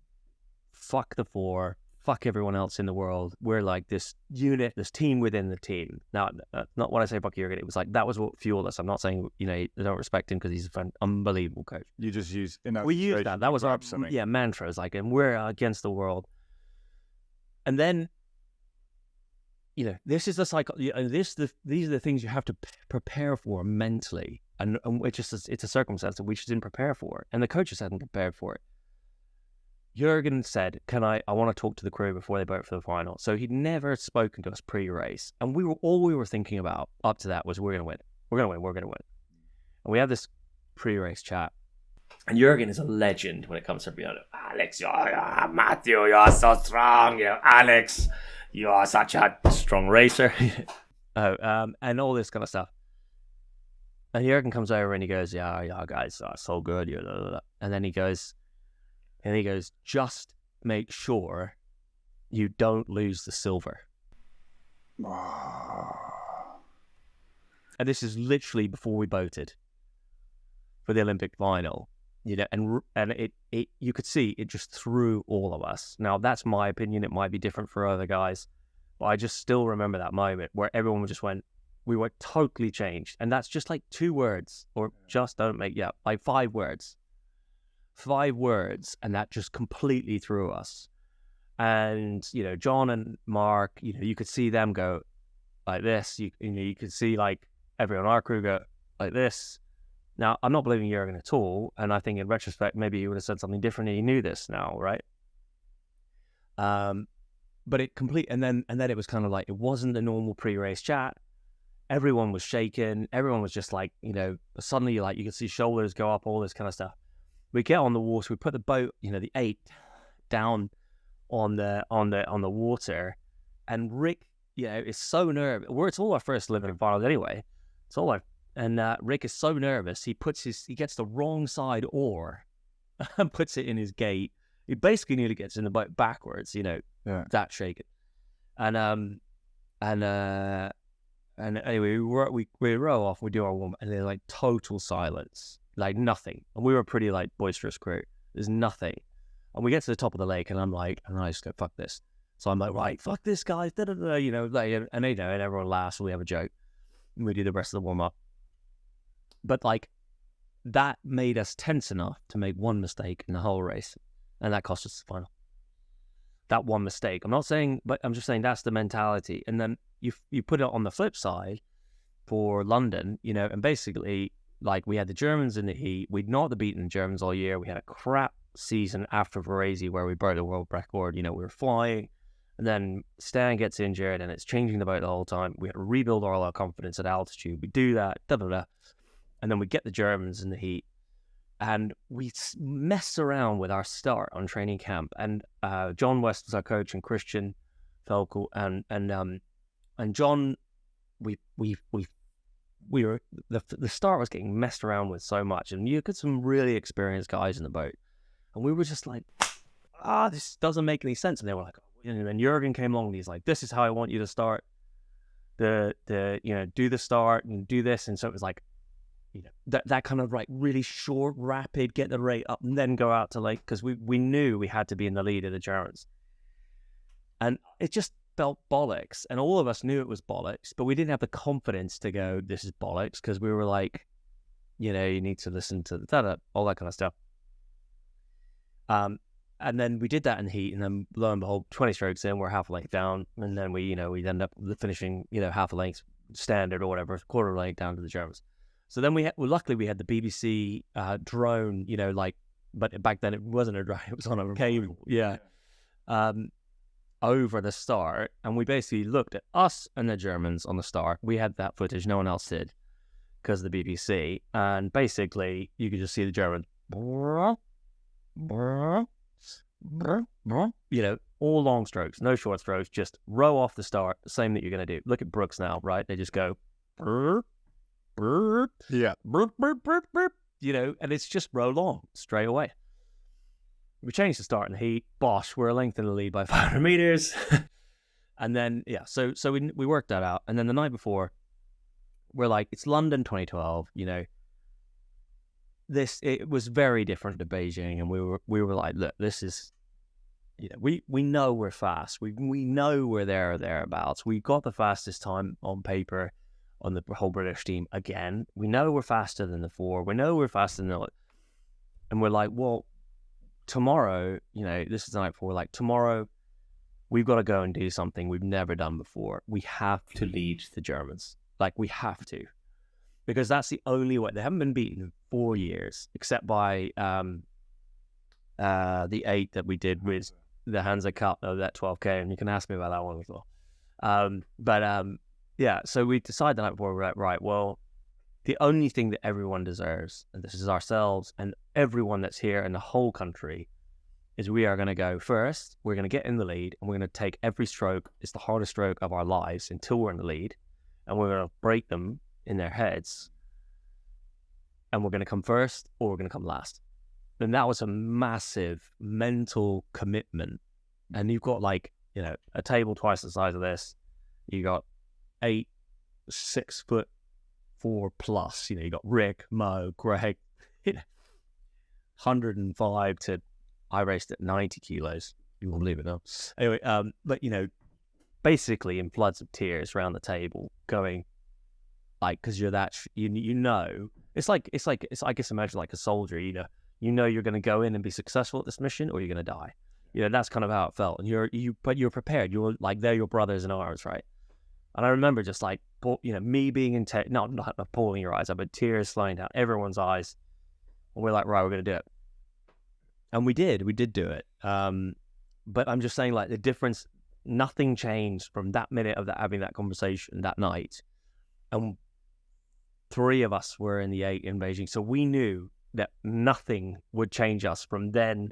S1: fuck the 4, fuck everyone else in the world. We're like this unit, this team within the team. Now, not when I say fuck Jurgen, it was like, that was what fueled us. I'm not saying, I don't respect him because he's an unbelievable coach.
S3: You just use...
S1: We used that. That was our mantras, like, and we're against the world. And then, this is the cycle. These are the things you have to prepare for mentally, and it's a circumstance that we just didn't prepare for, and the coaches hadn't prepared for it. Jurgen said, I want to talk to the crew before they boat for the final. So he'd never spoken to us pre-race, and all we were thinking about up to that was we're going to win. We're going to win. And we had this pre-race chat, and Jurgen is a legend when it comes to Alex, Matthew, you're so strong. Alex, you are such a strong racer. And all this kind of stuff. And Jurgen comes over and he goes, yeah, guys are so good. And then he goes, just make sure you don't lose the silver. And this is literally before we boated for the Olympic final. And it you could see it just threw all of us. Now, that's my opinion. It might be different for other guys. But I just still remember that moment where everyone just went, we were totally changed. And that's just like 2 words, or just don't make, like 5 words. 5 words, and that just completely threw us. And, John and Mark, you could see them go like this. You could see like everyone on our crew go like this. Now, I'm not blaming Jurgen at all, and I think in retrospect, maybe he would have said something different and he knew this now, right? But and then it was kind of like, it wasn't the normal pre-race chat. Everyone was shaking. Everyone was just like, suddenly you could see shoulders go up, all this kind of stuff. We get on the water, we put the boat, the 8 down on the water, and Rick, is so nervous. It's all our first Olympic finals anyway. Rick is so nervous, he gets the wrong side oar and puts it in his gate. He basically nearly gets in the boat backwards, that shaken. And anyway, we row off, we do our warm, and there's like total silence, like nothing. And we were a pretty like boisterous crew. There's nothing. And we get to the top of the lake, and I'm like, and I just go, fuck this. So I'm like, right, fuck this, guys, and everyone laughs, and we have a joke, and we do the rest of the warm up. But like, that made us tense enough to make one mistake in the whole race, and that cost us the final. That one mistake. I'm not saying, but I'm just saying that's the mentality. And then you put it on the flip side for London, and basically, like, we had the Germans in the heat. We'd not beaten the Germans all year. We had a crap season after Varese where we broke the world record. We were flying, and then Stan gets injured, and it's changing the boat the whole time. We had to rebuild all our confidence at altitude. We do that, and then we get the Germans in the heat, and we mess around with our start on training camp. And John West was our coach, and Christian Felkel, and John, we were the start was getting messed around with so much, and you got some really experienced guys in the boat, and we were just like, this doesn't make any sense. And they were like, and then Jurgen came along, and he's like, this is how I want you to start do the start and do this. And so it was like, that kind of like really short, rapid, get the rate up and then go out to lake, because we knew we had to be in the lead of the Germans. And it just felt bollocks, and all of us knew it was bollocks, but we didn't have the confidence to go, this is bollocks, because we were like, you need to listen to all that kind of stuff. And then we did that in the heat, and then lo and behold, 20 strokes in, we're half a length down, and then we end up finishing, half a length standard or whatever, quarter length down to the Germans. So then luckily we had the BBC drone, but back then it wasn't a drone, it was on a cable, yeah. over the start, and we basically looked at us and the Germans on the start. We had that footage, no one else did, because of the BBC. And basically, you could just see the Germans, all long strokes, no short strokes, just row off the start, the same that you're going to do. Look at Brooks now, right? They just go,
S2: Yeah.
S1: and it's just row long straight away. We changed the start in the heat. Bosh, we're a length in the lead by 500 meters. And then, so we worked that out. And then the night before, we're like, it's London 2012, it was very different to Beijing. And we were like, look, this is, we know we're fast. We know we're there or thereabouts. We got the fastest time on paper on the whole British team again. We know we're faster than the 4. We know we're faster than the... And we're like, well, tomorrow, this is the night before, like tomorrow, we've got to go and do something we've never done before. We have to lead the Germans. Like, we have to. Because that's the only way. They haven't been beaten in 4 years, except by the 8 that we did with the Hansa Cup, that 12K, and you can ask me about that one as well. So we decided the night before, we're like, right, well, the only thing that everyone deserves, and this is ourselves and everyone that's here in the whole country, is we are going to go first. We're going to get in the lead, and we're going to take every stroke. It's the hardest stroke of our lives until we're in the lead, and we're going to break them in their heads, and we're going to come first or we're going to come last. And that was a massive mental commitment. And you've got a table twice the size of this. You got 8 6'4" plus. You got Rick, Mo, Greg, 105 to, I raced at 90 kilos. You won't believe it now. Anyway, but basically in floods of tears around the table, going because you're that it's like I guess imagine like a soldier. You're going to go in and be successful at this mission, or you're going to die. That's kind of how it felt. And you're prepared. You're like, they're your brothers in arms, right? And I remember just me being in not pulling your eyes up, but tears flowing down everyone's eyes. And we're like, right, we're going to do it. And we did do it. But I'm just saying, like, the difference, nothing changed from that minute of having that conversation that night. And 3 of us were in the 8 in Beijing. So we knew that nothing would change us from then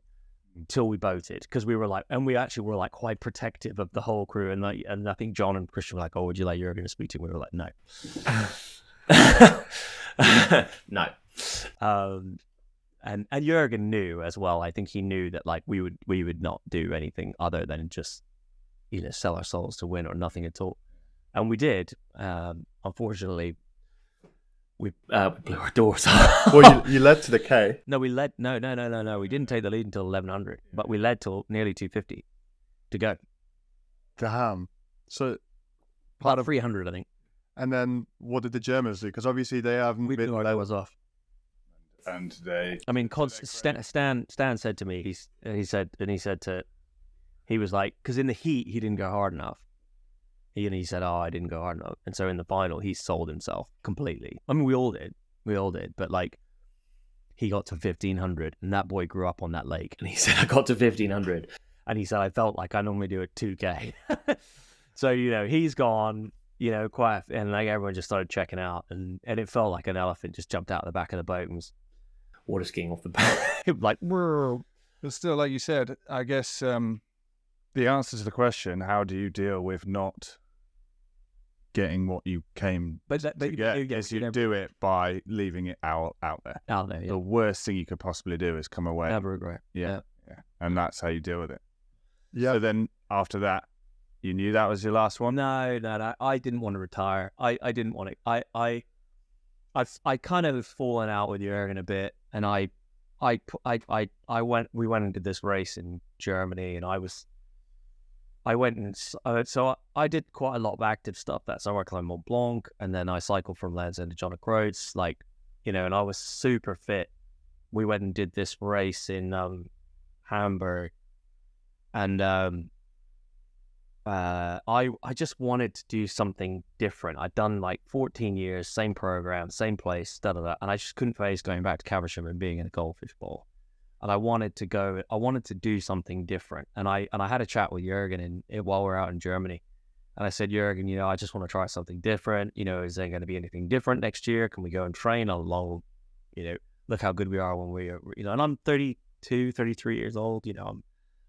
S1: until we boated, because we were like, and we actually were like quite protective of the whole crew. And I think John and Christian were like, oh, would you like Jurgen to speak to? We were like, no. No. And Jurgen knew as well. I think he knew that like we would not do anything other than just sell our souls to win or nothing at all. And we did. Unfortunately, we blew our doors off.
S2: Well, you led to the K.
S1: No, we led. No. We didn't take the lead until 1100, but we led till nearly 250 to go.
S2: Damn. So
S1: Part of 300, I think.
S2: And then what did the Germans do? Because obviously they haven't
S1: We blew our doors off.
S3: And they...
S1: I mean, Stan said to me, he was like, because in the heat, he didn't go hard enough. He said, oh, I didn't go hard enough. And so in the final, he sold himself completely. I mean, we all did. But like, he got to 1500, and that boy grew up on that lake. And he said, I got to 1500. And he said, I felt like I normally do a 2K. So, he's gone, quiet. And like everyone just started checking out. And it felt like an elephant just jumped out the back of the boat and was water skiing off the back. Like, whoa.
S3: But still, like you said, I guess the answer to the question, how do you deal with not getting what you came to get, is you do it by leaving it out there.
S1: Out there, yeah.
S3: The worst thing you could possibly do is come away.
S1: Never regret.
S3: Yeah. And that's how you deal with it.
S1: Yeah.
S3: So then after that, you knew that was your last one?
S1: No. I didn't want to retire. I didn't want to. I kind of fallen out with Jurgen a bit, and we went and did this race in Germany, and so I did quite a lot of active stuff that summer. I climbed Mont Blanc, and then I cycled from Lens End to John O'Groats, and I was super fit. We went and did this race in Hamburg, and I just wanted to do something different. I'd done like 14 years, same program, same place, and I just couldn't face going back to Caversham and being in a goldfish bowl. and I wanted to do something different. And I had a chat with Jürgen while we were out in Germany. And I said, Jürgen, you know, I just want to try something different. You know, is there going to be anything different next year? Can we go and train along, you know, look how good we are when we are, you know, and I'm 32, 33 years old, you know, I'm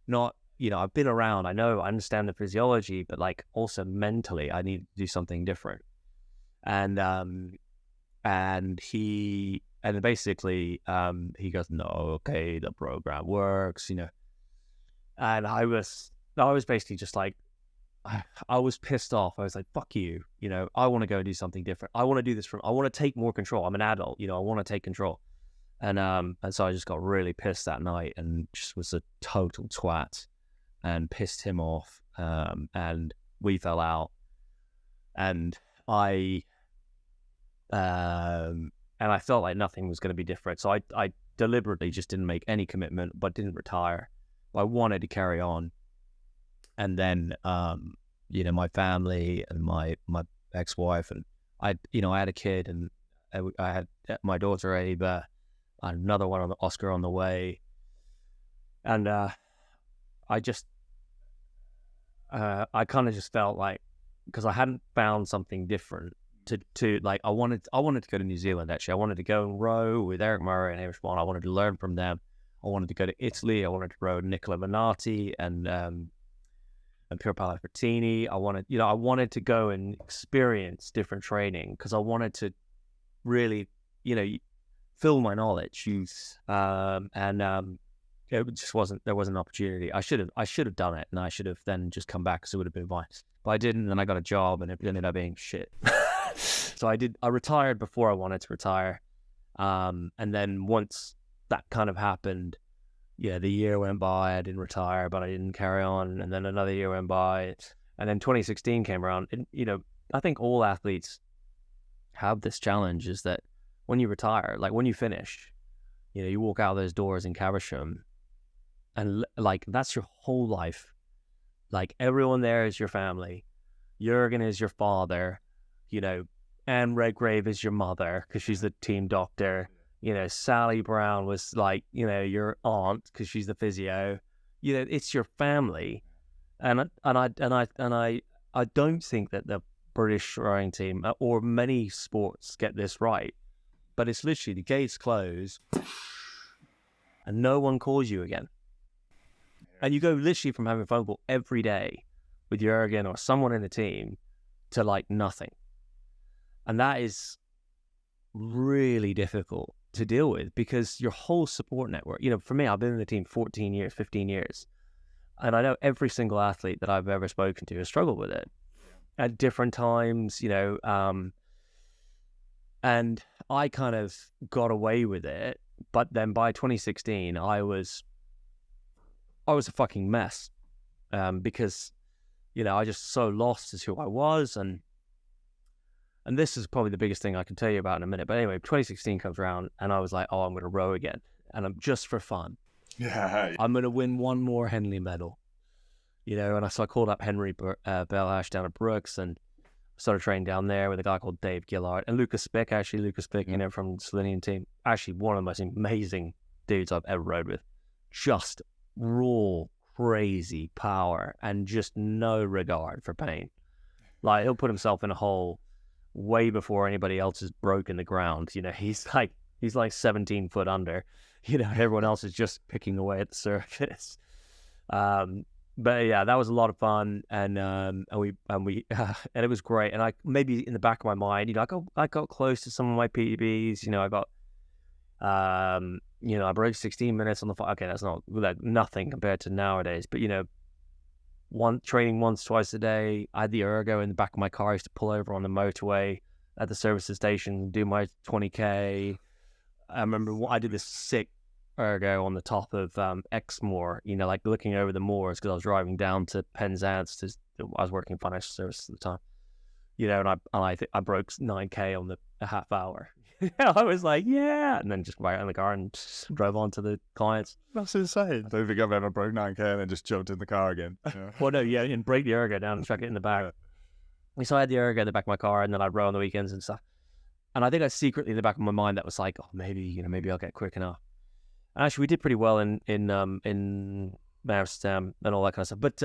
S1: not, you know, I've been around, I understand the physiology, but like also mentally, I need to do something different. And basically, he goes, no, okay, the program works, you know. And I was basically just like, I was pissed off. I was like, fuck you, you know, I want to go and do something different. I want to do this I want to take more control. I'm an adult, you know, I want to take control. And so I just got really pissed that night and just was a total twat and pissed him off. And we fell out. And I felt like nothing was going to be different. So I deliberately just didn't make any commitment, but didn't retire. I wanted to carry on. And then, you know, my family and my ex-wife and I had a kid, and I had my daughter Ava, another one on Oscar on the way. And I kind of just felt like, because I hadn't found something different to like, I wanted to go to New Zealand. Actually, I wanted to go and row with Eric Murray and Hamish Bond. I wanted to learn from them. I wanted to go to Italy. I wanted to row Nicola Minardi and Pier Paolo Frattini. I wanted to go and experience different training because I wanted to really, you know, fill my knowledge. It just wasn't. There was an opportunity. I should have done it, and I should have then just come back because it would have been fine. But I didn't, and I got a job, and it ended up being shit. So I retired before I wanted to retire, and then once that kind of happened, yeah, the year went by. I didn't retire, but I didn't carry on, and then another year went by, and then 2016 came around. And you know, I think all athletes have this challenge: is that when you retire, like when you finish, you know, you walk out those doors in Caversham, and like that's your whole life. Like everyone there is your family. Jürgen is your father. You know, Anne Redgrave is your mother because she's the team doctor. You know, Sally Brown was like, you know, your aunt because she's the physio. You know, it's your family, and I don't think that the British rowing team or many sports get this right. But it's literally the gates close, and no one calls you again. And you go literally from having a phone call every day with Jürgen or someone in the team to like nothing. And that is really difficult to deal with because your whole support network, you know, for me, I've been in the team 14 years, 15 years. And I know every single athlete that I've ever spoken to has struggled with it at different times, you know. And I kind of got away with it. But then by 2016, I was a fucking mess because, you know, I just so lost as who I was. And this is probably the biggest thing I can tell you about in a minute. But anyway, 2016 comes around and I was like, oh, I'm going to row again. And I'm just for fun.
S3: Yeah.
S1: I'm going to win one more Henley medal, you know. And so I called up Henry Bellash down at Brooks and started training down there with a guy called Dave Gillard and Lucas Spick, you know, from the Slovenian team. Actually, one of the most amazing dudes I've ever rowed with. Just raw, crazy power and just no regard for pain. Like, he'll put himself in a hole way before anybody else has broken the ground. You know, he's like 17 foot under. You know, everyone else is just picking away at the surface. But yeah, that was a lot of fun, and we and it was great. And I maybe in the back of my mind, you know, I got close to some of my PBs. You know, I got you know, I broke 16 minutes on the okay, that's not like nothing compared to nowadays. But you know, training once, twice a day. I had the ergo in the back of my car. I used to pull over on the motorway at the services station, do my 20K. I remember I did this sick ergo on the top of Exmoor, you know, like looking over the moors because I was driving down to Penzance. I was working in financial services at the time, you know, and I broke 9K on a half hour. I was like, yeah, and then just right out in the car and drove on to the clients.
S2: That's insane.
S3: I don't think I've ever broke 9K and then just jumped in the car again. Yeah.
S1: Well, no, yeah, and break the ergo down and chuck it in the back. So I had the ergo in the back of my car, and then I'd row on the weekends and stuff. And I think I secretly in the back of my mind that was like, oh, maybe I'll get quick enough. Actually, we did pretty well in Amsterdam and all that kind of stuff. But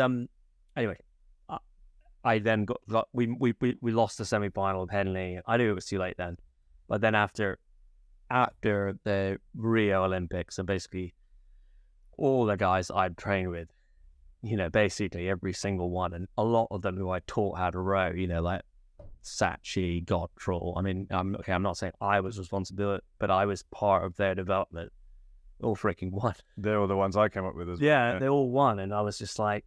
S1: anyway, I then we lost the semi-final of Henley. I knew it was too late then, but then after the Rio Olympics, and basically all the guys I'd trained with, basically every single one, and a lot of them who I taught how to row, like Sachi, Gottrell. I mean, I'm not saying I was responsible, but I was part of their development. All freaking won.
S3: They're all the ones I came up with as well.
S1: Yeah, they all won, and I was just like,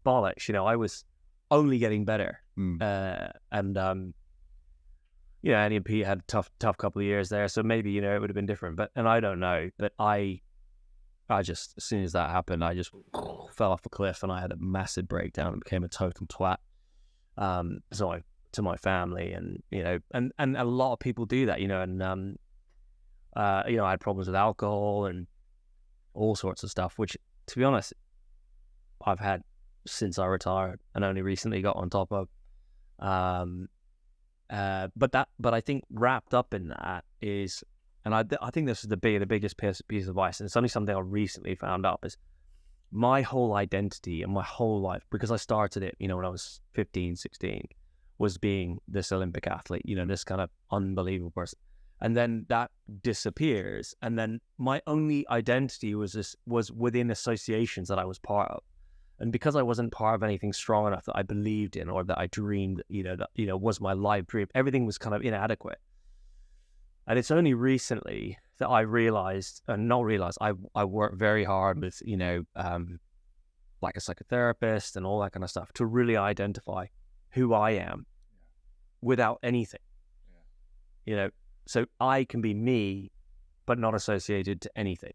S1: bollocks. I was only getting better. And Andy and Pete had a tough couple of years there, so maybe it would have been different. And I don't know. But I just, as soon as that happened, I just fell off a cliff, and I had a massive breakdown and became a total twat. To my family, and and a lot of people do that, and I had problems with alcohol and all sorts of stuff, which, to be honest, I've had since I retired and only recently got on top of. But I think wrapped up in that is, and I think this is the biggest piece of advice, and it's only something I recently found out, is my whole identity and my whole life, because I started it, when I was 15, 16, was being this Olympic athlete, this kind of unbelievable person. And then that disappears. And then my only identity was within associations that I was part of. And because I wasn't part of anything strong enough that I believed in, or that I dreamed, that was my life dream, everything was kind of inadequate. And it's only recently that I realized, I worked very hard with, like a psychotherapist and all that kind of stuff, to really identify who I am without anything. So I can be me, but not associated to anything.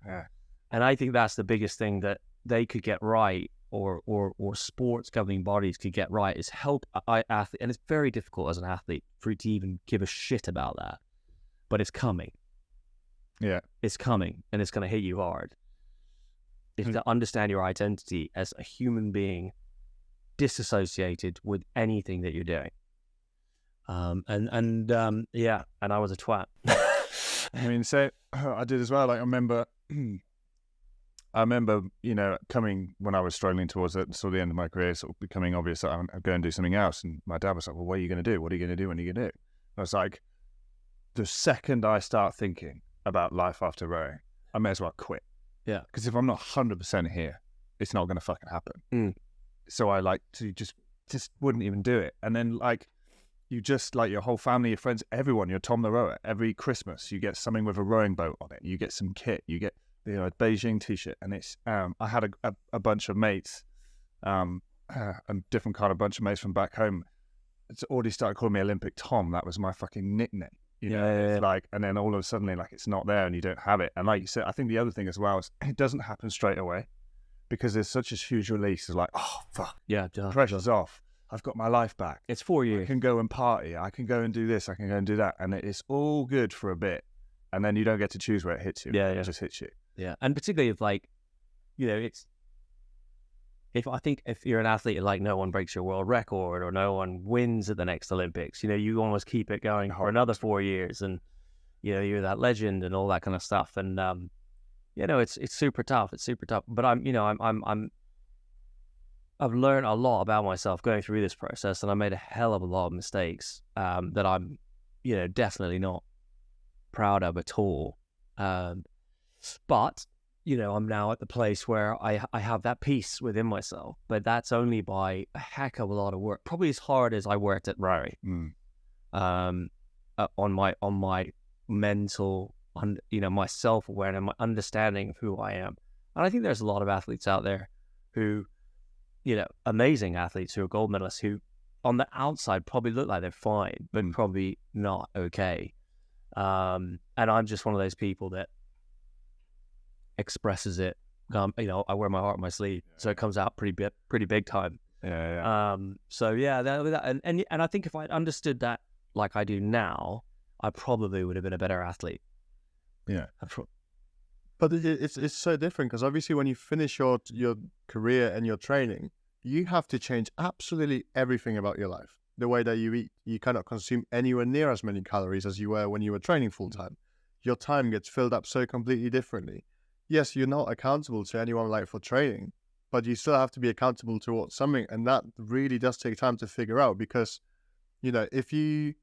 S3: Yeah.
S1: And I think that's the biggest thing that they could get right, or sports governing bodies could get right, is help athlete. And it's very difficult as an athlete for you to even give a shit about that, but it's coming.
S3: Yeah,
S1: it's coming, and it's going to hit you hard. Is to understand your identity as a human being, disassociated with anything that you're doing. And I was a twat.
S3: I mean, so I did as well. Like, I remember, coming when I was struggling towards the end of my career, sort of becoming obvious that I'm going to do something else. And my dad was like, "Well, what are you going to do? What are you going to do? When are you going to do?" I was like, the second I start thinking about life after rowing, I may as well quit.
S1: Yeah.
S3: Because if I'm not 100% here, it's not going to fucking happen. So I like to just wouldn't even do it. And then you just, your whole family, your friends, everyone, you're Tom the rower. Every Christmas you get something with a rowing boat on it. You get some kit. You get a Beijing t-shirt. And it's I had a bunch of mates, a different kind of bunch of mates from back home. It's already started calling me Olympic Tom. That was my fucking nickname.
S1: Yeah.
S3: And then all of a sudden, it's not there and you don't have it. And like you said, I think the other thing as well is it doesn't happen straight away, because there's such a huge release. It's like, oh, fuck.
S1: Yeah.
S3: Pressure's off. I've got my life back.
S1: It's 4 years.
S3: I can go and party. I can go and do this. I can go and do that. And it's all good for a bit. And then you don't get to choose where it hits you.
S1: Yeah.
S3: It just hits you.
S1: Yeah. And particularly if you're an athlete, no one breaks your world record or no one wins at the next Olympics, you almost keep it going for another 4 years, and you're that legend and all that kind of stuff. And it's super tough. It's super tough. But I've learned a lot about myself going through this process, and I made a hell of a lot of mistakes that I'm definitely not proud of at all. But I'm now at the place where I have that peace within myself, but that's only by a heck of a lot of work. Probably as hard as I worked at rowing, on my mental, my self-awareness, my understanding of who I am. And I think there's a lot of athletes out there who, amazing athletes who are gold medalists, who on the outside probably look like they're fine, but probably not okay. And I'm just one of those people that expresses it. I wear my heart on my sleeve, so it comes out pretty big time. So and I think if I understood that like I do now, I probably would have been a better athlete.
S2: But it's so different, because obviously when you finish your career and your training, you have to change absolutely everything about your life. The way that you eat, you cannot consume anywhere near as many calories as you were when you were training full time. your time gets filled up so completely differently. Yes, you're not accountable to anyone like for training, but you still have to be accountable towards something. And that really does take time to figure out because, if you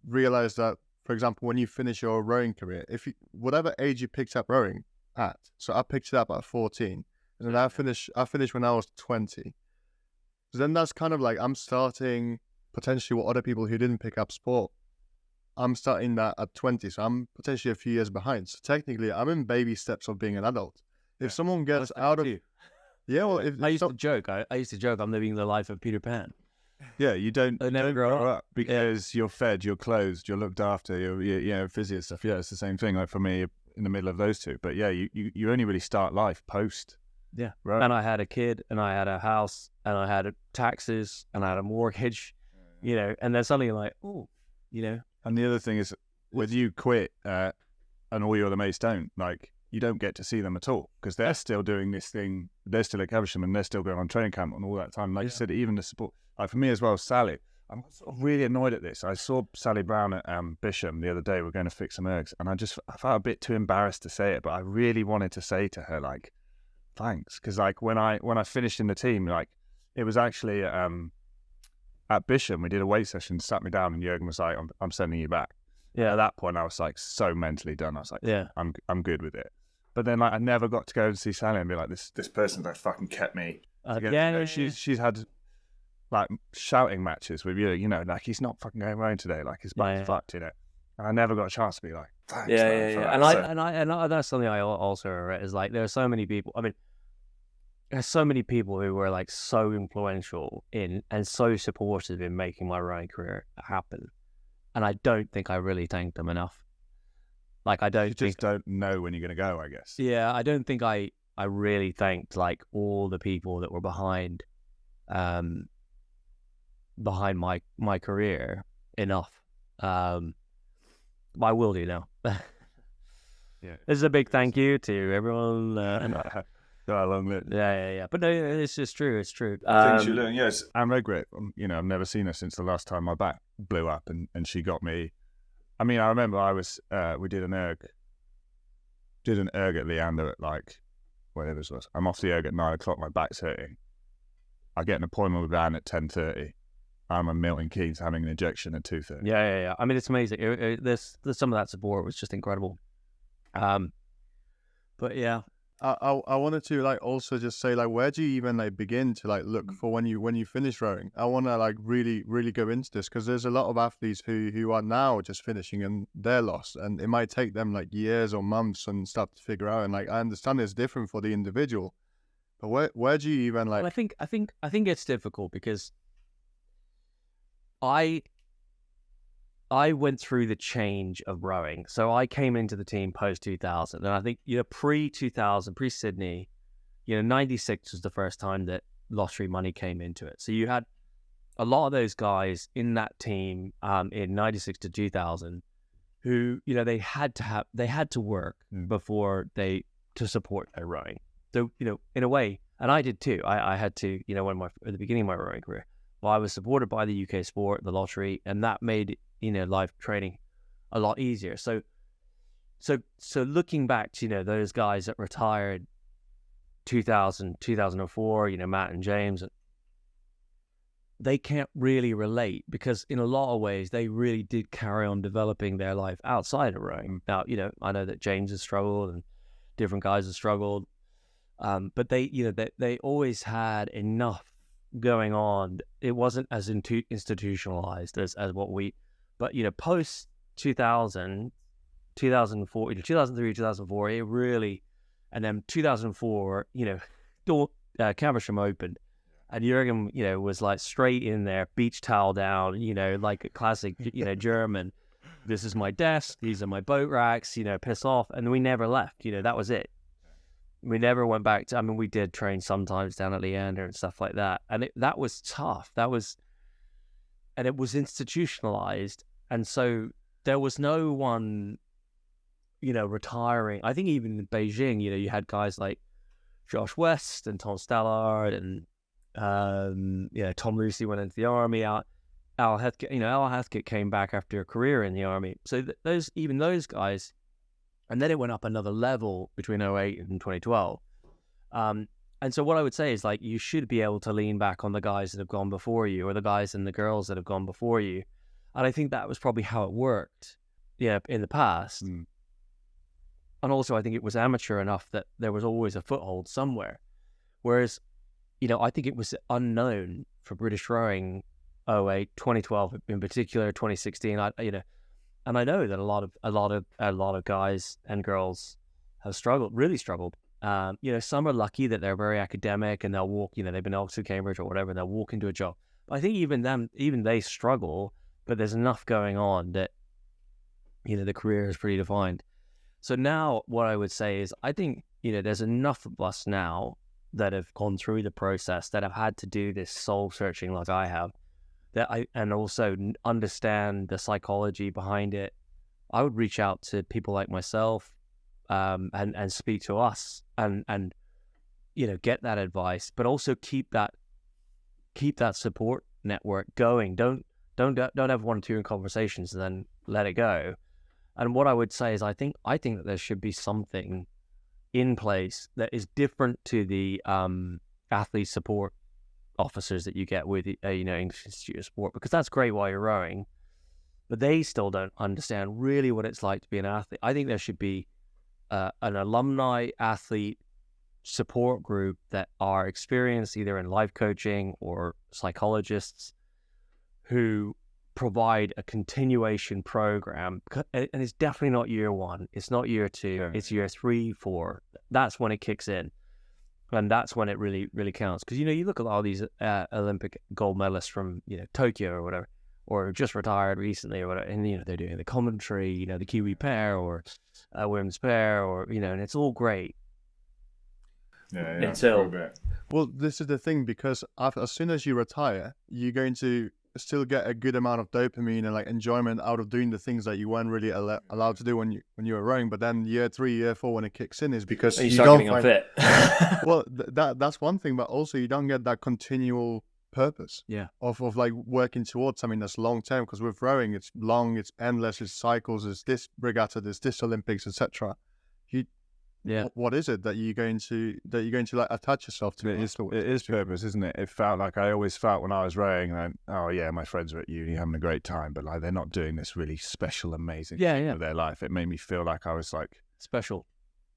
S2: realize that, for example, when you finish your rowing career, whatever age you picked up rowing at, so I picked it up at 14, and then I finished when I was 20. So then that's kind of like I'm starting potentially what other people who didn't pick up sport, I'm starting that at 20, so I'm potentially a few years behind. So technically, I'm in baby steps of being an adult. If someone gets out of, well, if
S1: I used to joke. I used to joke. I'm living the life of Peter Pan.
S3: Yeah, you don't
S1: grow
S3: up because you're fed, you're clothed, you're looked after, you're physio stuff. Yeah, it's the same thing. Like for me, in the middle of those two. But yeah, you only really start life post.
S1: Yeah,
S3: right.
S1: And I had a kid, and I had a house, and I had taxes, and I had a mortgage. And then suddenly you're like, oh,
S3: And the other thing is, when you quit, and all your other mates don't, like, you don't get to see them at all because they're still doing this thing. They're still at Caversham and they're still going on training camp and all that time. Like you said, even the support. Like for me as well, Sally. I'm sort of really annoyed at this. I saw Sally Brown at Bisham the other day. We're going to fix some ergs, and I felt a bit too embarrassed to say it, but I really wanted to say to her, like, thanks, because like when I finished in the team, like it was actually at Bisham, we did a weight session, sat me down, and Jürgen was like, I'm sending you back.
S1: Yeah.
S3: At that point, I was like so mentally done. I was like,
S1: yeah,
S3: I'm good with it. But then like I never got to go and see Sally and be like, this person that fucking kept me. She's had like shouting matches with you, like he's not fucking going around today, like his back's fucked, And I never got a chance to be like, thanks.
S1: And that's something I also read is like there are so many people. I mean, there's so many people who were like so influential in and so supportive in making my rowing career happen, and I don't think I really thanked them enough. Like
S3: you just don't know when you're going to go, I guess.
S1: Yeah, I don't think I really thanked like all the people that were behind my career enough. But I will do now.
S3: Yeah,
S1: this is a big thank you to everyone.
S3: Go along with it.
S1: Yeah. But no, it's just true. It's true.
S3: Things you learn, yes. I'm regret. I've never seen her since the last time my back blew up, and she got me. I mean, I remember we did an erg at Leander at like, whatever it was. I'm off the erg at 9 o'clock. My back's hurting. I get an appointment with Anne at 10:30. I'm in Milton Keynes having an injection at 2:30.
S1: Yeah. I mean, it's amazing. There's some of that support was just incredible. But yeah.
S2: I wanted to like also just say like where do you even like begin to like look for when you finish rowing? I want to like really go into this because there's a lot of athletes who are now just finishing and they're lost, and it might take them like years or months and stuff to figure out. And like I understand it's different for the individual, but where do you even like?
S1: Well, I think it's difficult because I went through the change of rowing. So I came into the team post 2000, and I think pre-2000, pre-Sydney, 96 was the first time that lottery money came into it. So you had a lot of those guys in that team in 96 to 2000 who they had to work before to support their rowing. So in a way, and I did too. I had to at the beginning of my rowing career. Well, I was supported by the UK Sport, the lottery, and that made life training a lot easier. So looking back to those guys that retired 2000, 2004, Matt and James, they can't really relate because in a lot of ways they really did carry on developing their life outside of rowing. Now, I know that James has struggled and different guys have struggled, but they always had enough going on. It wasn't as institutionalized as what we. But post 2000, 2004, 2003, 2004, it really, and then 2004, Caversham opened, and Jürgen, was like straight in there, beach towel down, like a classic, German. This is my desk. These are my boat racks. Piss off, and we never left. That was it. We never went back to. I mean, we did train sometimes down at Leander and stuff like that, and that was tough. And it was institutionalized. And so there was no one, retiring. I think even in Beijing, you had guys like Josh West and Tom Stallard and, Tom Lucy went into the army. Al Heathcote came back after a career in the army. So those guys, And then it went up another level between 08 and 2012. And so what I would say is, like, you should be able to lean back on the guys that have gone before you, or the guys and the girls that have gone before you. And I think that was probably how it worked, in the past.
S3: Mm.
S1: And also I think it was amateur enough that there was always a foothold somewhere. Whereas, I think it was unknown for British rowing 08, 2012 in particular, 2016. And I know that a lot of guys and girls have really struggled. Some are lucky that they're very academic and they'll walk, they've been to Oxford, Cambridge or whatever, and they'll walk into a job. But I think even they struggle, but there's enough going on that, the career is pretty defined. So now what I would say is, I think, there's enough of us now that have gone through the process, that have had to do this soul searching like I have, and also understand the psychology behind it. I would reach out to people like myself, and speak to us and get that advice, but also keep that support network going. Don't have one or two conversations and then let it go. And what I would say is, I think that there should be something in place that is different to the athlete support officers that you get with English Institute of Sport, because that's great while you're rowing, but they still don't understand really what it's like to be an athlete. I think there should be an alumni athlete support group that are experienced either in life coaching or psychologists who provide a continuation program. And it's definitely not year one. It's not year two. It's year 3, 4. That's when it kicks in. And that's when it really, really counts. Because, you look at all these Olympic gold medalists from, Tokyo or whatever, or just retired recently or whatever, and, they're doing the commentary, the Kiwi pair or women's pair, or, and it's all great.
S3: Yeah.
S1: Until...
S2: Well, this is the thing, because as soon as you retire, you're going to still get a good amount of dopamine and enjoyment out of doing the things that you weren't really allowed to do when you were rowing. But then year 3, year 4, when it kicks in, is because
S1: you start getting unfit.
S2: Well, that's one thing, but also you don't get that continual purpose of working towards something that's long term. Because with rowing, it's long, it's endless, it's cycles, it's this regatta, there's this Olympics, etc. What is it that you're going to attach yourself to?
S3: It is purpose, isn't it? It felt like, I always felt when I was rowing, my friends are at uni having a great time, but they're not doing this really special, amazing thing for their life. It made me feel like I was
S1: special.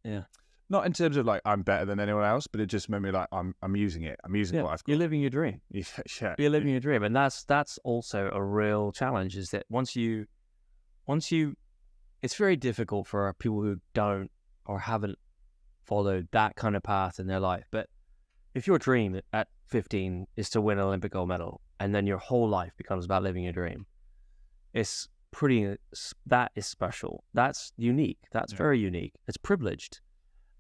S1: Yeah.
S3: Not in terms of I'm better than anyone else, but it just made me I'm using it. I'm using what I've got.
S1: You're living your dream.
S3: Yeah.
S1: You're living your dream. And that's also a real challenge, is that once you, it's very difficult for people who don't or haven't followed that kind of path in their life. But if your dream at 15 is to win an Olympic gold medal, and then your whole life becomes about living your dream, that is special. That's unique. That's very unique. It's privileged.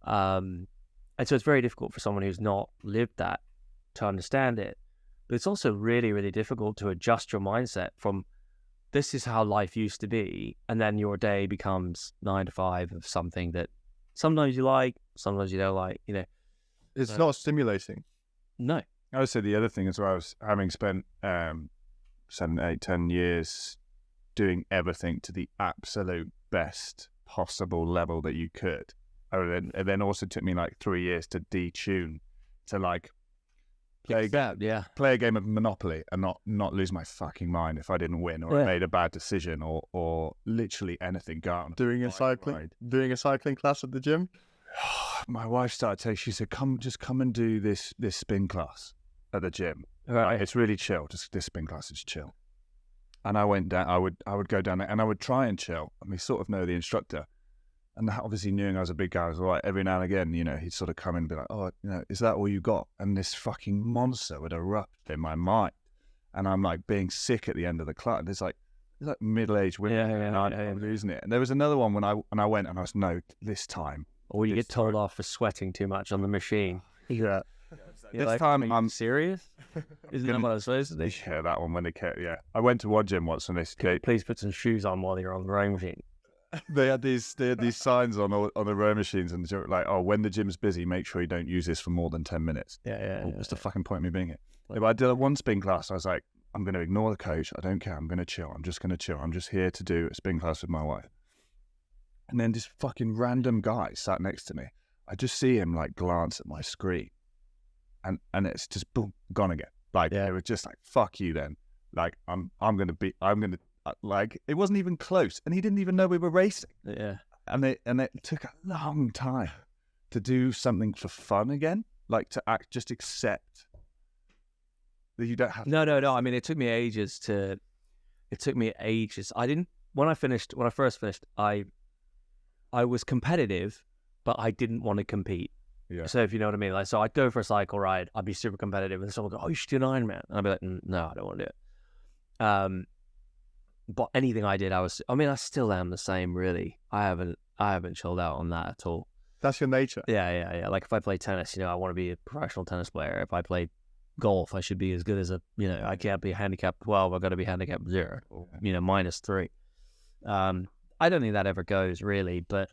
S1: And so it's very difficult for someone who's not lived that to understand it. But it's also really, really difficult to adjust your mindset from, this is how life used to be, and then your day becomes 9 to 5 of something that sometimes you like, sometimes you don't like,
S2: It's not stimulating.
S1: No.
S3: I would say the other thing as well is, having spent 7, 8, 10 years doing everything to the absolute best possible level that you could. And then also took me 3 years to detune, to play a game of Monopoly and not lose my fucking mind if I didn't win, or I made a bad decision, or literally anything.
S2: Doing a cycling class at the gym.
S3: My wife started saying, she said, come and do this spin class at the gym. Right. It's really chill. Just this spin class is chill. And I went down. I would go down there and I would try and chill. And we sort of know the instructor. And obviously, knowing I was a big guy, I was all right. Every now and again, he'd sort of come in and be like, "Oh, is that all you got?" And this fucking monster would erupt in my mind, and I'm being sick at the end of the class. There's middle-aged women, and I'm losing it. And there was another one when I went, and I was, no, this time.
S1: Or you get told off for sweating too much on the machine.
S2: Yeah.
S3: This time I'm
S1: serious. Isn't that what I was supposed to do?
S3: Yeah, that one when they kept. Yeah, I went to one gym once, and they
S1: please put some shoes on while you're on the rowing machine.
S3: They had these signs on the row machines, and they were when the gym's busy, make sure you don't use this for more than 10 minutes. What's the fucking point of me being here? But I did one spin class. I was like, I'm going to ignore the coach. I don't care. I'm going to chill. I'm just going to chill. I'm just here to do a spin class with my wife. And then this fucking random guy sat next to me. I just see him like glance at my screen, and it's just boom, gone again. Like it was just like, fuck you then. Like I'm gonna like, it wasn't even close, and he didn't even know we were racing.
S1: Yeah.
S3: And it took a long time to do something for fun again, like to just accept that you don't have.
S1: No. I mean, it took me ages. When I first finished, I was competitive, but I didn't want to compete.
S3: Yeah.
S1: So if you know what I mean, like, so I'd go for a cycle ride, I'd be super competitive, and someone would go, "Oh, you should do an Ironman," and I'd be like, "No, I don't want to do it." But anything I did, I still am the same, really. I haven't chilled out on that at all.
S2: That's your nature.
S1: Yeah. Like if I play tennis, I want to be a professional tennis player. If I play golf, I should be as good as I can't be handicap 12. I've got to be handicap 0, or, -3. I don't think that ever goes really, but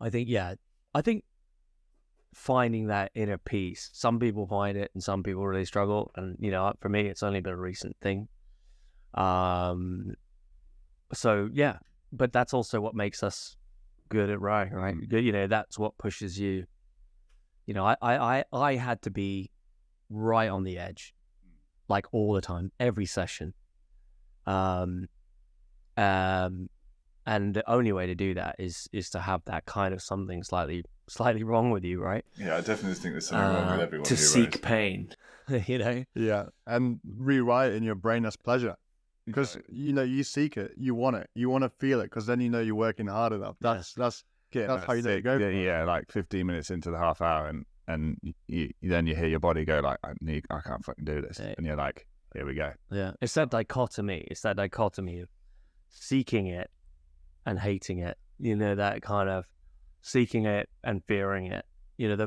S1: I think finding that inner peace, some people find it and some people really struggle. And, for me, it's only been a recent thing. So yeah, but that's also what makes us good at riding, right? Good, that's what pushes you. I had to be right on the edge, like all the time, every session. And the only way to do that is to have that kind of something slightly wrong with you, right?
S3: Yeah, I definitely think there's something wrong with everyone.
S1: To seek pain,
S2: Yeah, and rewrite it in your brain as pleasure. Because you seek it, you want to feel it, because then you're working hard enough. That's how you go.
S3: Yeah, like 15 minutes into the half hour, and then you hear your body go like, I can't fucking do this, and you're like, here we go.
S1: Yeah, it's that dichotomy. It's that dichotomy of seeking it and hating it. That kind of seeking it and fearing it. I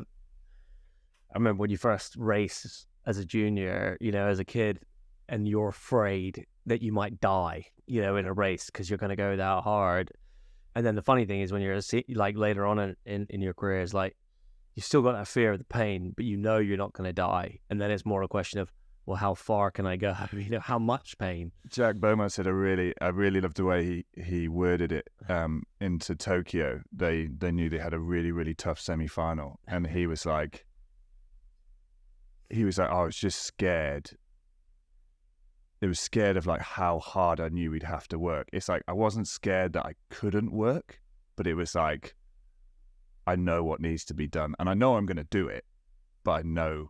S1: remember when you first race as a junior, as a kid, and you're afraid that you might die, in a race because you're going to go that hard. And then the funny thing is when you're like later on in your career, is like you still got that fear of the pain, but you're not going to die. And then it's more a question of, well, how far can I go? How much pain?
S3: Jack Beaumont said I really loved the way he worded it. Into Tokyo, they knew they had a really, really tough semi-final, and he was like, I was just scared. It was scared of like how hard I knew we'd have to work. It's like I wasn't scared that I couldn't work, but it was like, I know what needs to be done, and I know I'm going to do it, but I know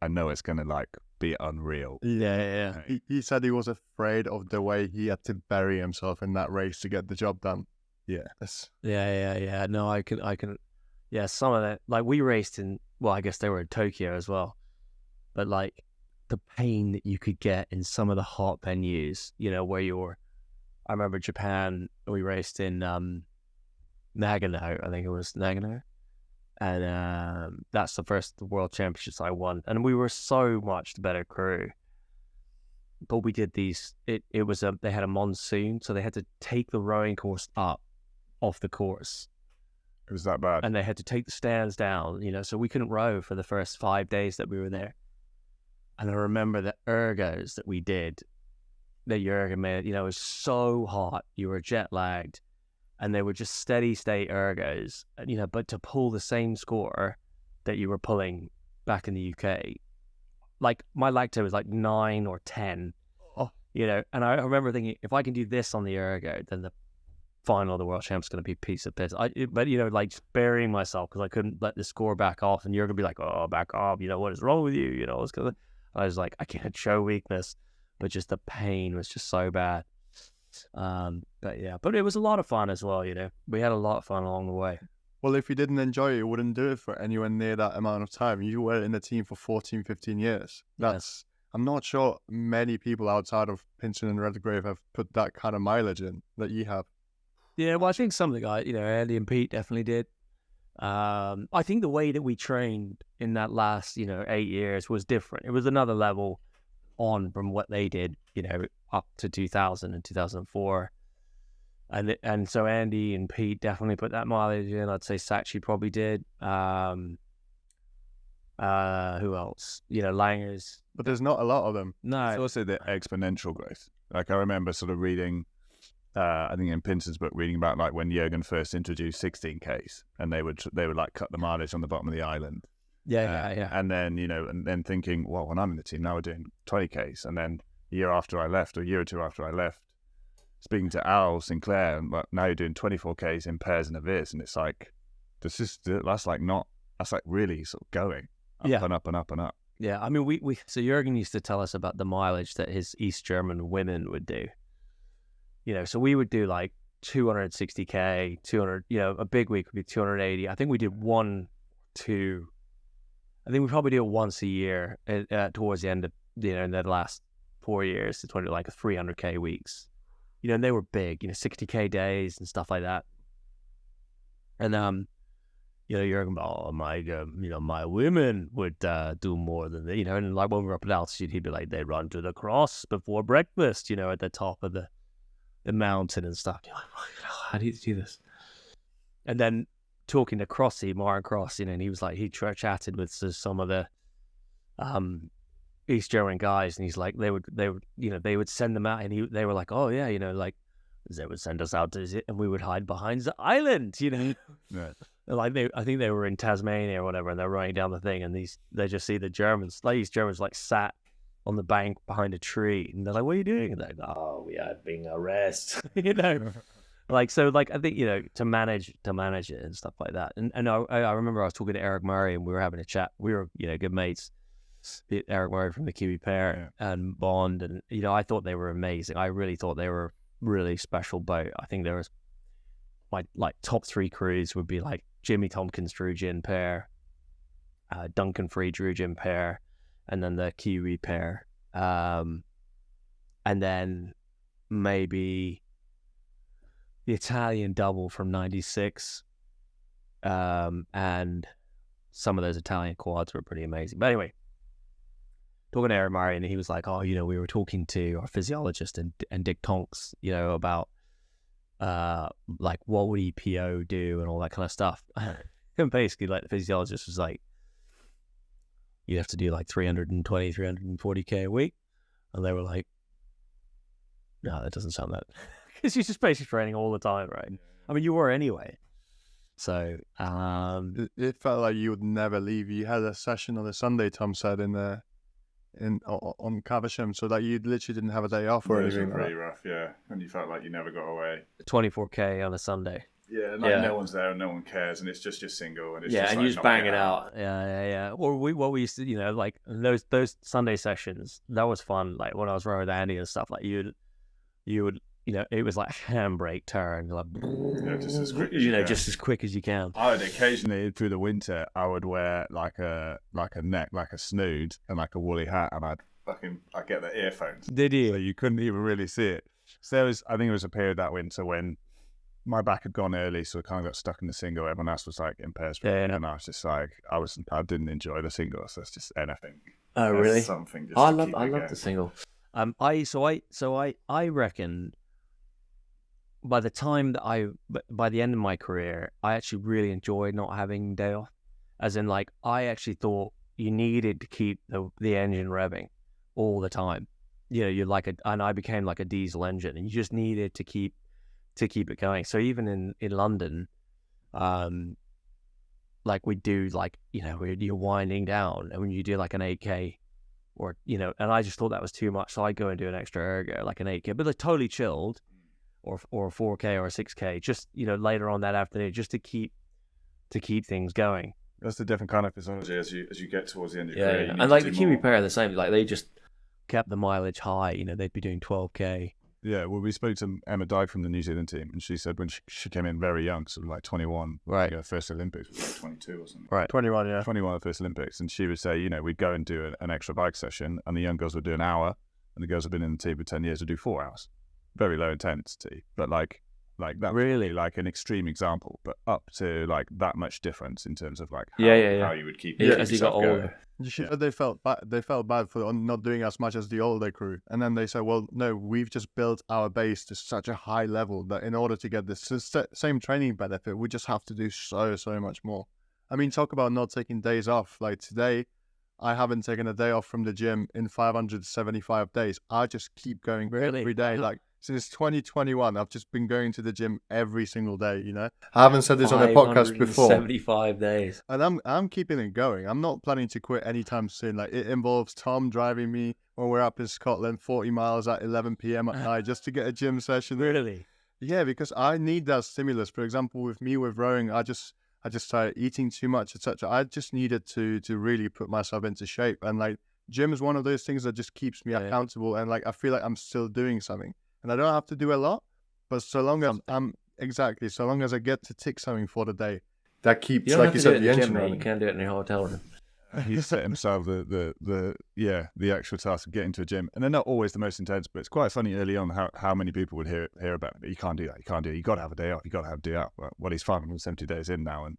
S3: it's going to like be unreal.
S1: Yeah.
S2: He said he was afraid of the way he had to bury himself in that race to get the job done.
S1: Yeah. Yeah. No, I can. Yeah, some of that. Like we raced in. Well, I guess they were in Tokyo as well, but like the pain that you could get in some of the hot venues, where I remember Japan. We raced in Nagano. I think it was Nagano. And that's the first world championships I won. And we were so much the better crew. But we did these, they had a monsoon, so they had to take the rowing course up off the course.
S3: It was that bad.
S1: And they had to take the stands down, so we couldn't row for the first 5 days that we were there. And I remember the ergos that we did, that Jurgen made, it was so hot, you were jet lagged. And they were just steady state ergos, but to pull the same score that you were pulling back in the UK, like my lacto was like 9 or 10, and I remember thinking, if I can do this on the ergo, then the final of the world champ's going to be a piece of piss. But like just burying myself because I couldn't let the score back off, and you're going to be like, oh, back off, what is wrong with you, I was like, I can't show weakness, but just the pain was just so bad. But it was a lot of fun as well. We had a lot of fun along the way.
S2: Well, if you didn't enjoy it, you wouldn't do it for anywhere near that amount of time. You were in the team for 14, 15 years. I'm not sure many people outside of Pinson and Redgrave have put that kind of mileage in that you have.
S1: Yeah, well, I think some of the guys, Andy and Pete definitely did. I think the way that we trained in that last, 8 years was different. It was another level on from what they did, up to 2000 and 2004. And so Andy and Pete definitely put that mileage in. I'd say Sachi probably did. Who else? Langers.
S2: But there's not a lot of them.
S1: No.
S3: It's also the exponential growth. Like I remember sort of reading I think in Pinson's book, reading about like when Jürgen first introduced 16Ks, and they would like cut the mileage on the bottom of the island.
S1: Yeah.
S3: And then, and then thinking, well, when I'm in the team now, we're doing 20Ks. And then a year after I left, or a year or two after I left, speaking to Al Sinclair, and now you're doing 24Ks in pairs and a vis, and it's like, that's like really sort of going up and up and up and up.
S1: Yeah, I mean, so Jürgen used to tell us about the mileage that his East German women would do. So we would do like 260K, 200, a big week would be 280. I think we did I think we probably do it once a year towards the end of, in the last 4 years, it's like 300K weeks. And they were big, 60K days and stuff like that. And, Jürgen, my women would do more than and like when we were up at altitude, he'd be like, they run to the cross before breakfast, at the top of the mountain and stuff. You're like, how do you do this? And then talking to Martin Cross, and he was like, he chatted with some of the East German guys, and he's like, they would send them out, and they were like, oh yeah, like they would send us out to it, and we would hide behind the island,
S3: Right.
S1: Like I think they were in Tasmania or whatever, and they're running down the thing, and they just see the Germans, like East Germans, like sat on the bank behind a tree, and they're like, what are you doing? And they're like, oh, we are being arrested, like, so like I think to manage it and stuff like that. And I remember I was talking to Eric Murray, and we were having a chat. We were good mates. Eric Murray from the Kiwi pair and Bond, and I thought they were amazing. I really thought they were a really special boat. I think there was my like top 3 crews would be like Jimmy Tompkins Drew Gin pair, Duncan Free Drew Gin pair, and then the Kiwi pair, and then maybe the Italian double from '96, and some of those Italian quads were pretty amazing. But anyway, talking to Eric Murray, and he was like, oh, we were talking to our physiologist and Dick Tonks, about like what would EPO do and all that kind of stuff. And basically, like, the physiologist was like, you'd have to do like 320, 340K a week. And they were like, no, that doesn't sound that. Because you're just basically training all the time, right? I mean, you were anyway. So
S2: it felt like you would never leave. You had a session on a Sunday, Tom said, on Caversham, so that you literally didn't have a day off or anything.
S3: Pretty rough, yeah. And you felt like you never got away.
S1: 24K on a Sunday.
S3: Yeah, like no one's there and no one cares, and it's just your single, and it's just
S1: and
S3: like
S1: you just bang it out. Yeah. Or what we used to, like those Sunday sessions, that was fun. Like when I was rowing with Andy and stuff, like you would, it was like handbrake turn, like
S3: just as quick as you can.
S1: Just as quick as you can.
S3: I would occasionally through the winter, I would wear like a neck, like a snood, and like a woolly hat, and I'd get the earphones.
S1: Did you?
S3: So you couldn't even really see it. So I think it was a period that winter when my back had gone early, so I kind of got stuck in the single. Everyone else was like in pairs, and I was just like, I didn't enjoy the single, so it's just anything.
S1: Oh, really?
S3: Something. Just
S1: I love the single. I reckon by the end of my career, I actually really enjoyed not having day off. As in, like, I actually thought you needed to keep the engine revving all the time. You're like and I became like a diesel engine, and you just needed to keep it going. So even in London, like we do, like, you're winding down, and when you do like an 8K or, and I just thought that was too much. So I'd go and do an extra ergo, like an 8K, but they're totally chilled, or a 4K or a 6K, just, later on that afternoon, just to keep things going.
S3: That's the different kind of physiology as you get towards the end of your career.
S1: And like the Kiwi pair are the same. Like they just kept the mileage high. They'd be doing 12K.
S3: Yeah, well, we spoke to Emma Dyke from the New Zealand team, and she said when she came in very young, sort of like 21,
S1: right?
S3: Her first Olympics was like 22 or something.
S1: Right, 21, yeah.
S3: 21 the first Olympics, and she would say, we'd go and do an extra bike session, and the young girls would do an hour, and the girls who've been in the team for 10 years would do 4 hours. Very low intensity, but like that really like an extreme example, but up to like that much difference in terms of like how you would keep
S1: as you got older.
S2: They felt bad for not doing as much as the older crew, and then they said, well, no, we've just built our base to such a high level that in order to get this same training benefit, we just have to do so much more. I mean, talk about not taking days off. Like today, I haven't taken a day off from the gym in 575 days. I just keep going every day. Like since 2021, I've just been going to the gym every single day, you know. I haven't said this on the podcast before.
S1: 75 days.
S2: And I'm keeping it going. I'm not planning to quit anytime soon. Like, it involves Tom driving me when we're up in Scotland 40 miles at 11 p.m. at night just to get a gym session.
S1: Really?
S2: Yeah, because I need that stimulus. For example, with me with rowing, I just started eating too much, etc. I just needed to really put myself into shape. And like, gym is one of those things that just keeps me accountable, and like I feel like I'm still doing something. And I don't have to do a lot, but so long as so long as I get to tick something for the day, that keeps, like you said, the engine running.
S1: You can't do it in your hotel room.
S3: He set himself the actual task of getting to a gym, and they're not always the most intense. But it's quite funny early on how many people would hear about it. You can't do that. You can't do it. You got to have a day off. You got to have a day off. Well, he's 570 days in now, and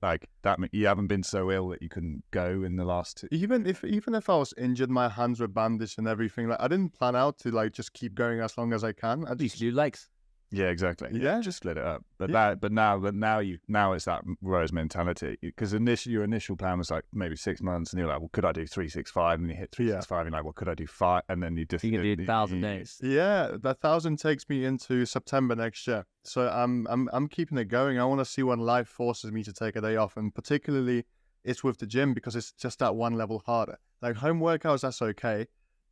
S3: like that, you haven't been so ill that you couldn't go in the last two.
S2: Even if I was injured, my hands were bandaged and everything. Like, I didn't plan out to like just keep going as long as I can. I just
S1: do legs.
S3: Yeah, exactly.
S2: Yeah,
S3: just split it up. But now it's that rowers mentality, because your initial plan was like maybe 6 months, and you're like, well, could I do 365? And you hit 365, and you're like, well, could I do 5? And then you just
S1: can do 1,000 days.
S2: Yeah, that 1,000 takes me into September next year. So I'm keeping it going. I want to see when life forces me to take a day off, and particularly it's with the gym because it's just that one level harder. Like, home workouts, that's okay.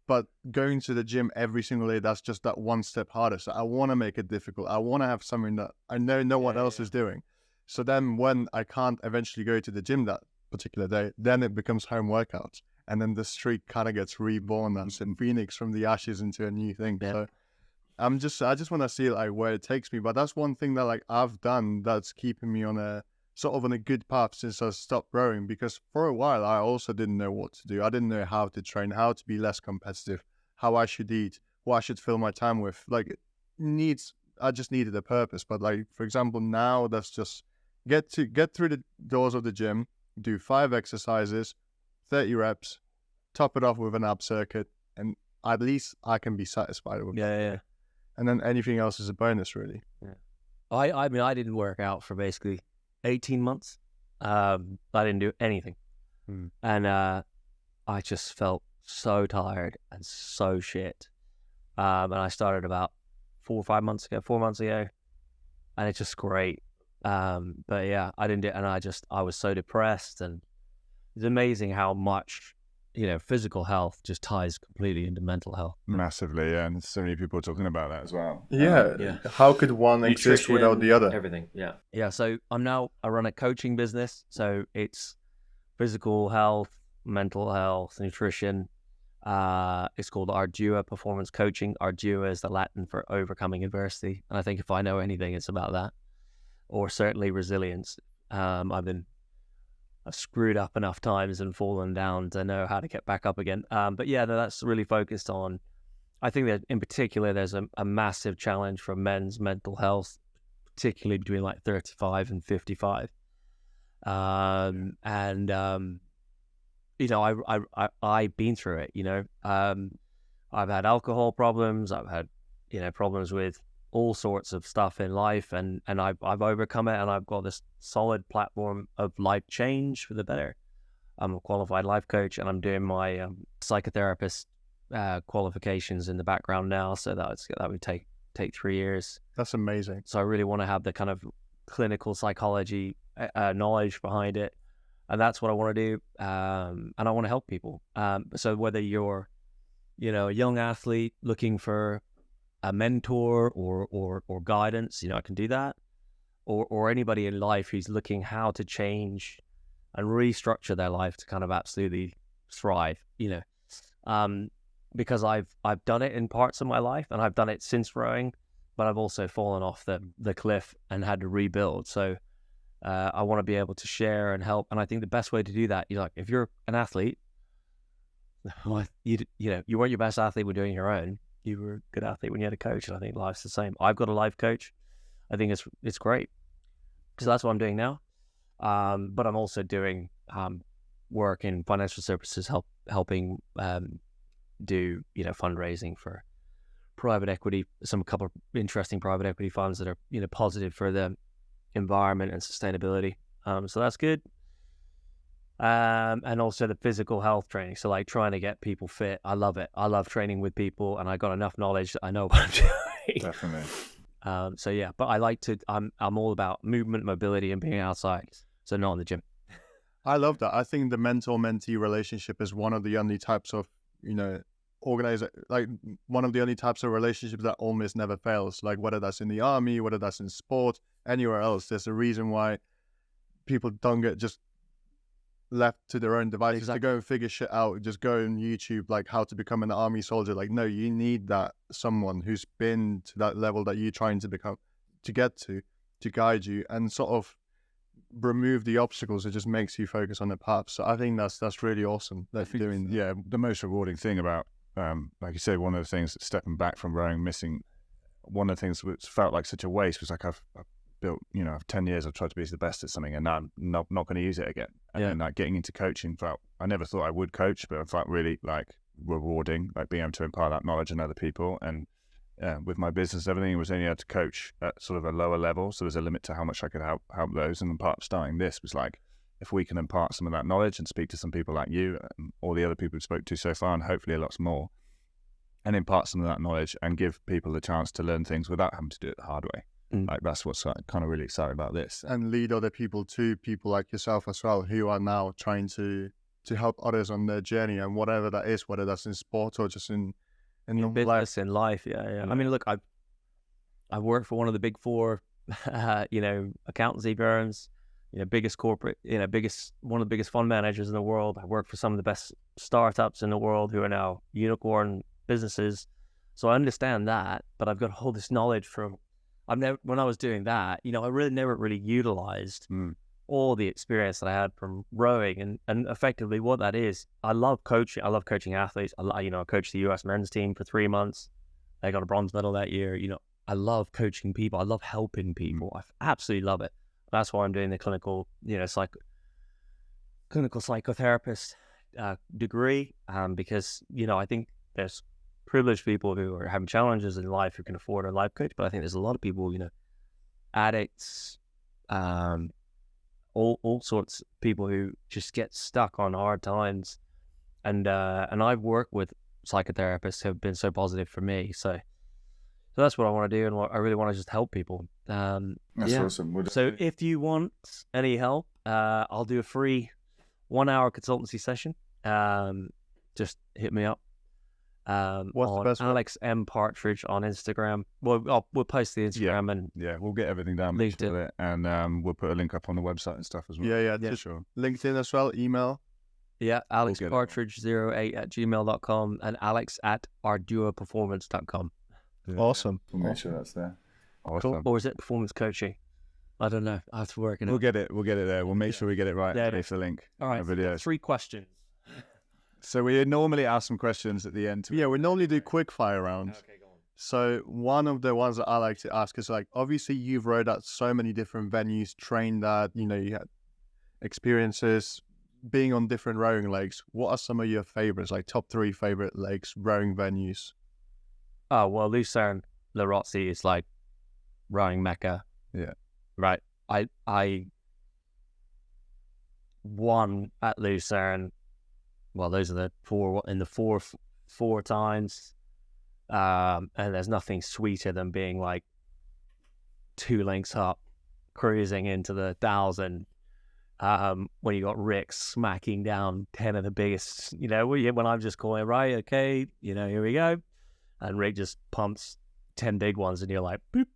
S2: But going to the gym every single day, that's just that one step harder. So I want to make it difficult. I want to have something that I know no one else is doing. So then when I can't eventually go to the gym that particular day, then it becomes home workouts. And then the streak kind of gets reborn and in Phoenix from the ashes into a new thing. Yeah. So I just want to see like where it takes me. But that's one thing that like I've done that's keeping me on a good path since I stopped rowing, because for a while I also didn't know what to do. I didn't know how to train, how to be less competitive, how I should eat, what I should fill my time with. Like, I just needed a purpose. But like, for example, now that's just get through the doors of the gym, do 5 exercises, 30 reps, top it off with an ab circuit, and at least I can be satisfied with it.
S1: Yeah.
S2: And then anything else is a bonus, really.
S1: Yeah. I mean, I didn't work out for basically 18 months. I didn't do anything. And I just felt so tired and so shit. And I started about 4 months ago, and it's just great. But yeah, I didn't do it, and I was so depressed, and it's amazing how much, physical health just ties completely into mental health.
S3: Massively, yeah. And so many people are talking about that as well.
S2: Yeah. How could one exist without the other?
S1: Everything, yeah. Yeah, so I run a coaching business, so it's physical health, mental health, nutrition. It's called Ardua Performance Coaching. Ardua is the Latin for overcoming adversity. And I think if I know anything, it's about that, or certainly resilience. I've screwed up enough times and fallen down to know how to get back up again. But yeah, that's really focused on, I think that in particular, there's a massive challenge for men's mental health, particularly between like 35 and 55. I've been through it, I've had alcohol problems. I've had, problems with all sorts of stuff in life, and I've overcome it, and I've got this solid platform of life change for the better. I'm a qualified life coach, and I'm doing my psychotherapist qualifications in the background now, so that would take 3 years.
S2: That's amazing.
S1: So I really want to have the kind of clinical psychology knowledge behind it, and that's what I want to do. And I want to help people. So whether you're, a young athlete looking for a mentor or guidance, I can do that, or anybody in life who's looking how to change and restructure their life to kind of absolutely thrive, because I've done it in parts of my life, and I've done it since rowing, but I've also fallen off the cliff and had to rebuild. So I want to be able to share and help, and I think the best way to do that, if you're an athlete, you weren't your best athlete when doing your own. You were a good athlete when you had a coach, and I think life's the same. I've got a life coach. I think it's great. So that's what I'm doing now. But I'm also doing work in financial services, helping do fundraising for private equity, a couple of interesting private equity funds that are positive for the environment and sustainability. So that's good. And also the physical health training. So like trying to get people fit. I love it. I love training with people, and I got enough knowledge that I know what I'm doing.
S3: Definitely.
S1: So yeah, but I'm all about movement, mobility, and being outside. So not in the gym.
S2: I love that. I think the mentor-mentee relationship is one of the only types of, one of the only types of relationships that almost never fails. Like whether that's in the army, whether that's in sport, anywhere else, there's a reason why people don't get just left to their own devices to go and figure shit out. Just go on YouTube, like how to become an army soldier. Like, no, you need that someone who's been to that level that you're trying to get to guide you and sort of remove the obstacles. It just makes you focus on the path. So I think that's really awesome that you're doing.
S3: Yeah, the most rewarding thing about, like you said, one of the things that stepping back from rowing, missing, one of the things which felt like such a waste was like I've built, for 10 years I've tried to be the best at something, and now I'm not going to use it again. And then like getting into coaching I never thought I would coach, but it felt really like rewarding, like being able to impart that knowledge on other people. And with my business, everything was only able to coach at sort of a lower level, so there's a limit to how much I could help those. And part of starting this was like, if we can impart some of that knowledge and speak to some people like you and all the other people we spoke to so far, and hopefully a lot more, and impart some of that knowledge and give people the chance to learn things without having to do it the hard way. Like that's what's kind of really exciting about this.
S2: And lead other people to people like yourself as well, who are now trying to help others on their journey, and whatever that is, whether that's in sport or just in
S1: business,
S2: life.
S1: in life. Yeah. I mean, look, I worked for one of the big four, accountancy firms, biggest corporate, one of the biggest fund managers in the world. I worked for some of the best startups in the world who are now unicorn businesses. So I understand that, but I've got all this knowledge from, when I was doing that, I really never really utilized all the experience that I had from rowing, and effectively what that is. I love coaching. I love coaching athletes. I coached the US men's team for 3 months. They got a bronze medal that year. I love coaching people. I love helping people. I absolutely love it. That's why I'm doing the clinical psychotherapist degree, because I think there's privileged people who are having challenges in life who can afford a life coach, but I think there's a lot of people, addicts, all sorts of people who just get stuck on hard times, and I've worked with psychotherapists who have been so positive for me. So that's what I want to do, and I really want to just help people.
S3: That's awesome.
S1: So if you want any help, I'll do a free 1-hour consultancy session. Just hit me up.
S2: What's the best
S1: Alex M. Partridge on Instagram. We'll post the Instagram and
S3: we'll get everything down with it, and we'll put a link up on the website and stuff as well.
S2: Yeah,
S3: for sure.
S2: LinkedIn as well, email.
S1: Yeah, alexpartridge08@gmail.com and alex@arduaperformance.com.
S2: Awesome.
S3: We'll make sure that's there.
S1: Awesome. Cool. Or is it performance coaching? I don't know. I have to work it out.
S3: We'll get it there. We'll make sure we get it right. Leave the link.
S1: All right.
S3: Video.
S1: 3 questions.
S3: So we normally ask some questions at the end.
S2: We normally do quick fire rounds.
S1: Okay, go on.
S2: So one of the ones that I like to ask is like, obviously you've rowed at so many different venues, trained at, you had experiences being on different rowing lakes. What are some of your favorites, like top 3 favorite lakes, rowing venues?
S1: Oh, well, Lucerne, La Rotzie is like rowing Mecca.
S3: Yeah.
S1: Right. I won at Lucerne. Well, those are the 4 in the 4 times. And there's nothing sweeter than being like 2 lengths up, cruising into the 1,000. When you got Rick smacking down 10 of the biggest, when I'm just calling, right, okay, here we go. And Rick just pumps 10 big ones and you're like, boop.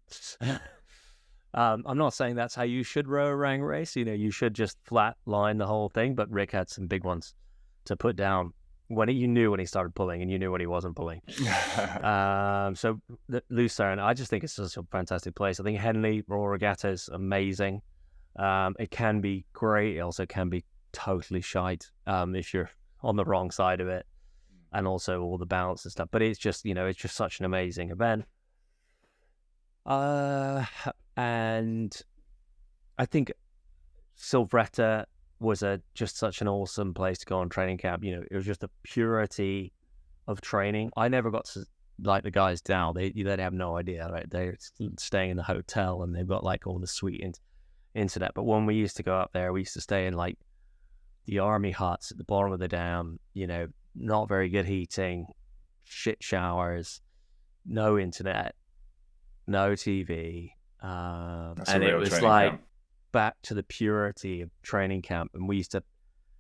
S1: I'm not saying that's how you should row a rowing race. You should just flat line the whole thing, but Rick had some big ones to put down you knew when he started pulling and you knew when he wasn't pulling. So Lucerne, I just think it's such a fantastic place. I think Henley Royal Regatta is amazing. It can be great. It also can be totally shite if you're on the wrong side of it, and also all the balance and stuff. But it's just, it's just such an amazing event. And I think Silvretta was just such an awesome place to go on training camp. It was just a purity of training. I never got to like the guys down. They have no idea, right? They're staying in the hotel and they've got like all the sweet internet. But when we used to go up there, we used to stay in like the army huts at the bottom of the dam, not very good heating, shit showers, no internet, no TV.
S3: That's a
S1: And it
S3: real
S1: was
S3: training
S1: like
S3: camp.
S1: back to the purity of training camp. And we used to,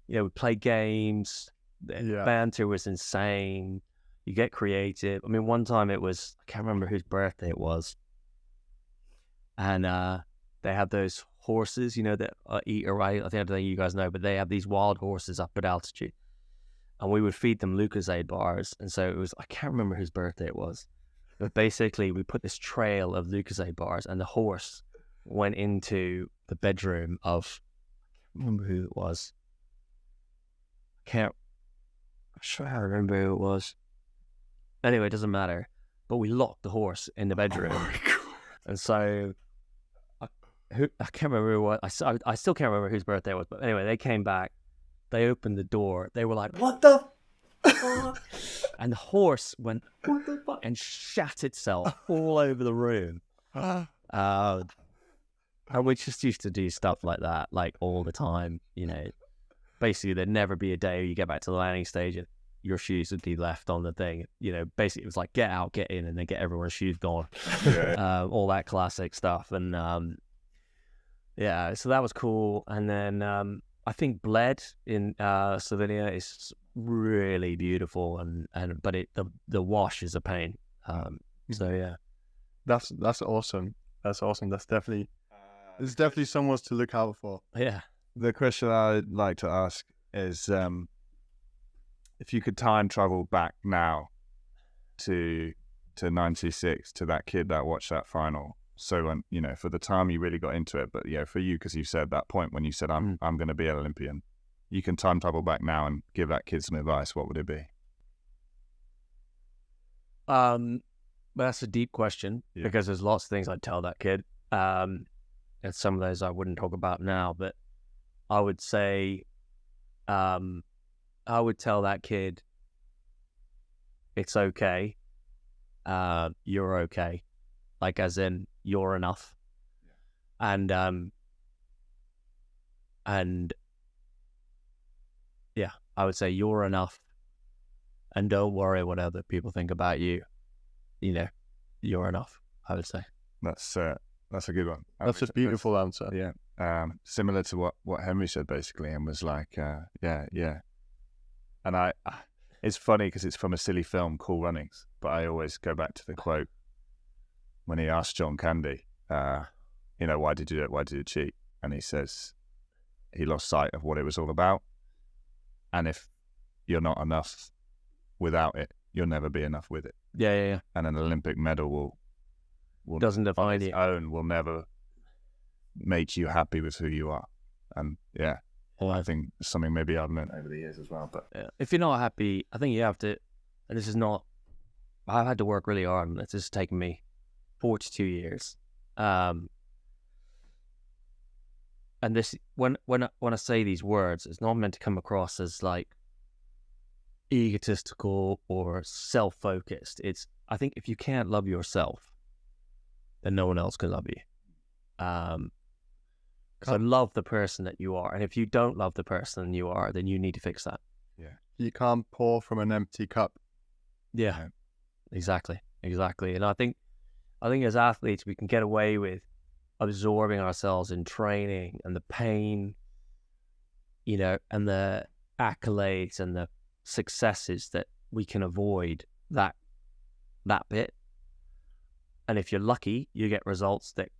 S1: we play games. The
S2: Yeah.
S1: banter was insane. You get creative. I mean, one time I can't remember whose birthday it was. And they have those horses, that eat away. I don't think you guys know, but they have these wild horses up at altitude. And we would feed them Lucozade bars. And so it was, I can't remember whose birthday it was. But basically, we put this trail of Lucozade bars, and the horse went into the bedroom of, I can't remember who it was. I'm sure I remember who it was. Anyway, it doesn't matter. But we locked the horse in the bedroom.
S3: Oh my God.
S1: And so I can't remember who it was. I still can't remember whose birthday it was. But anyway, they came back. They opened the door. They were like, "What the fuck?" And the horse went, "What the fuck?" and shat itself all over the room. And we just used to do stuff like that, like all the time. Basically, there'd never be a day you get back to the landing stage and your shoes would be left on the thing. Basically, it was like get out, get in, and then get everyone's shoes gone.
S3: Yeah.
S1: All that classic stuff. And so that was cool. And then I think Bled in Slovenia is really beautiful, but the wash is a pain. So yeah,
S2: That's awesome. That's awesome. That's definitely someone to look out for.
S1: yeah.
S3: The question I'd like to ask is, if you could time travel back now to 96, to that kid that watched that final. So when, for the time you really got into it, but for you, because you said that point when you said, I'm going to be an Olympian, you can time travel back now and give that kid some advice. What would it be?
S1: That's a deep question because there's lots of things I'd tell that kid. And some of those I wouldn't talk about now, but I would say, I would tell that kid, it's okay. You're okay. Like as in you're enough. And I would say you're enough and don't worry what other people think about you. You're enough, I would say.
S3: That's a good one.
S2: That's a beautiful answer.
S3: Yeah. Similar to what Henry said basically, and was like, yeah. And it's funny because it's from a silly film, Cool Runnings, but I always go back to the quote when he asked John Candy, why did you do it? Why did you cheat? And he says he lost sight of what it was all about. And if you're not enough without it, you'll never be enough with it.
S1: Yeah.
S3: And an Olympic medal will
S1: Doesn't define
S3: on its
S1: you.
S3: own will never make you happy with who you are. And I think it's something maybe I've learned over the years as well. But
S1: if you're not happy, I think you have to, and this is not, I've had to work really hard on this. This has taken me 42 years. And this, when I say these words, it's not meant to come across as like egotistical or self-focused. I think if you can't love yourself, then no one else can love you. Because I love the person that you are. And if you don't love the person you are, then you need to fix that.
S2: Yeah. You can't pour from an empty cup.
S1: Yeah, exactly. And I think as athletes, we can get away with absorbing ourselves in training and the pain, and the accolades and the successes that we can avoid that bit. And if you're lucky, you get results that,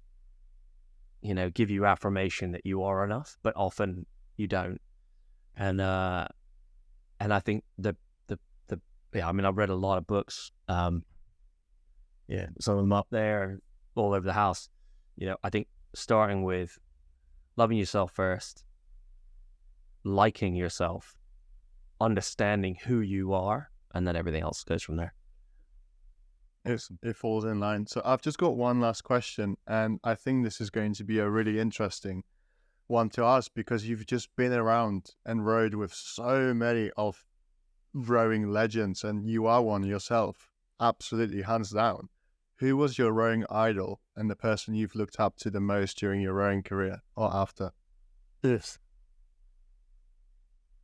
S1: give you affirmation that you are enough, but often you don't. And I think I've read a lot of books. Some of them up there and all over the house. I think starting with loving yourself first, liking yourself, understanding who you are, and then everything else goes from there.
S2: It falls in line. So I've just got one last question, and I think this is going to be a really interesting one to ask because you've just been around and rowed with so many of rowing legends, and you are one yourself, absolutely, hands down. Who was your rowing idol and the person you've looked up to the most during your rowing career or after?
S1: Yes.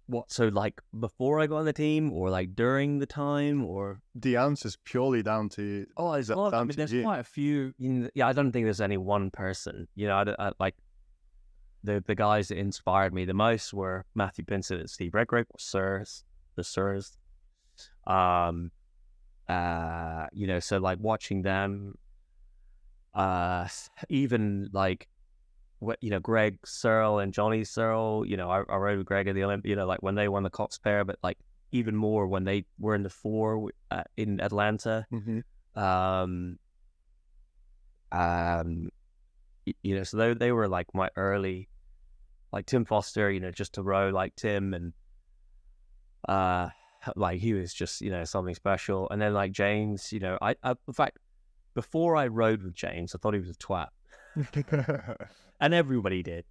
S1: What? So like before I got on the team, or like during the time, or
S2: The answer's purely down to
S1: there's a lot. I mean, there's
S2: you.
S1: quite a few. I don't think there's any one person. I like the guys that inspired me the most were Matthew Pinsent and Steve Redgrave, the Sirs. So like watching them, even like Greg Searle and Johnny Searle, I rode with Greg at the Olympian, like when they won the Cox pair, but like even more when they were in the four in Atlanta. So they were like my early, like Tim Foster, just to row like Tim, and like he was just something special. And then like James, I in fact before I rode with James, I thought he was a twat. And everybody did,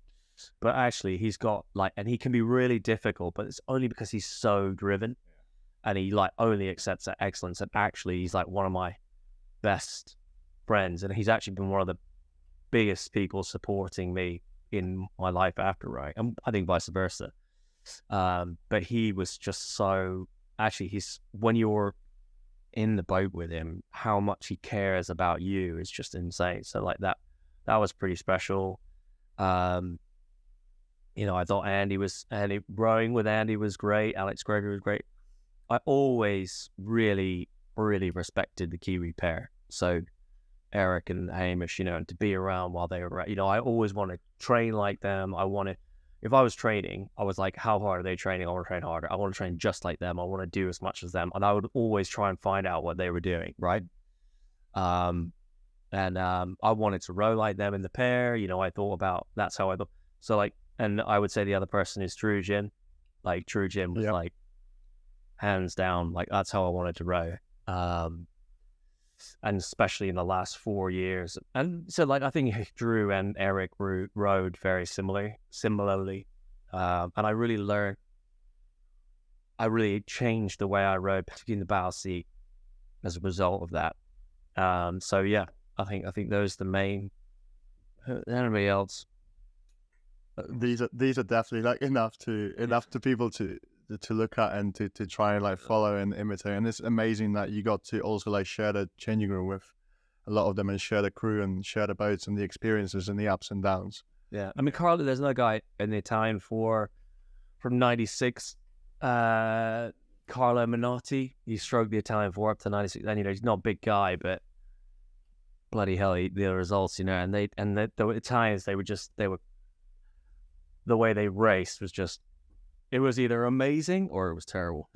S1: but actually he's got and he can be really difficult, but it's only because he's so driven, and he like only accepts that excellence. And actually he's like one of my best friends, and he's actually been one of the biggest people supporting me in my life after riding, and I think vice versa. But he was just so, actually when you're in the boat with him, how much he cares about you is just insane. So like that was pretty special. I thought Andy rowing with Andy was great. Alex Gregory was great. I always really, really respected the Kiwi pair. So Eric and Hamish, and to be around while they were, I always want to train like them. If I was training, I was like, how hard are they training? I want to train harder. I want to train just like them. I want to do as much as them. And I would always try and find out what they were doing, right? I wanted to row like them in the pair. I thought about, that's how I thought. So like, and I would say the other person is True Jim. Like True Jim was like hands down, like that's how I wanted to row. And especially in the last 4 years. And so like, I think Drew and Eric rode very similarly. And I really changed the way I rode, particularly in the bow seat as a result of that. So yeah, I think those are the main. Anybody else?
S2: These are definitely like enough to people to look at and to try and like follow and imitate. And it's amazing that you got to also like share the changing room with a lot of them, and share the crew and share the boats and the experiences and the ups and downs.
S1: Yeah, I mean, Carlo, there's another guy in the Italian four from '96. Carlo Minotti. He stroked the Italian four up to '96. And he's not a big guy, but bloody hell, the results, and the Italians, they were the way they raced was just, it was either amazing or it was terrible.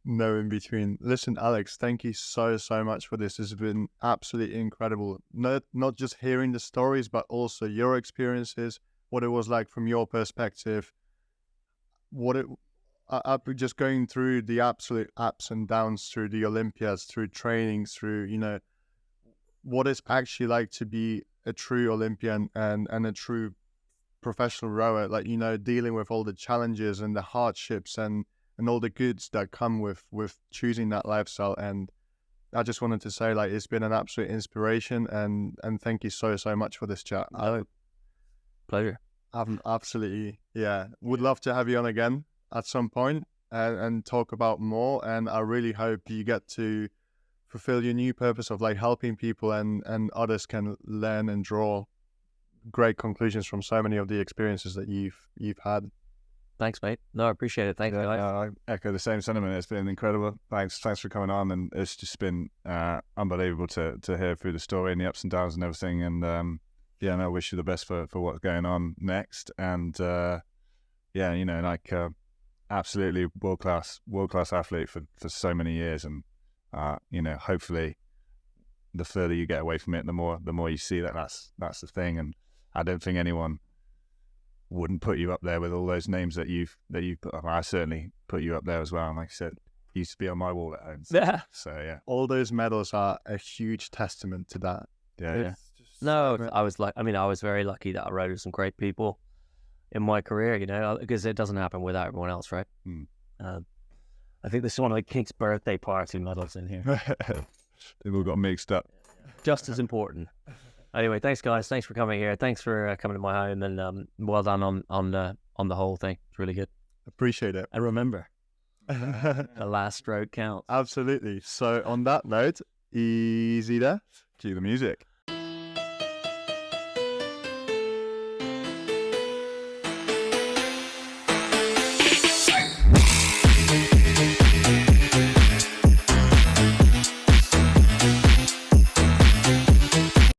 S2: No in between. Listen, Alex, thank you so much for this. This has been absolutely incredible. Not just hearing the stories, but also your experiences, what it was like from your perspective, just going through the absolute ups and downs, through the Olympiads, through trainings, through, what it's actually like to be a true Olympian and a true professional rower, like, dealing with all the challenges and the hardships and all the goods that come with choosing that lifestyle. And I just wanted to say, like, it's been an absolute inspiration, and thank you so much for this chat.
S1: Pleasure.
S2: Absolutely, yeah. Would love to have you on again at some point and talk about more. And I really hope you get to fulfill your new purpose of like helping people, and others can learn and draw great conclusions from so many of the experiences that you've had.
S1: Thanks, mate. No, I appreciate it. Thanks, guys.
S3: I echo the same sentiment. It's been incredible. Thanks for coming on, and it's just been unbelievable to hear through the story and the ups and downs and everything. And I wish you the best for what's going on next. And absolutely world class athlete for so many years. And hopefully the further you get away from it, the more you see that's the thing. And I don't think anyone wouldn't put you up there with all those names that you've put up. I certainly put you up there as well. And like I said, you used to be on my wall at home. So yeah.
S2: All those medals are a huge testament to that.
S3: Yeah.
S1: No, I was very lucky that I rode with some great people in my career, because it doesn't happen without everyone else, right? I think this is one of the King's birthday party medals in here.
S3: They've all got mixed up.
S1: Just as important. Anyway, thanks, guys. Thanks for coming here. Thanks for coming to my home, and well done on the whole thing. It's really good.
S2: Appreciate it.
S1: And remember, the last stroke counts.
S2: Absolutely. So on that note, easy there.
S3: Cue the music.